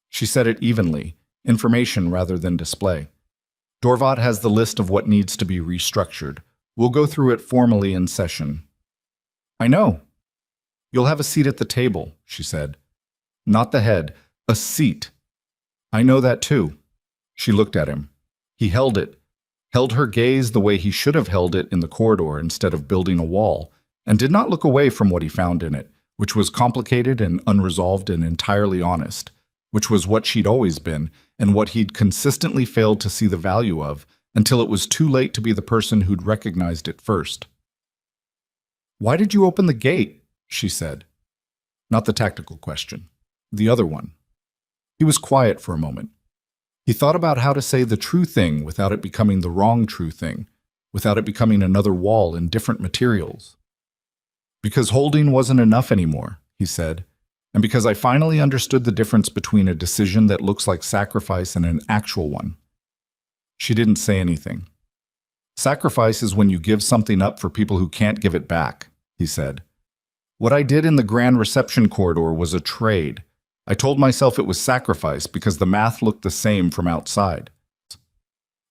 She said it evenly, information rather than display. "Dorvat has the list of what needs to be restructured. We'll go through it formally in session." "I know." "You'll have a seat at the table," she said. "Not the head, a seat." "I know that too." She looked at him. He held it, held her gaze the way he should have held it in the corridor instead of building a wall, and did not look away from what he found in it, which was complicated and unresolved and entirely honest, which was what she'd always been, and what he'd consistently failed to see the value of until it was too late to be the person who'd recognized it first. "Why did you open the gate?" she said. Not the tactical question. The other one. He was quiet for a moment. He thought about how to say the true thing without it becoming the wrong true thing, without it becoming another wall in different materials. "Because holding wasn't enough anymore," he said, "and because I finally understood the difference between a decision that looks like sacrifice and an actual one." She didn't say anything. "Sacrifice is when you give something up for people who can't give it back," he said. "What I did in the grand reception corridor was a trade. I told myself it was sacrifice because the math looked the same from outside."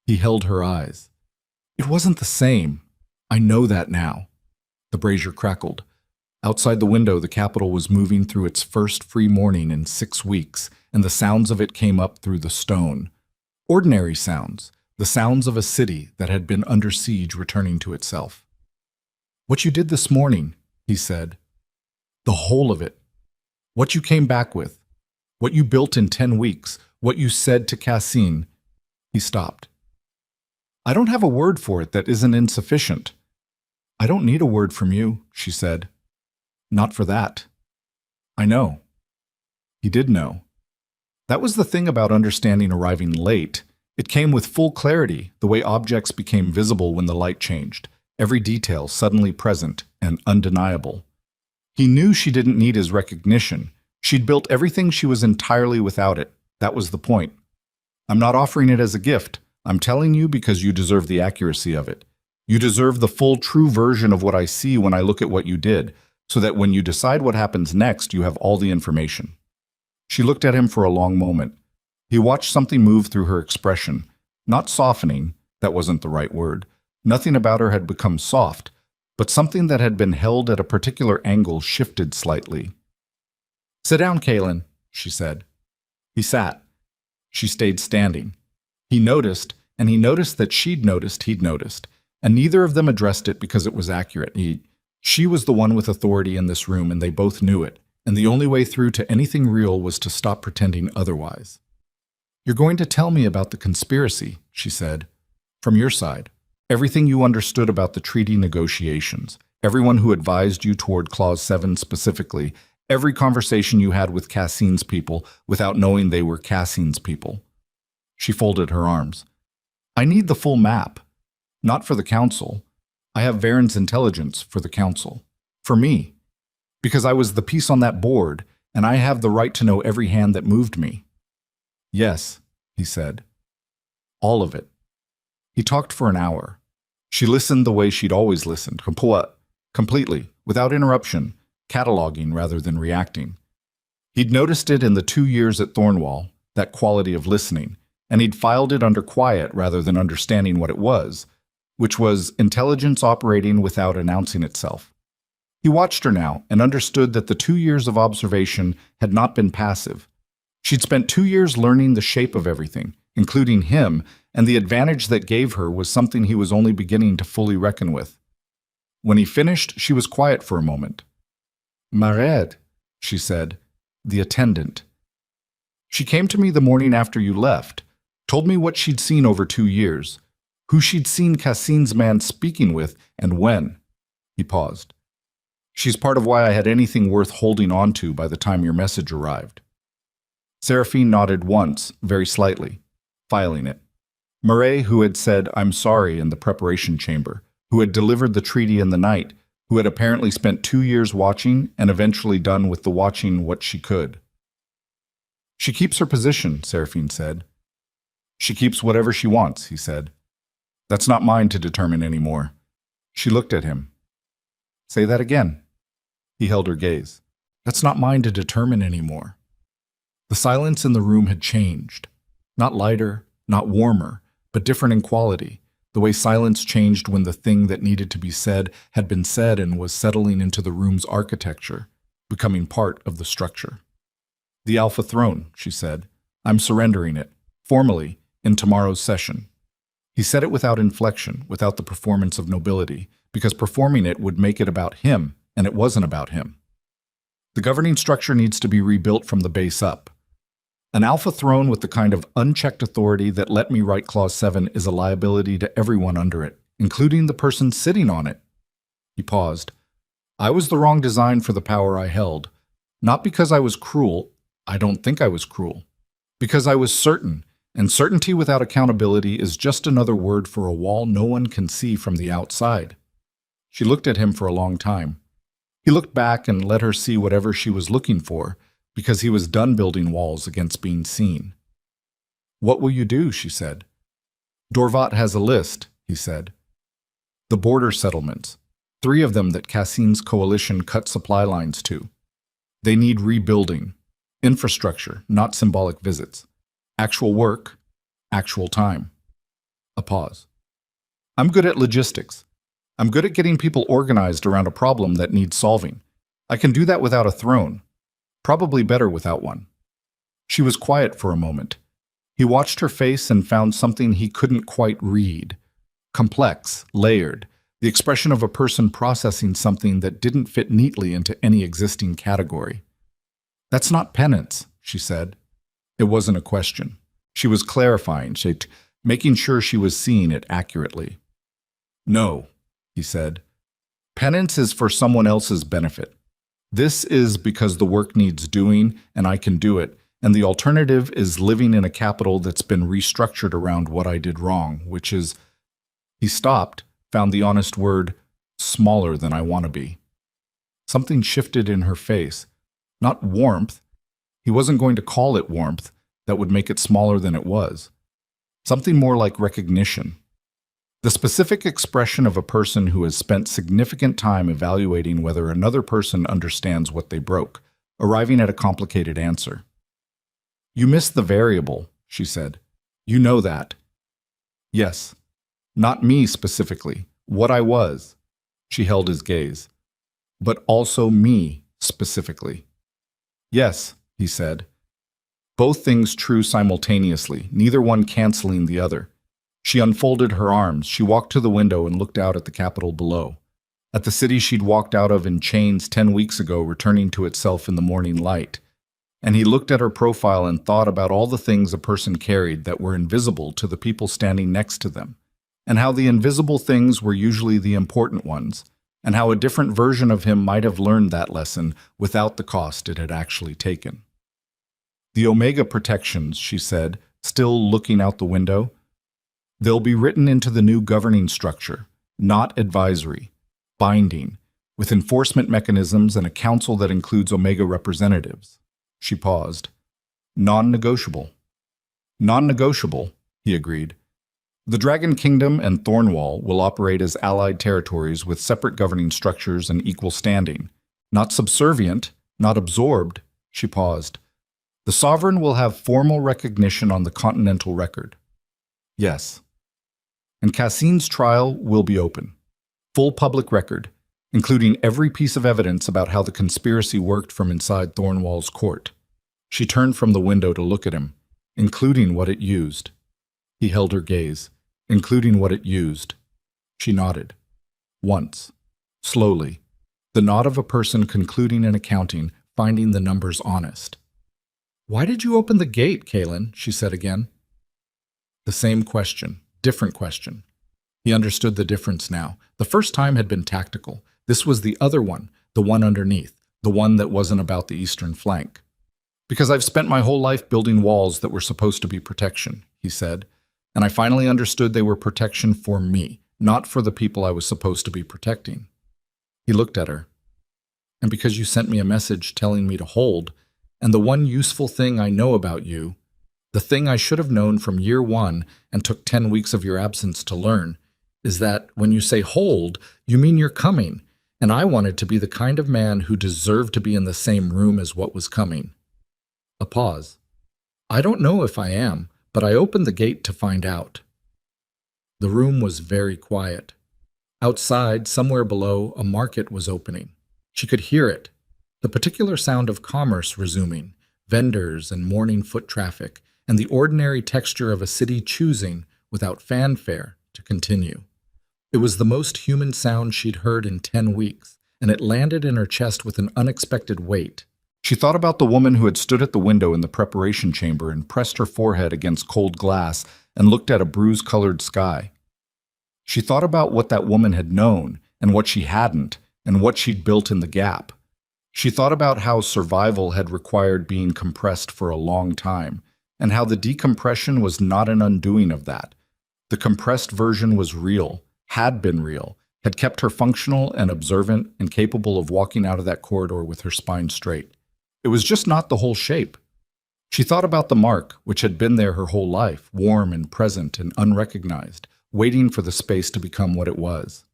He held her eyes. "It wasn't the same. I know that now." The brazier crackled. Outside the window, the capital was moving through its first free morning in 6 weeks, and the sounds of it came up through the stone. Ordinary sounds, the sounds of a city that had been under siege returning to itself. "What you did this morning," he said. "The whole of it. What you came back with. What you built in 10 weeks. What you said to Cassine." He stopped. "I don't have a word for it that isn't insufficient." "I don't need a word from you," she said. "Not for that." "I know." He did know. That was the thing about understanding arriving late. It came with full clarity, the way objects became visible when the light changed, every detail suddenly present and undeniable. He knew she didn't need his recognition. She'd built everything she was entirely without it. That was the point. "I'm not offering it as a gift. I'm telling you because you deserve the accuracy of it. You deserve the full, true version of what I see when I look at what you did, so that when you decide what happens next, you have all the information." She looked at him for a long moment. He watched something move through her expression, not softening, that wasn't the right word. Nothing about her had become soft, but something that had been held at a particular angle shifted slightly. "Sit down, Kaylin," she said. He sat. She stayed standing. He noticed, and he noticed that she'd noticed he'd noticed, and neither of them addressed it because it was accurate. She was the one with authority in this room, and they both knew it, and the only way through to anything real was to stop pretending otherwise. "You're going to tell me about the conspiracy," she said. "From your side. Everything you understood about the treaty negotiations. Everyone who advised you toward Clause 7 specifically. Every conversation you had with Cassine's people without knowing they were Cassine's people. She folded her arms. I need the full map. Not for the council. I have Varen's intelligence for the council. For me. Because I was the piece on that board, and I have the right to know every hand that moved me. Yes, he said. All of it. He talked for an hour. She listened the way she'd always listened, completely, without interruption, cataloging rather than reacting. He'd noticed it in the 2 years at Thornwall, that quality of listening, and he'd filed it under quiet rather than understanding what it was, which was intelligence operating without announcing itself. He watched her now and understood that the 2 years of observation had not been passive. She'd spent 2 years learning the shape of everything, including him, and the advantage that gave her was something he was only beginning to fully reckon with. When he finished, she was quiet for a moment. Mared, she said, the attendant. She came to me the morning after you left, told me what she'd seen over 2 years, who she'd seen Cassine's man speaking with, and when. He paused. She's part of why I had anything worth holding on to by the time your message arrived. Seraphine nodded once, very slightly, filing it. Murray, who had said, I'm sorry in the preparation chamber, who had delivered the treaty in the night, who had apparently spent 2 years watching and eventually done with the watching what she could. She keeps her position, Seraphine said. She keeps whatever she wants, he said. That's not mine to determine anymore. She looked at him. Say that again. He held her gaze. That's not mine to determine anymore. The silence in the room had changed. Not lighter, not warmer, but different in quality. The way silence changed when the thing that needed to be said had been said and was settling into the room's architecture, becoming part of the structure. The Alpha Throne, she said. I'm surrendering it, formally, in tomorrow's session. He said it without inflection, without the performance of nobility, because performing it would make it about him, and it wasn't about him. The governing structure needs to be rebuilt from the base up. An Alpha Throne with the kind of unchecked authority that let me write Clause 7 is a liability to everyone under it, including the person sitting on it. He paused. I was the wrong design for the power I held. Not because I was cruel. I don't think I was cruel. Because I was certain, and certainty without accountability is just another word for a wall no one can see from the outside. She looked at him for a long time. He looked back and let her see whatever she was looking for, because he was done building walls against being seen. What will you do? She said. Dorvat has a list, he said. The border settlements, 3 of them that Cassine's coalition cut supply lines to. They need rebuilding. Infrastructure, not symbolic visits. Actual work, actual time. A pause. I'm good at logistics. I'm good at getting people organized around a problem that needs solving. I can do that without a throne. Probably better without one. She was quiet for a moment. He watched her face and found something he couldn't quite read. Complex, layered, the expression of a person processing something that didn't fit neatly into any existing category. That's not penance, she said. It wasn't a question. She was clarifying, making sure she was seeing it accurately. No, he said. Penance is for someone else's benefit. This is because the work needs doing, and I can do it, and the alternative is living in a capital that's been restructured around what I did wrong, which is, he stopped, found the honest word, smaller than I want to be. Something shifted in her face. Not warmth. He wasn't going to call it warmth. That would make it smaller than it was. Something more like recognition. The specific expression of a person who has spent significant time evaluating whether another person understands what they broke, arriving at a complicated answer. You missed the variable, she said. You know that. Yes. Not me specifically, what I was. She held his gaze. But also me specifically. Yes, he said. Both things true simultaneously, neither one canceling the other. She unfolded her arms. She walked to the window and looked out at the capital below. At the city she'd walked out of in chains 10 weeks ago, returning to itself in the morning light. And he looked at her profile and thought about all the things a person carried that were invisible to the people standing next to them, and how the invisible things were usually the important ones, and how a different version of him might have learned that lesson without the cost it had actually taken. The Omega protections, she said, still looking out the window, they'll be written into the new governing structure, not advisory, binding, with enforcement mechanisms and a council that includes Omega representatives. She paused. Non-negotiable. Non-negotiable, he agreed. The Dragon Kingdom and Thornwall will operate as allied territories with separate governing structures and equal standing. Not subservient, not absorbed, she paused. The sovereign will have formal recognition on the continental record. Yes. And Cassine's trial will be open. Full public record, including every piece of evidence about how the conspiracy worked from inside Thornwall's court. She turned from the window to look at him, including what it used. He held her gaze, including what it used. She nodded. Once. Slowly. The nod of a person concluding an accounting, finding the numbers honest. "Why did you open the gate, Kaylin?" she said again. The same question, different question. He understood the difference now. The first time had been tactical. This was the other one, the one underneath, the one that wasn't about the eastern flank. "Because I've spent my whole life building walls that were supposed to be protection," he said, "and I finally understood they were protection for me, not for the people I was supposed to be protecting." He looked at her. "And because you sent me a message telling me to hold, and the one useful thing I know about you, the thing I should have known from year one and took 10 weeks of your absence to learn, is that when you say hold, you mean you're coming, and I wanted to be the kind of man who deserved to be in the same room as what was coming." A pause. "I don't know if I am, but I opened the gate to find out." The room was very quiet. Outside, somewhere below, a market was opening. She could hear it, the particular sound of commerce resuming, vendors and morning foot traffic, and the ordinary texture of a city choosing, without fanfare, to continue. It was the most human sound she'd heard in 10 weeks, and it landed in her chest with an unexpected weight. She thought about the woman who had stood at the window in the preparation chamber and pressed her forehead against cold glass and looked at a bruise-colored sky. She thought about what that woman had known and what she hadn't, and what she'd built in the gap. She thought about how survival had required being compressed for a long time, and how the decompression was not an undoing of that. The compressed version was real, had been real, had kept her functional and observant and capable of walking out of that corridor with her spine straight. It was just not the whole shape. She thought about the mark, which had been there her whole life, warm and present and unrecognized, waiting for the space to become what it was.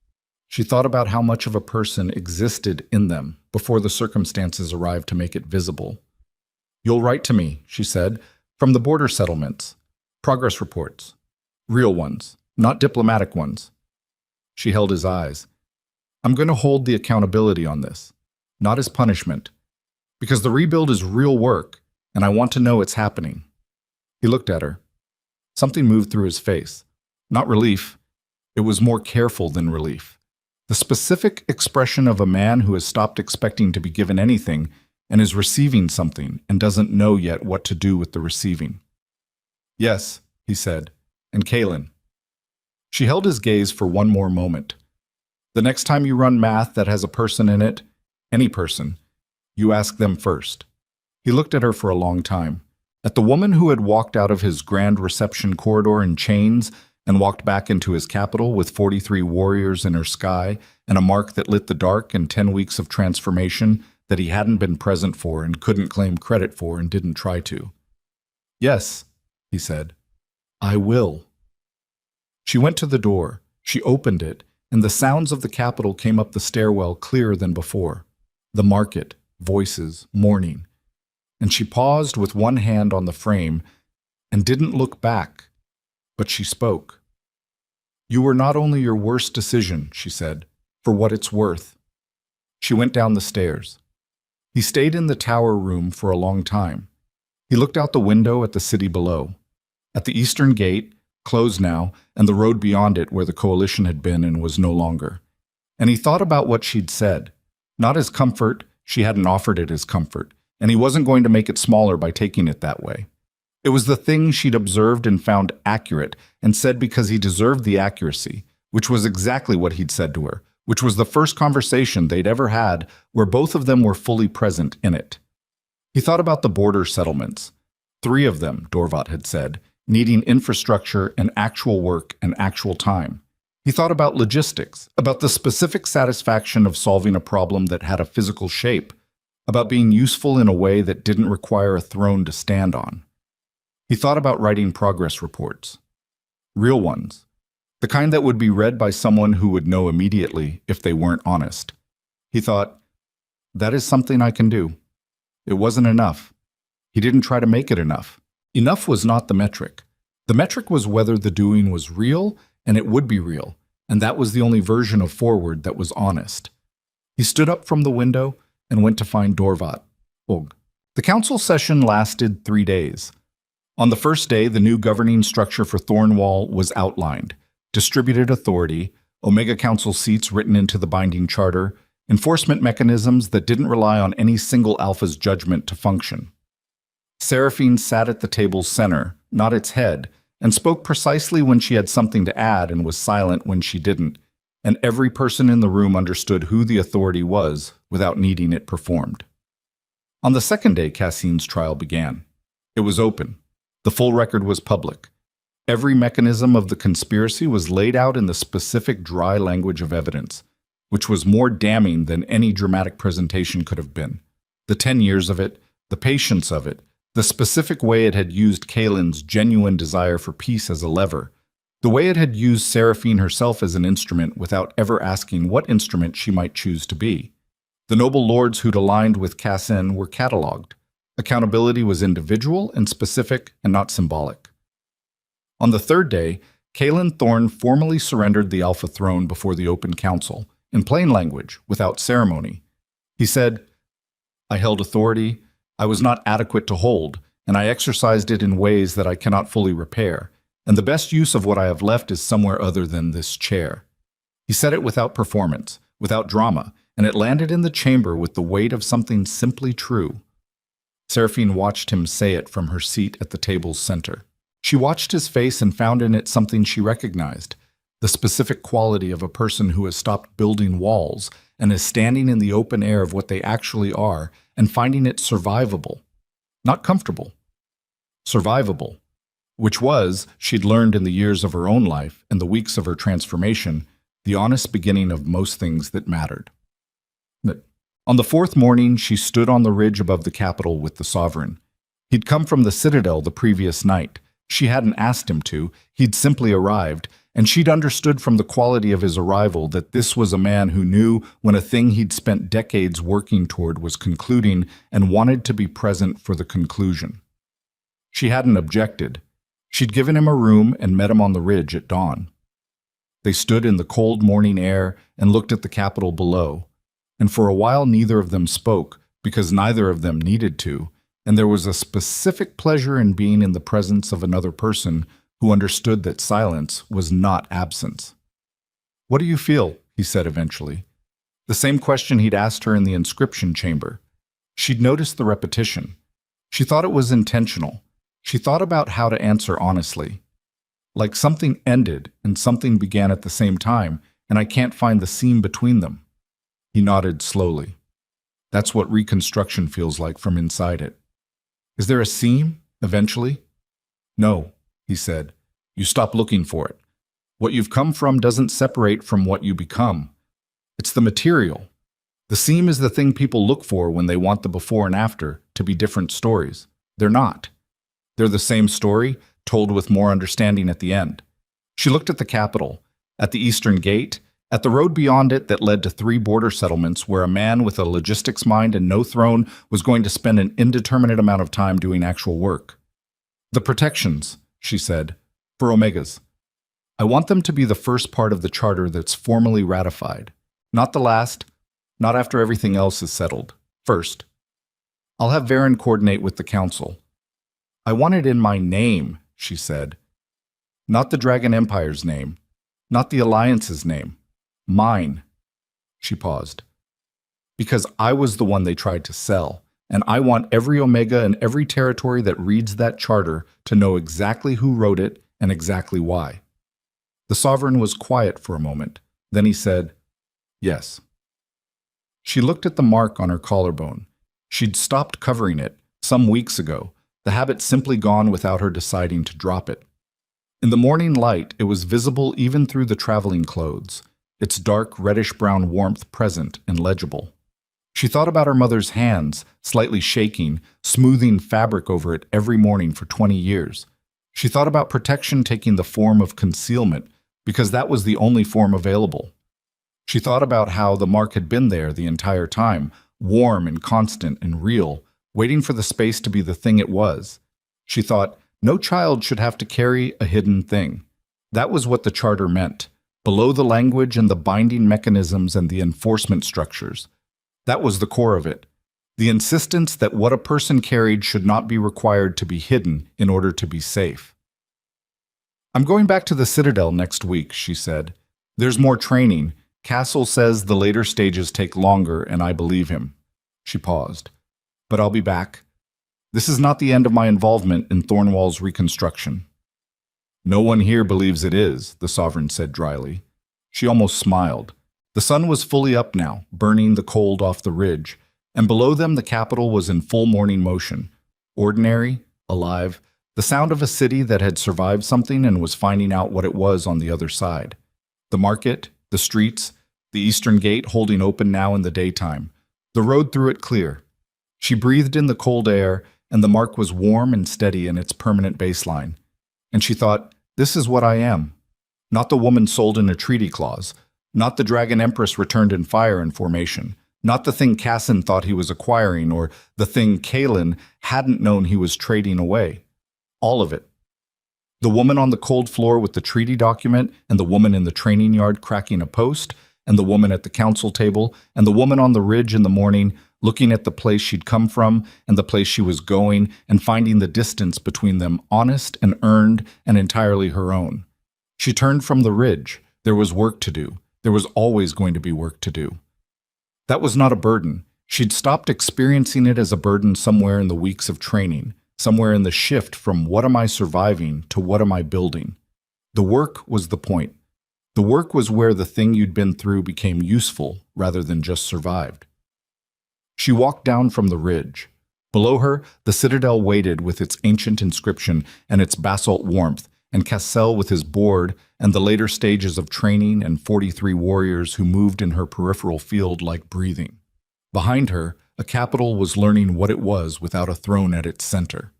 She thought about how much of a person existed in them before the circumstances arrived to make it visible. "You'll write to me," she said, "from the border settlements. Progress reports. Real ones, not diplomatic ones." She held his eyes. "I'm going to hold the accountability on this, not as punishment, because the rebuild is real work, and I want to know it's happening." He looked at her. Something moved through his face. Not relief. It was more careful than relief. The specific expression of a man who has stopped expecting to be given anything and is receiving something and doesn't know yet what to do with the receiving. "Yes," he said, "and Kaylin." She held his gaze for one more moment. "The next time you run math that has a person in it, any person, you ask them first." He looked at her for a long time, at the woman who had walked out of his grand reception corridor in chains and walked back into his capital with 43 warriors in her sky and a mark that lit the dark and 10 weeks of transformation that he hadn't been present for and couldn't claim credit for and didn't try to. "Yes," he said, "I will." She went to the door. She opened it, and the sounds of the capital came up the stairwell clearer than before. The market, voices, morning. And she paused with one hand on the frame and didn't look back, but she spoke. "You were not only your worst decision," she said, "for what it's worth." She went down the stairs. He stayed in the tower room for a long time. He looked out the window at the city below, at the eastern gate, closed now, and the road beyond it where the coalition had been and was no longer. And he thought about what she'd said. Not as comfort, she hadn't offered it as comfort, and he wasn't going to make it smaller by taking it that way. It was the thing she'd observed and found accurate, and said because he deserved the accuracy, which was exactly what he'd said to her, which was the first conversation they'd ever had where both of them were fully present in it. He thought about the border settlements. 3 of them, Dorvat had said, needing infrastructure and actual work and actual time. He thought about logistics, about the specific satisfaction of solving a problem that had a physical shape, about being useful in a way that didn't require a throne to stand on. He thought about writing progress reports. Real ones. The kind that would be read by someone who would know immediately if they weren't honest. He thought, that is something I can do. It wasn't enough. He didn't try to make it enough. Enough was not the metric. The metric was whether the doing was real, and it would be real, and that was the only version of forward that was honest. He stood up from the window and went to find Dorvat. The council session lasted 3 days. On the first day, the new governing structure for Thornwall was outlined. Distributed authority, Omega Council seats written into the binding charter, enforcement mechanisms that didn't rely on any single alpha's judgment to function. Seraphine sat at the table's center, not its head, and spoke precisely when she had something to add and was silent when she didn't, and every person in the room understood who the authority was without needing it performed. On the second day, Cassine's trial began. It was open. The full record was public. Every mechanism of the conspiracy was laid out in the specific dry language of evidence, which was more damning than any dramatic presentation could have been. The 10 years of it, the patience of it, the specific way it had used Kaelin's genuine desire for peace as a lever, the way it had used Seraphine herself as an instrument without ever asking what instrument she might choose to be. The noble lords who'd aligned with Cassine were catalogued. Accountability was individual and specific and not symbolic. On the third day, Kaelin Thorne formally surrendered the Alpha throne before the open council, in plain language, without ceremony. He said, I held authority, I was not adequate to hold, and I exercised it in ways that I cannot fully repair, and the best use of what I have left is somewhere other than this chair. He said it without performance, without drama, and it landed in the chamber with the weight of something simply true. Seraphine watched him say it from her seat at the table's center. She watched his face and found in it something she recognized, the specific quality of a person who has stopped building walls and is standing in the open air of what they actually are and finding it survivable. Not comfortable. Survivable. Which was, she'd learned in the years of her own life and the weeks of her transformation, the honest beginning of most things that mattered. On the 4th morning, she stood on the ridge above the capital with the sovereign. He'd come from the citadel the previous night. She hadn't asked him to, he'd simply arrived, and she'd understood from the quality of his arrival that this was a man who knew when a thing he'd spent decades working toward was concluding and wanted to be present for the conclusion. She hadn't objected. She'd given him a room and met him on the ridge at dawn. They stood in the cold morning air and looked at the capital below, and for a while neither of them spoke because neither of them needed to, and there was a specific pleasure in being in the presence of another person who understood that silence was not absence. What do you feel? He said eventually. The same question he'd asked her in the inscription chamber. She'd noticed the repetition. She thought it was intentional. She thought about how to answer honestly. Like something ended and something began at the same time, and I can't find the seam between them. He nodded slowly. That's what reconstruction feels like from inside it. Is there a seam, eventually? No, he said. You stop looking for it. What you've come from doesn't separate from what you become. It's the material. The seam is the thing people look for when they want the before and after to be different stories. They're not. They're the same story, told with more understanding at the end. She looked at the capital, at the eastern gate, at the road beyond it that led to 3 border settlements where a man with a logistics mind and no throne was going to spend an indeterminate amount of time doing actual work. The protections, she said, for Omegas. I want them to be the first part of the charter that's formally ratified. Not the last, not after everything else is settled. First. I'll have Varen coordinate with the council. I want it in my name, she said. Not the Dragon Empire's name. Not the Alliance's name. Mine. She paused. Because I was the one they tried to sell, and I want every Omega and every territory that reads that charter to know exactly who wrote it and exactly why. The sovereign was quiet for a moment. Then he said, Yes. She looked at the mark on her collarbone. She'd stopped covering it some weeks ago, the habit simply gone without her deciding to drop it. In the morning light, it was visible even through the traveling clothes, its dark reddish-brown warmth present and legible. She thought about her mother's hands, slightly shaking, smoothing fabric over it every morning for 20 years. She thought about protection taking the form of concealment, because that was the only form available. She thought about how the mark had been there the entire time, warm and constant and real, waiting for the space to be the thing it was. She thought, no child should have to carry a hidden thing. That was what the charter meant, below the language and the binding mechanisms and the enforcement structures. That was the core of it. The insistence that what a person carried should not be required to be hidden in order to be safe. I'm going back to the Citadel next week, she said. There's more training. Castle says the later stages take longer, and I believe him. She paused. But I'll be back. This is not the end of my involvement in Thornwall's reconstruction. No one here believes it is, the Sovereign said dryly. She almost smiled. The sun was fully up now, burning the cold off the ridge, and below them the capital was in full morning motion. Ordinary, alive, the sound of a city that had survived something and was finding out what it was on the other side. The market, the streets, the eastern gate holding open now in the daytime, the road through it clear. She breathed in the cold air, and the mark was warm and steady in its permanent baseline. And she thought, this is what I am. Not the woman sold in a treaty clause, not the Dragon Empress returned in fire and formation, not the thing Cassin thought he was acquiring or the thing Kaelin hadn't known he was trading away. All of it. The woman on the cold floor with the treaty document, and the woman in the training yard cracking a post, and the woman at the council table, and the woman on the ridge in the morning, looking at the place she'd come from and the place she was going, and finding the distance between them honest and earned and entirely her own. She turned from the ridge. There was work to do. There was always going to be work to do. That was not a burden. She'd stopped experiencing it as a burden somewhere in the weeks of training, somewhere in the shift from what am I surviving to what am I building. The work was the point. The work was where the thing you'd been through became useful rather than just survived. She walked down from the ridge. Below her, the citadel waited with its ancient inscription and its basalt warmth, and Cassel with his board, and the later stages of training and 43 warriors who moved in her peripheral field like breathing. Behind her, a capital was learning what it was without a throne at its center.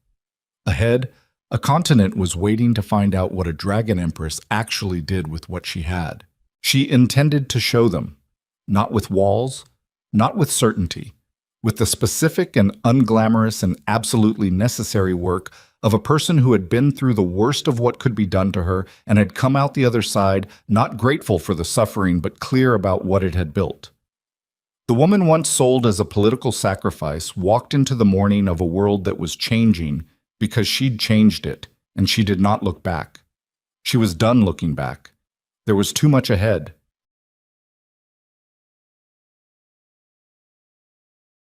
Ahead, a continent was waiting to find out what a dragon empress actually did with what she had. She intended to show them, not with walls, not with certainty, with the specific and unglamorous and absolutely necessary work of a person who had been through the worst of what could be done to her and had come out the other side not grateful for the suffering but clear about what it had built. The woman once sold as a political sacrifice walked into the morning of a world that was changing because she'd changed it, and she did not look back. She was done looking back. There was too much ahead.